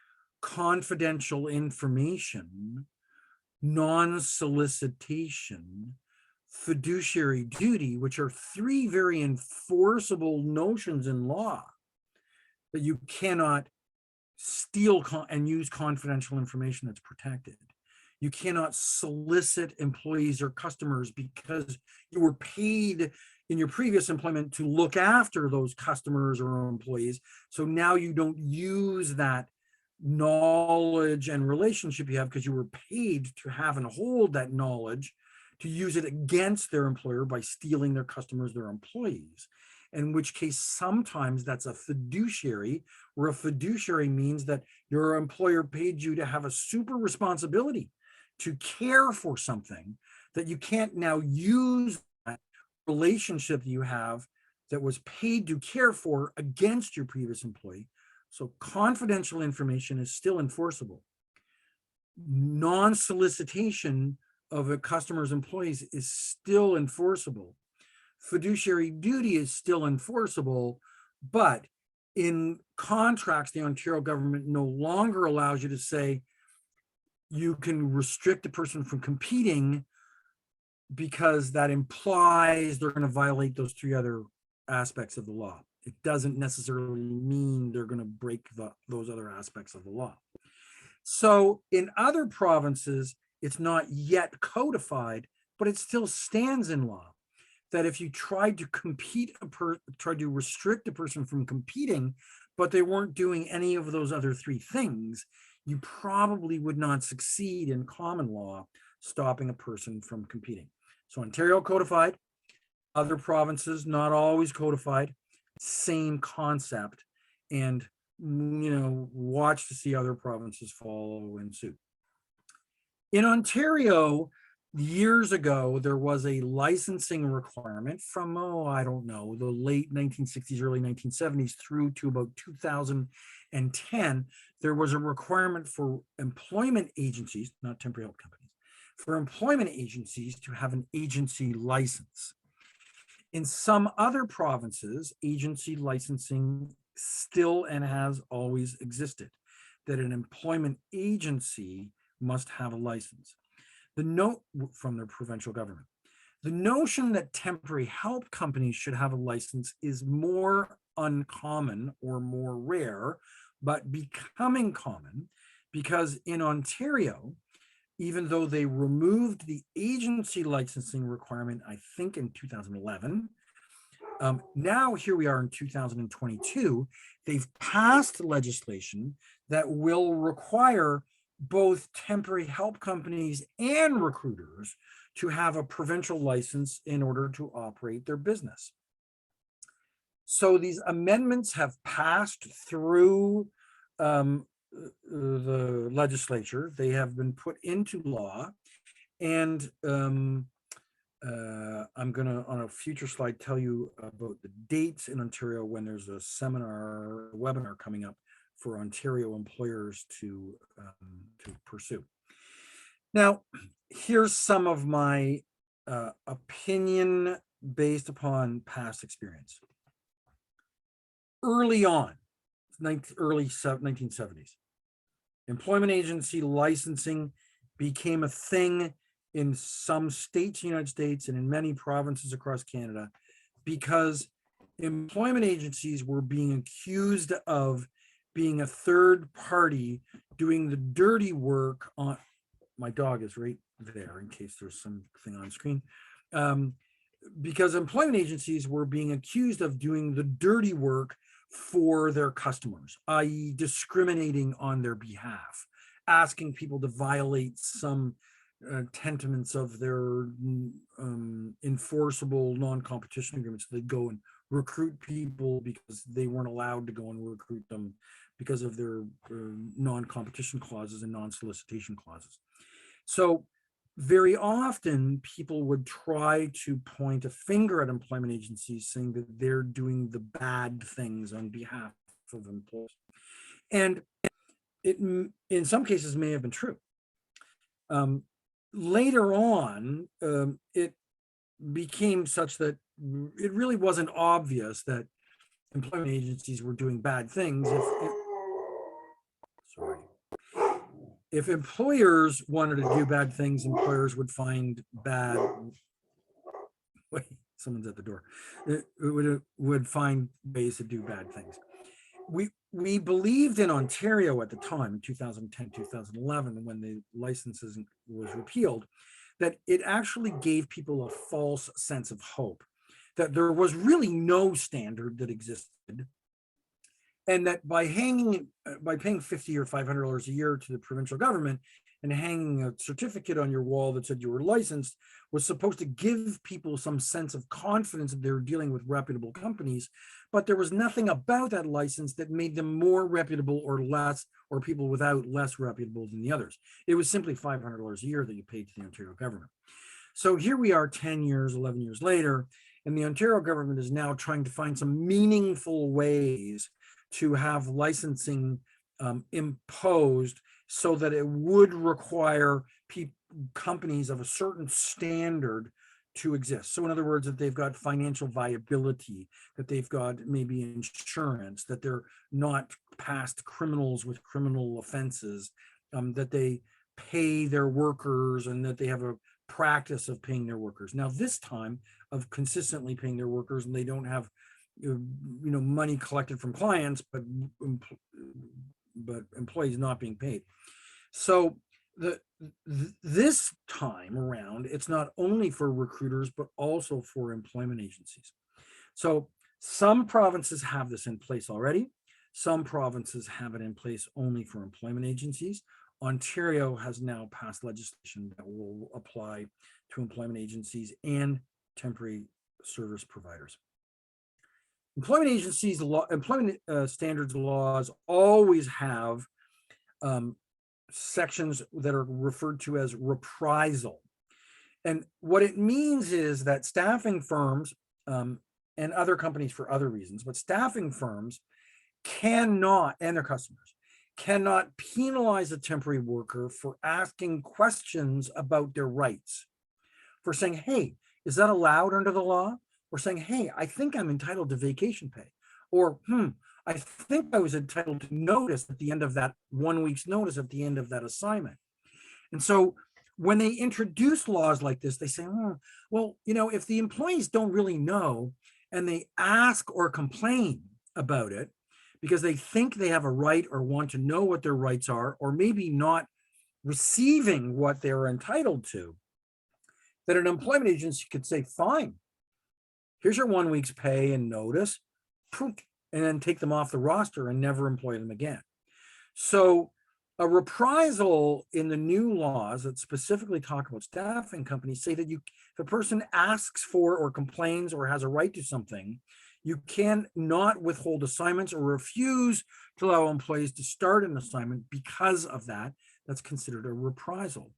A: confidential information, non-solicitation, fiduciary duty, which are three very enforceable notions in law that you cannot steal and use confidential information that's protected. You cannot solicit employees or customers because you were paid in your previous employment to look after those customers or employees. So now you don't use that knowledge and relationship you have because you were paid to have and hold that knowledge to use it against their employer by stealing their customers, their employees. In which case, sometimes that's a fiduciary, where a fiduciary means that your employer paid you to have a super responsibility to care for something that you can't now use that relationship that you have that was paid to care for against your previous employee. So confidential information is still enforceable. Non-solicitation of a customer's employees is still enforceable. Fiduciary duty is still enforceable, but in contracts, the Ontario government no longer allows you to say you can restrict a person from competing because that implies they're going to violate those three other aspects of the law. It doesn't necessarily mean they're going to break those other aspects of the law. So in other provinces, it's not yet codified, but it still stands in law that if you tried to tried to restrict a person from competing, but they weren't doing any of those other three things, you probably would not succeed in common law stopping a person from competing. So Ontario codified, other provinces not always codified, same concept, and watch to see other provinces follow in suit. In Ontario, years ago, there was a licensing requirement from, I don't know, the late 1960s, early 1970s through to about 2010. There was a requirement for employment agencies, not temporary help companies, for employment agencies to have an agency license. In some other provinces, agency licensing still and has always existed, that an employment agency must have a license. The note from their provincial government. The notion that temporary help companies should have a license is more uncommon or more rare, but becoming common because in Ontario, even though they removed the agency licensing requirement, I think in 2011, now here we are in 2022, they've passed legislation that will require both temporary help companies and recruiters to have a provincial license in order to operate their business. So these amendments have passed through the legislature. They have been put into law, and I'm going to, on a future slide, tell you about the dates in Ontario when there's a seminar, webinar coming up for Ontario employers to pursue. Now, here's some of my opinion based upon past experience. Early on, early 1970s, employment agency licensing became a thing in some states in the United States and in many provinces across Canada, because employment agencies were being accused of being a third party doing the dirty work on, my dog is right there in case there's something on screen, because employment agencies were being accused of doing the dirty work for their customers, i.e. discriminating on their behalf, asking people to violate some tenements of their enforceable non-competition agreements. They'd go and recruit people because they weren't allowed to go and recruit them because of their non-competition clauses and non-solicitation clauses. So very often people would try to point a finger at employment agencies saying that they're doing the bad things on behalf of employees. And it, in some cases, may have been true. Later on, it became such that it really wasn't obvious that employment agencies were doing bad things. If employers wanted to do bad things, employers would find bad, wait, someone's at the door, would find ways to do bad things. We believed in Ontario at the time, in 2010, 2011, when the licenses was repealed, that it actually gave people a false sense of hope, that there was really no standard that existed, and that by paying $50 or $500 a year to the provincial government and hanging a certificate on your wall that said you were licensed was supposed to give people some sense of confidence that they were dealing with reputable companies, but there was nothing about that license that made them more reputable or less, or people without less reputable than the others. It was simply $500 a year that you paid to the Ontario government. So here we are 10 years, 11 years later, and the Ontario government is now trying to find some meaningful ways to have licensing imposed so that it would require companies of a certain standard to exist. So in other words, that they've got financial viability, that they've got maybe insurance, that they're not past criminals with criminal offenses, that they pay their workers, and that they have a practice of paying their workers. Now, this time of consistently paying their workers, and they don't have money collected from clients, but employees not being paid. So this time around, it's not only for recruiters, but also for employment agencies. So some provinces have this in place already. Some provinces have it in place only for employment agencies. Ontario has now passed legislation that will apply to employment agencies and temporary service providers. Employment agencies, employment standards laws always have sections that are referred to as reprisal. And what it means is that staffing firms and other companies for other reasons, but staffing firms cannot, and their customers, cannot penalize a temporary worker for asking questions about their rights, for saying, hey, is that allowed under the law? Or saying, hey, I think I'm entitled to vacation pay. Or, I think I was entitled to notice at the end of that 1 week's notice at the end of that assignment. And so when they introduce laws like this, they say, well, if the employees don't really know and they ask or complain about it, because they think they have a right or want to know what their rights are, or maybe not receiving what they're entitled to, that an employment agency could say, fine, here's your 1 week's pay and notice, and then take them off the roster and never employ them again. So a reprisal in the new laws that specifically talk about staffing companies say that if a person asks for or complains or has a right to something, you can not withhold assignments or refuse to allow employees to start an assignment because of that. That's considered a reprisal.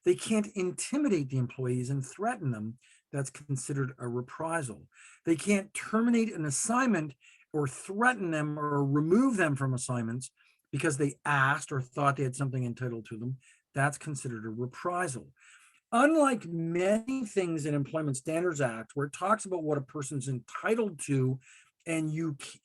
A: They can't intimidate the employees and threaten them. That's considered a reprisal. They can't terminate an assignment or threaten them or remove them from assignments because they asked or thought they had something entitled to them. That's considered a reprisal. Unlike many things in Employment Standards Act, where it talks about what a person's entitled to, and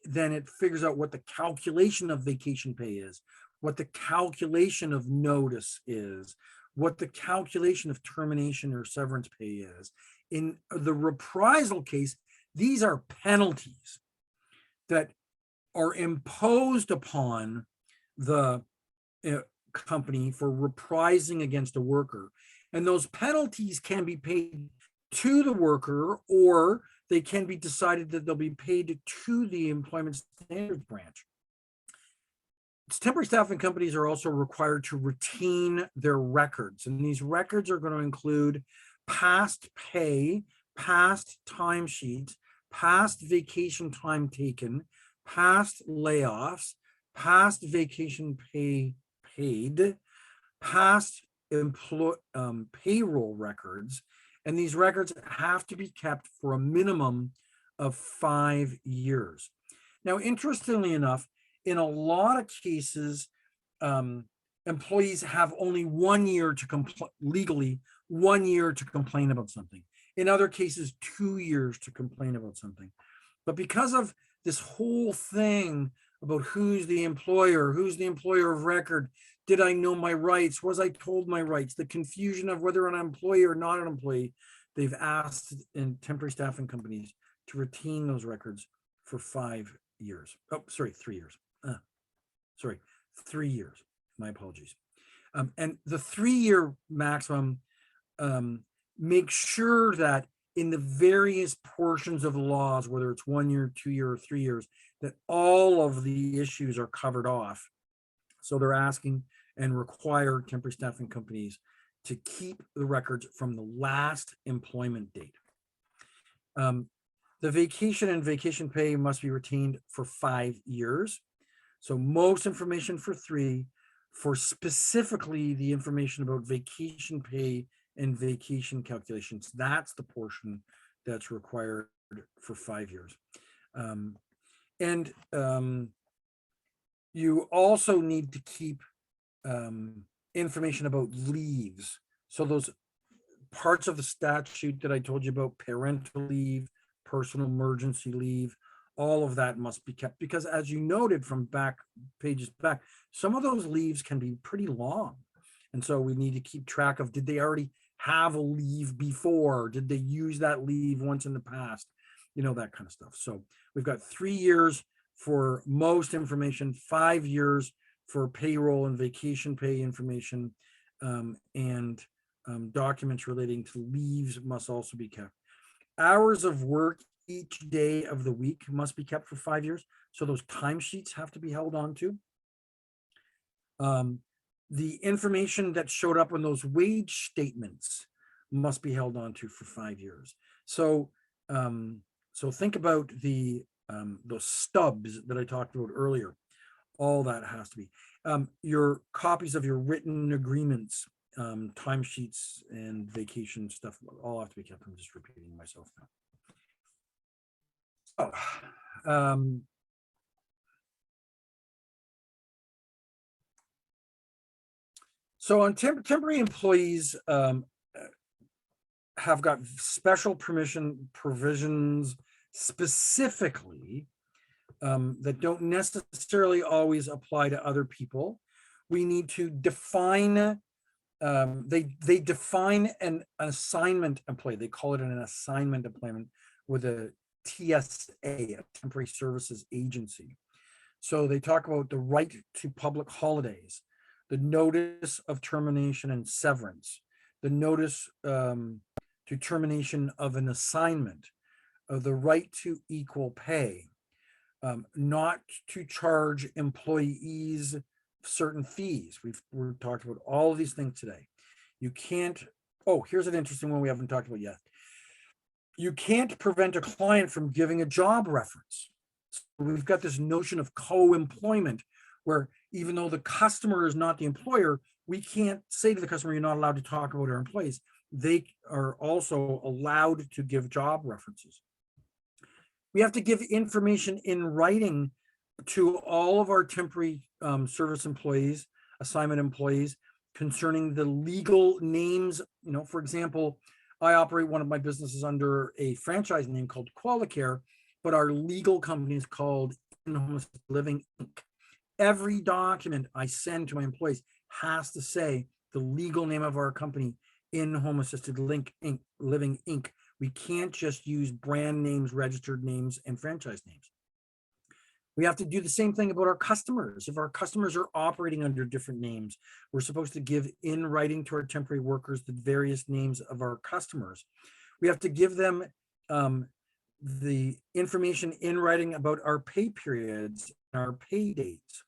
A: then it figures out what the calculation of vacation pay is, what the calculation of notice is, what the calculation of termination or severance pay is. In the reprisal case, these are penalties that are imposed upon the company for reprising against a worker. And those penalties can be paid to the worker, or they can be decided that they'll be paid to the Employment Standards Branch. Temporary staffing companies are also required to retain their records, and these records are going to include past pay, past timesheets, past vacation time taken, past layoffs, past vacation pay paid, past payroll records, and these records have to be kept for a minimum of 5 years. Now, interestingly enough, in a lot of cases, employees have only 1 year to legally 1 year to complain about something. In other cases, 2 years to complain about something. But because of this whole thing about who's the employer of record, did I know my rights? Was I told my rights? The confusion of whether an employee or not an employee, they've asked in temporary staffing companies to retain those records for 5 years. Oh, sorry, 3 years. 3 years. My apologies. And the 3-year maximum makes sure that in the various portions of the laws, whether it's 1 year, 2 year, or 3 years, that all of the issues are covered off. So they're asking and require temporary staffing companies to keep the records from the last employment date. The vacation and vacation pay must be retained for 5 years. So most information for 3, for specifically the information about vacation pay and vacation calculations. That's the portion that's required for 5 years. You also need to keep information about leaves. So those parts of the statute that I told you about, parental leave, personal emergency leave, all of that must be kept, because as you noted from pages back, some of those leaves can be pretty long. And so we need to keep track of, did they already have a leave before? Did they use that leave once in the past? That kind of stuff. So we've got 3 years for most information, 5 years for payroll and vacation pay information, and documents relating to leaves must also be kept. Hours of work each day of the week must be kept for 5 years. So those timesheets have to be held on to. The information that showed up on those wage statements must be held on to for 5 years. So think about those stubs that I talked about earlier. All that has to be. Your copies of your written agreements, timesheets, and vacation stuff all have to be kept. I'm just repeating myself now. So on temporary employees have got special provisions specifically that don't necessarily always apply to other people. We need to define, they define an assignment employee. They call it an assignment employment with a TSA, a temporary services agency. So they talk about the right to public holidays, the notice of termination and severance, the notice to termination of an assignment, of the right to equal pay, not to charge employees certain fees. We've talked about all of these things today. You can't, oh, here's an interesting one we haven't talked about yet. You can't prevent a client from giving a job reference. So we've got this notion of co-employment where even though the customer is not the employer, we can't say to the customer, you're not allowed to talk about our employees. They are also allowed to give job references. We have to give information in writing to all of our temporary service employees, assignment employees, concerning the legal names. You know, for example, I operate one of my businesses under a franchise name called Qualicare, but our legal company is called In-Home Assisted Living Inc. Every document I send to my employees has to say the legal name of our company, In-Home Assisted Living Inc. We can't just use brand names, registered names, and franchise names. We have to do the same thing about our customers. If our customers are operating under different names, we're supposed to give in writing to our temporary workers the various names of our customers. We have to give them the information in writing about our pay periods, our pay dates.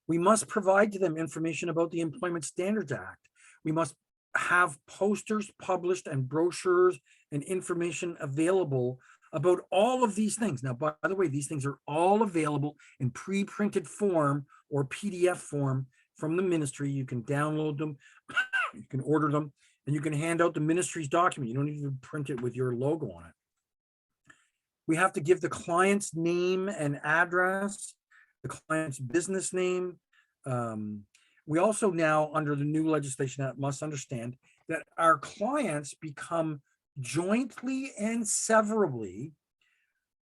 A: We must provide to them information about the Employment Standards Act. We must have posters published and brochures and information available about all of these things. Now, by the way, these things are all available in pre-printed form or PDF form from the ministry. You can download them, you can order them, and you can hand out the ministry's document. You don't need to print it with your logo on it. We have to give the client's name and address, the client's business name. We also now, under the new legislation, must understand that our clients become jointly and severably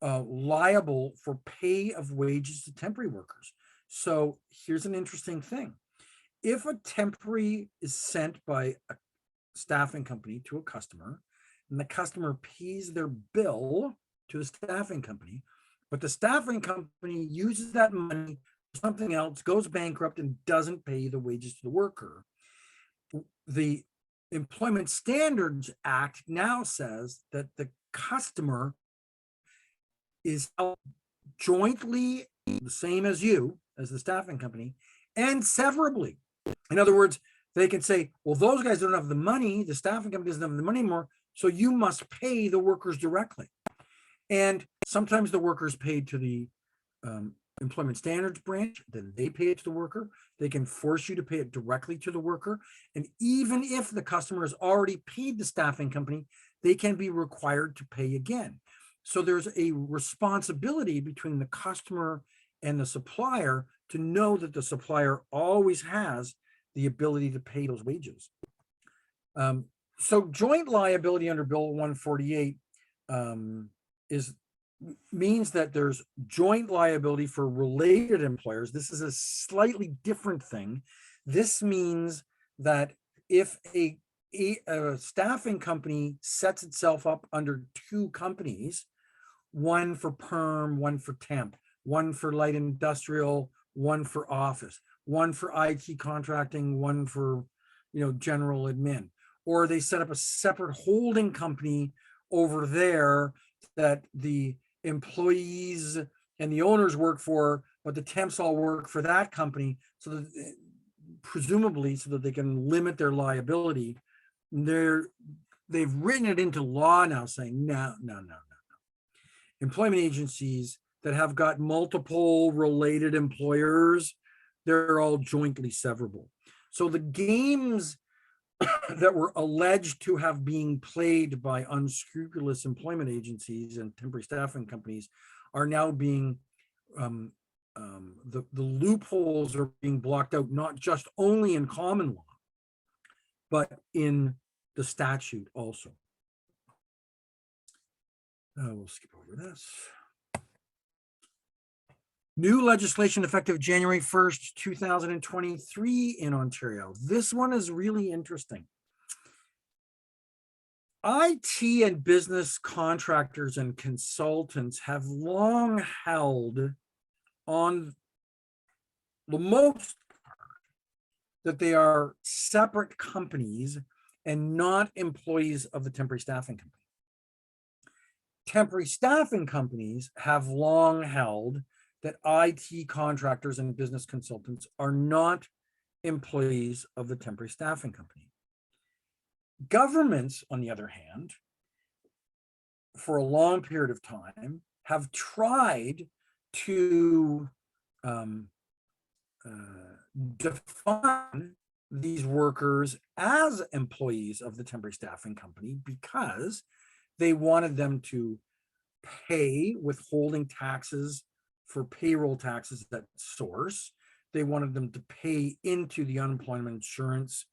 A: liable for pay of wages to temporary workers. So here's an interesting thing. If a temporary is sent by a staffing company to a customer, and the customer pays their bill to the staffing company, but the staffing company uses that money for something else, goes bankrupt, and doesn't pay the wages to the worker, the Employment Standards Act now says that the customer is jointly the same as you, as the staffing company, and severably. In other words, they can say, well, those guys don't have the money, the staffing company doesn't have the money anymore, so you must pay the workers directly. And sometimes the workers paid to the Employment Standards Branch, then they pay it to the worker. They can force you to pay it directly to the worker. And even if the customer has already paid the staffing company, they can be required to pay again. So there's a responsibility between the customer and the supplier to know that the supplier always has the ability to pay those wages. So joint liability under Bill 148 means that there's joint liability for related employers. This is a slightly different thing. This means that if a staffing company sets itself up under two companies, one for perm, one for temp, one for light industrial, one for office, one for IT contracting, one for general admin, or they set up a separate holding company over there that the employees and the owners work for, but the temps all work for that company, so that presumably so that they can limit their liability. They've written it into law now, saying no. Employment agencies that have got multiple related employers, they're all jointly severable. So the games that were alleged to have been played by unscrupulous employment agencies and temporary staffing companies are now being, the loopholes are being blocked out, not just only in common law, but in the statute also. We'll skip over this. New legislation effective January 1st, 2023 in Ontario. This one is really interesting. IT and business contractors and consultants have long held on the most that they are separate companies and not employees of the temporary staffing company. Temporary staffing companies have long held that IT contractors and business consultants are not employees of the temporary staffing company. Governments, on the other hand, for a long period of time, have tried to define these workers as employees of the temporary staffing company because they wanted them to pay withholding taxes for payroll taxes at source. They wanted them to pay into the unemployment insurance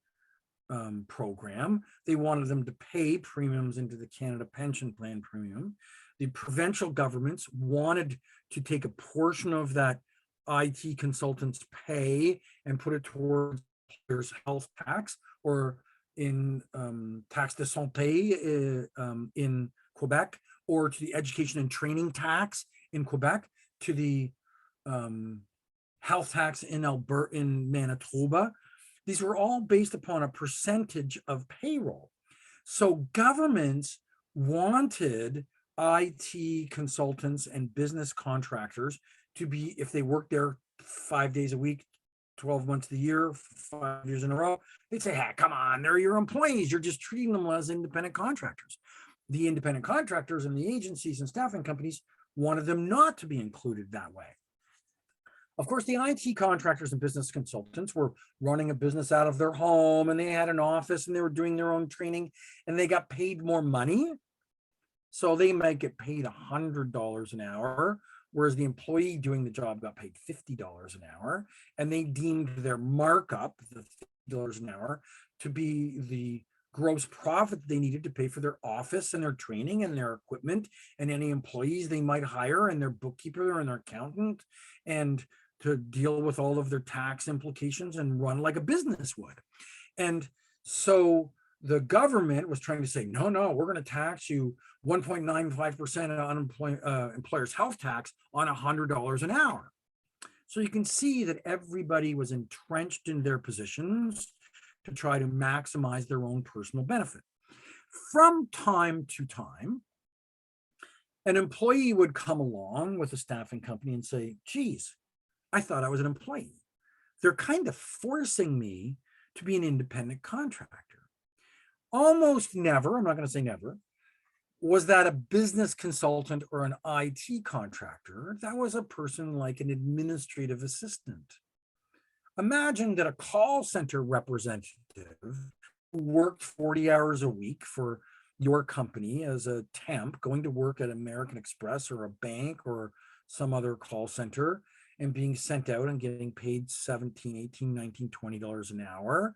A: program. They wanted them to pay premiums into the Canada Pension Plan premium. The provincial governments wanted to take a portion of that IT consultants' pay and put it towards their health tax, or in taxe de santé in Quebec, or to the education and training tax in Quebec, to the health tax in Alberta, in Manitoba. These were all based upon a percentage of payroll. So governments wanted IT consultants and business contractors to be, if they worked there 5 days a week, 12 months of the year, 5 years in a row, they'd say, hey, come on, they're your employees. You're just treating them as independent contractors. The independent contractors and the agencies and staffing companies wanted them not to be included that way. Of course, the IT contractors and business consultants were running a business out of their home, and they had an office, and they were doing their own training, and they got paid more money. So they might get paid $100 an hour, whereas the employee doing the job got paid $50 an hour, and they deemed their markup, the $50 an hour, to be the gross profit they needed to pay for their office and their training and their equipment and any employees they might hire and their bookkeeper and their accountant, and to deal with all of their tax implications and run like a business would. And so the government was trying to say, no, we're going to tax you 1.95% on employer's health tax on $100 an hour. So you can see that everybody was entrenched in their positions to try to maximize their own personal benefit. From time to time, an employee would come along with a staffing company and say, geez, I thought I was an employee. They're kind of forcing me to be an independent contractor. Almost never, I'm not going to say never, was that a business consultant or an IT contractor. That was a person like an administrative assistant. Imagine that a call center representative who worked 40 hours a week for your company as a temp, going to work at American Express or a bank or some other call center, and being sent out and getting paid $17, $18, $19, $20 an hour,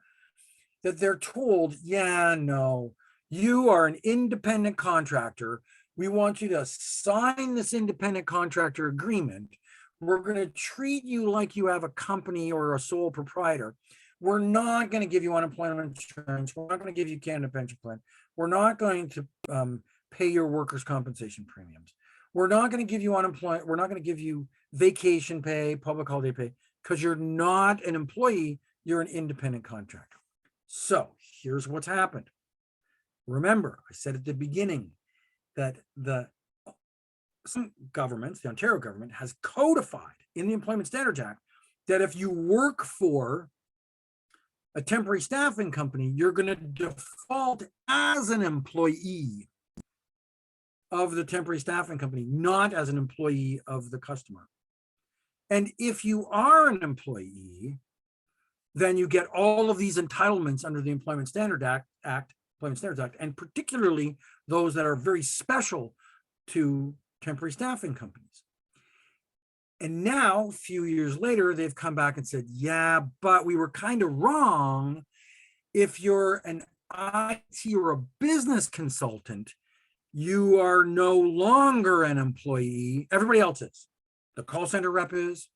A: that they're told, yeah, no, you are an independent contractor. We want you to sign this independent contractor agreement. We're going to treat you like you have a company or a sole proprietor. We're not going to give you unemployment insurance. We're not going to give you Canada Pension Plan. We're not going to pay your workers' compensation premiums. We're not going to give you unemployment. We're not going to give you vacation pay, public holiday pay, because you're not an employee. You're an independent contractor. So here's what's happened. Remember, I said at the beginning that some governments, the Ontario government, has codified in the Employment Standards Act that if you work for a temporary staffing company, you're going to default as an employee of the temporary staffing company, not as an employee of the customer. And if you are an employee, then you get all of these entitlements under the Employment Standards Act, and particularly those that are very special to temporary staffing companies. And now, a few years later, they've come back and said, yeah, but we were kind of wrong. If you're an IT or a business consultant, you are no longer an employee. Everybody else is. The call center rep is,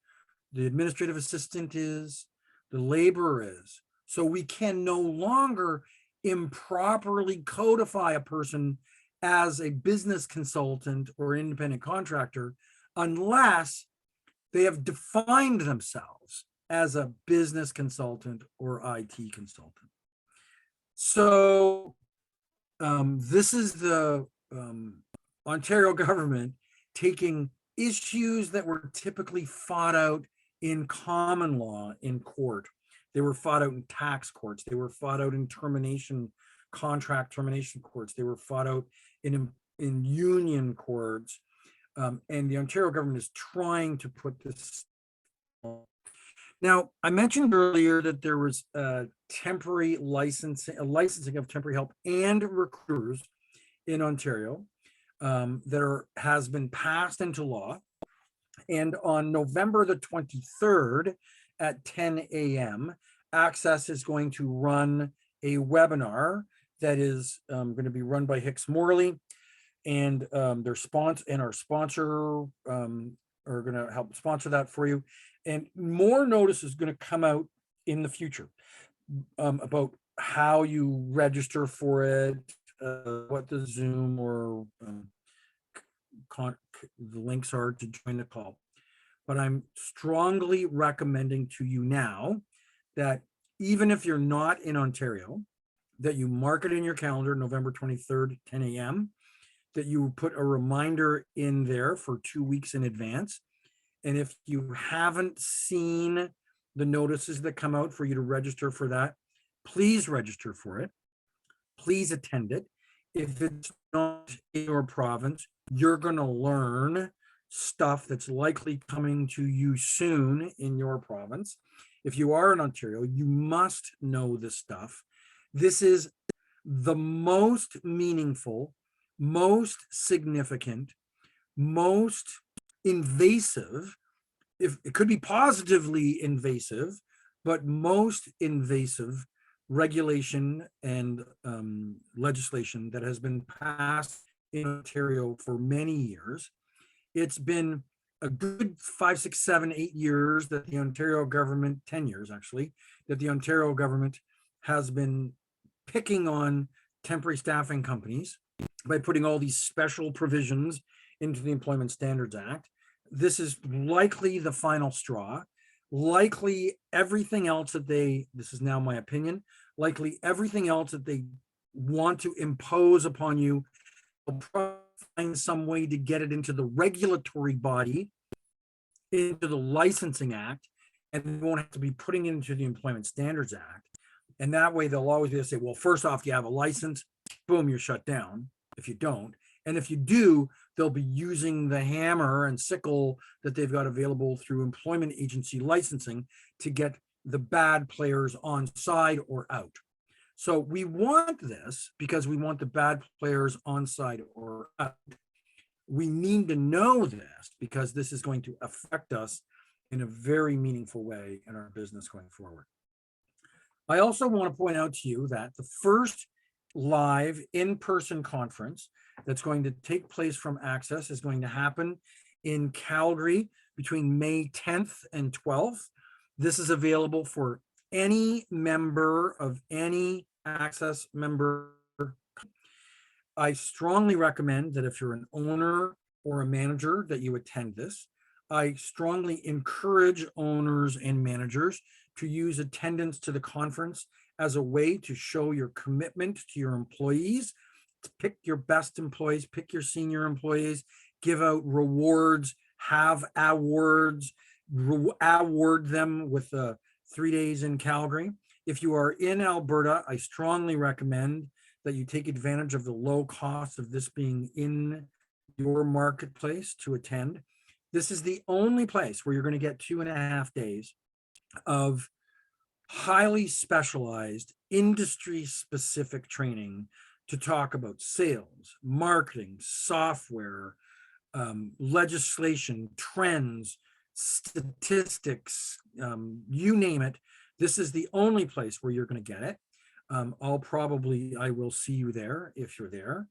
A: the administrative assistant is, the laborer is. So we can no longer improperly codify a person as a business consultant or independent contractor unless they have defined themselves as a business consultant or IT consultant. So this is the Ontario government taking issues that were typically fought out in common law in court. They were fought out in tax courts. They were fought out in contract termination courts. They were fought out in union courts. And the Ontario government is trying to put this. Now, I mentioned earlier that there was a licensing of temporary help and recruiters in Ontario has been passed into law. And on November the 23rd at 10 a.m., ACSESS is going to run a webinar that is going to be run by Hicks Morley, and our sponsor are going to help sponsor that for you. And more notice is going to come out in the future about how you register for it, what the Zoom or the links are to join the call. But I'm strongly recommending to you now that even if you're not in Ontario, that you mark it in your calendar, November 23rd, 10 a.m., that you put a reminder in there for 2 weeks in advance. And if you haven't seen the notices that come out for you to register for that, please register for it. Please attend it. If it's not in your province, you're going to learn stuff that's likely coming to you soon in your province. If you are in Ontario, you must know this stuff. This is the most meaningful, most significant, most invasive, if it could be positively invasive, but most invasive regulation and legislation that has been passed in Ontario for many years. It's been a good 5, 6, 7, 8 years that the Ontario government, 10 years actually, that the Ontario government has been picking on temporary staffing companies by putting all these special provisions into the Employment Standards Act. This is likely the final straw. Likely everything else that this is now my opinion, likely everything else that they want to impose upon you, will find some way to get it into the regulatory body, into the Licensing Act, and they won't have to be putting it into the Employment Standards Act. And that way they'll always be able to say, well, first off, you have a license, boom, you're shut down if you don't. And if you do, they'll be using the hammer and sickle that they've got available through employment agency licensing to get the bad players on side or out. So we want this because we want the bad players on side or out. We need to know this because this is going to affect us in a very meaningful way in our business going forward. I also want to point out to you that the first live in-person conference that's going to take place from ACSESS is going to happen in Calgary between May 10th and 12th. This is available for any member of any ACSESS member. I strongly recommend that if you're an owner or a manager that you attend this. I strongly encourage owners and managers to use attendance to the conference as a way to show your commitment to your employees, to pick your best employees, pick your senior employees, give out rewards, have awards, award them with 3 days in Calgary. If you are in Alberta, I strongly recommend that you take advantage of the low cost of this being in your marketplace to attend. This is the only place where you're going to get 2.5 days of highly specialized industry-specific training to talk about sales, marketing, software, legislation, trends, statistics, you name it. This is the only place where you're going to get it. I will see you there if you're there.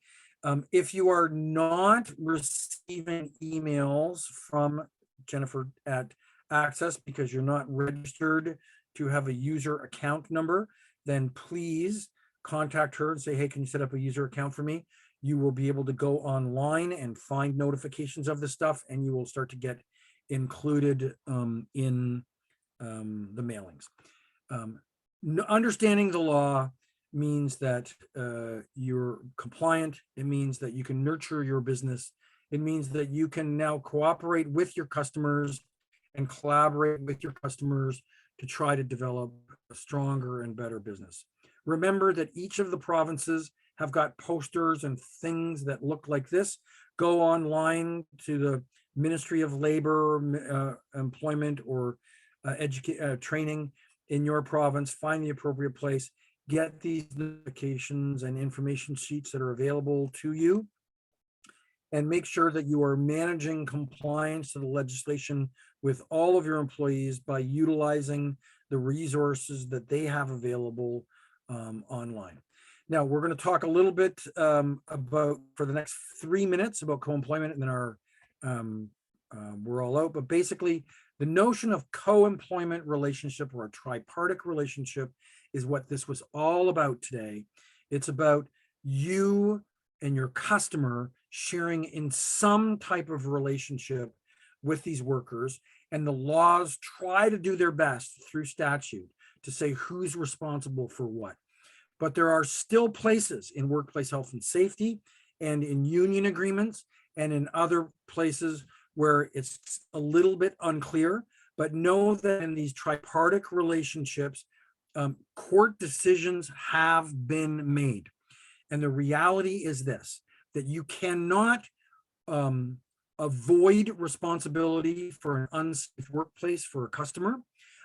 A: If you are not receiving emails from Jennifer at ACSESS because you're not registered to have a user account number, then please contact her and say, hey, can you set up a user account for me? You will be able to go online and find notifications of this stuff, and you will start to get included in the mailings. Understanding the law means that you're compliant. It means that you can nurture your business. It means that you can now cooperate with your customers and collaborate with your customers to try to develop a stronger and better business. Remember that each of the provinces have got posters and things that look like this. Go online to the Ministry of Labor, Employment, or training in your province, find the appropriate place, get these notifications and information sheets that are available to you, and make sure that you are managing compliance to the legislation with all of your employees by utilizing the resources that they have available online. Now, we're going to talk a little bit about, for the next 3 minutes, about co-employment, and then we're all out. But basically, the notion of co-employment relationship, or a tripartite relationship, is what this was all about today. It's about you and your customer sharing in some type of relationship with these workers, and the laws try to do their best through statute to say who's responsible for what. But there are still places in workplace health and safety and in union agreements and in other places where it's a little bit unclear. But know that in these tripartite relationships, court decisions have been made. And the reality is this, that you cannot avoid responsibility for an unsafe workplace for a customer.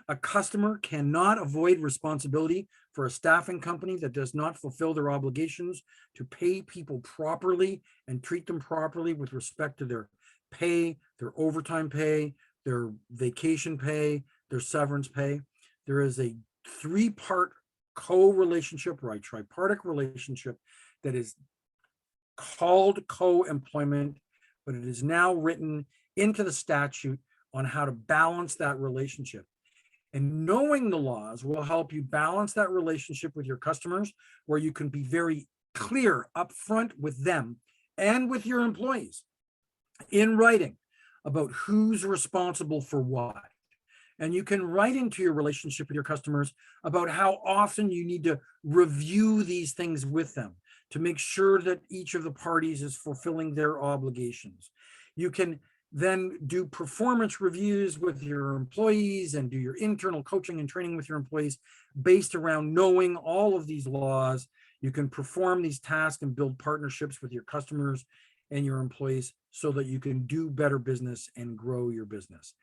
A: A customer cannot avoid responsibility for a staffing company that does not fulfill their obligations to pay people properly and treat them properly with respect to their pay, their overtime pay, their vacation pay, their severance pay. There is a three-part co-relationship, or a tripartite relationship, that is called co-employment, but it is now written into the statute on how to balance that relationship. And knowing the laws will help you balance that relationship with your customers, where you can be very clear upfront with them and with your employees in writing about who's responsible for what. And you can write into your relationship with your customers about how often you need to review these things with them to make sure that each of the parties is fulfilling their obligations. You can then do performance reviews with your employees and do your internal coaching and training with your employees based around knowing all of these laws. You can perform these tasks and build partnerships with your customers and your employees so that you can do better business and grow your business.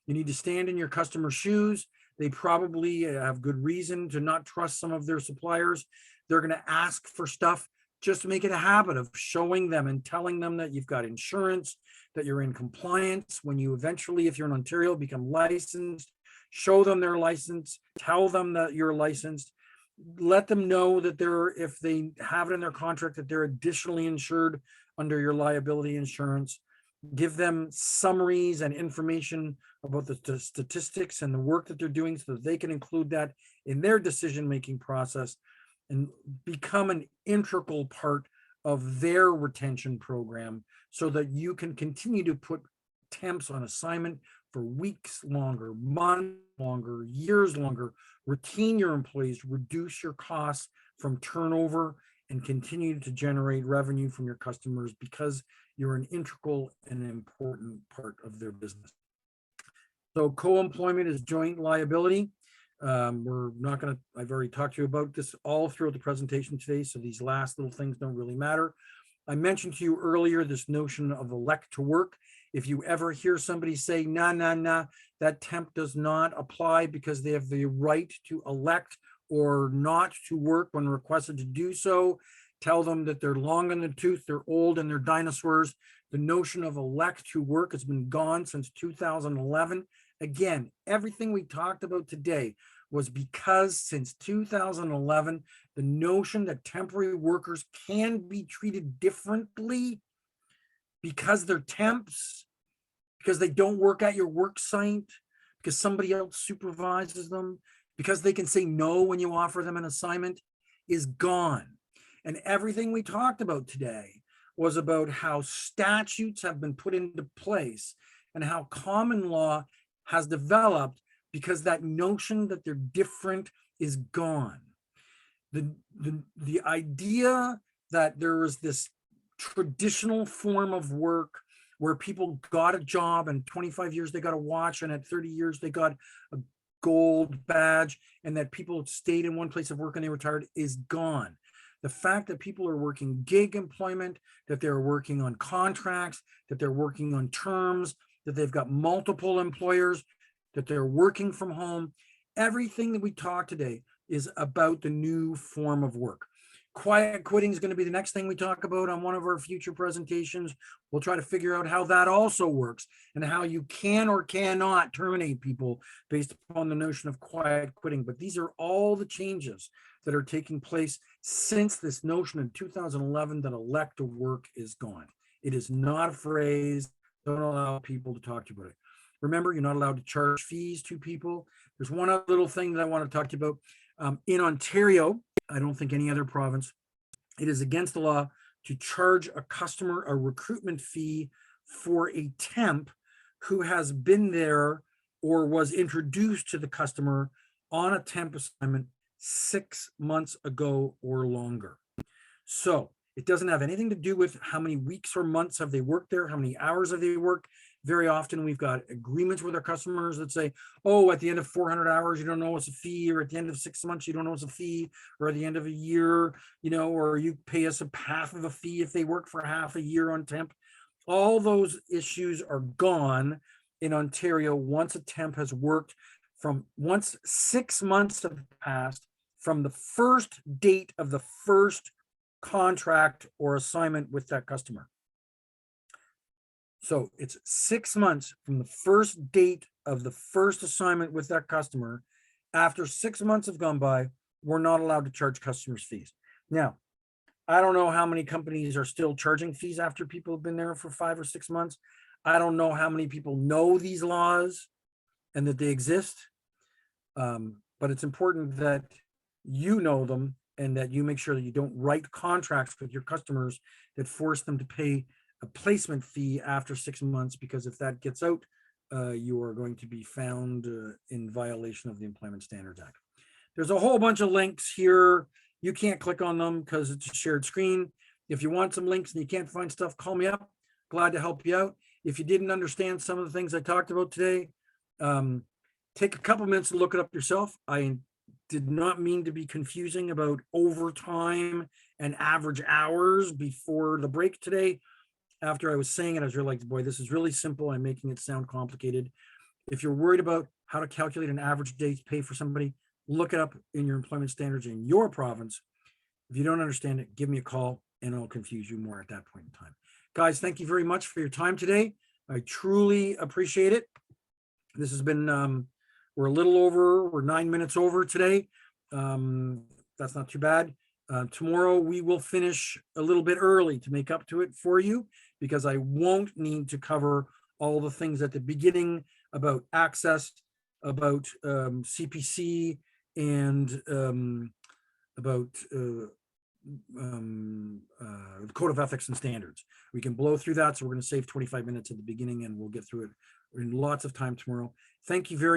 A: You need to stand in your customer's shoes. They probably have good reason to not trust some of their suppliers. They're going to ask for stuff. Just make it a habit of showing them and telling them that you've got insurance, that you're in compliance. When you eventually, if you're in Ontario, become licensed, show them their license, tell them that you're licensed, let them know that they're, if they have it in their contract, that they're additionally insured under your liability insurance. Give them summaries and information about the statistics and the work that they're doing so that they can include that in their decision-making process and become an integral part of their retention program so that you can continue to put temps on assignment for weeks longer, months longer, years longer, retain your employees, reduce your costs from turnover, and continue to generate revenue from your customers because you're an integral and important part of their business. So co-employment is joint liability. We're not going to, I've already talked to you about this all throughout the presentation today, so these last little things don't really matter. I mentioned to you earlier this notion of elect to work. If you ever hear somebody say, nah, that temp does not apply because they have the right to elect or not to work when requested to do so, tell them that they're long in the tooth, they're old, and they're dinosaurs. The notion of elect to work has been gone since 2011. Again, everything we talked about today was because since 2011, the notion that temporary workers can be treated differently because they're temps, because they don't work at your work site, because somebody else supervises them, because they can say no when you offer them an assignment, is gone. And everything we talked about today was about how statutes have been put into place and how common law has developed because that notion that they're different is gone. The idea that there was this traditional form of work where people got a job and 25 years they got a watch and at 30 years they got a gold badge, and that people stayed in one place of work and they retired is gone. The fact that people are working gig employment, that they're working on contracts, that they're working on terms, that they've got multiple employers, that they're working from home, everything that we talk today is about the new form of work. Quiet quitting is going to be the next thing we talk about on one of our future presentations. We'll try to figure out how that also works and how you can or cannot terminate people based upon the notion of quiet quitting. But these are all the changes that are taking place since this notion in 2011 that elective work is gone. It is not a phrase. Don't allow people to talk to you about it. Remember, you're not allowed to charge fees to people. There's one other little thing that I want to talk to you about. In Ontario, I don't think any other province, it is against the law to charge a customer a recruitment fee for a temp who has been there or was introduced to the customer on a temp assignment 6 months ago or longer. So it doesn't have anything to do with how many weeks or months have they worked there, how many hours have they worked. Very often we've got agreements with our customers that say, oh, at the end of 400 hours, you don't know it's a fee, or at the end of 6 months, you don't know it's a fee, or at the end of a year, or you pay us half of a fee if they work for half a year on temp. All those issues are gone in Ontario once a temp has worked once 6 months have passed from the first date of the first contract or assignment with that customer. So it's 6 months from the first date of the first assignment with that customer. After 6 months have gone by, we're not allowed to charge customers fees. Now, I don't know how many companies are still charging fees after people have been there for 5 or 6 months. I don't know how many people know these laws and that they exist. But it's important that you know them and that you make sure that you don't write contracts with your customers that force them to pay a placement fee after 6 months, because if that gets out, you are going to be found in violation of the Employment Standards Act. There's a whole bunch of links here. You can't click on them because it's a shared screen. If you want some links and you can't find stuff, call me up. Glad to help you out. If you didn't understand some of the things I talked about today, take a couple minutes to look it up yourself. I did not mean to be confusing about overtime and average hours before the break today. After I was saying it, I was really like, boy, this is really simple. I'm making it sound complicated. If you're worried about how to calculate an average day's pay for somebody, look it up in your employment standards in your province. If you don't understand it, give me a call and I'll confuse you more at that point in time. Guys, thank you very much for your time today. I truly appreciate it. This has been, we're 9 minutes over today. That's not too bad. Tomorrow we will finish a little bit early to make up to it for you, because I won't need to cover all the things at the beginning about ACSESS, about CPC, and about the Code of Ethics and Standards. We can blow through that, so we're going to save 25 minutes at the beginning and we'll get through it in lots of time tomorrow. Thank you very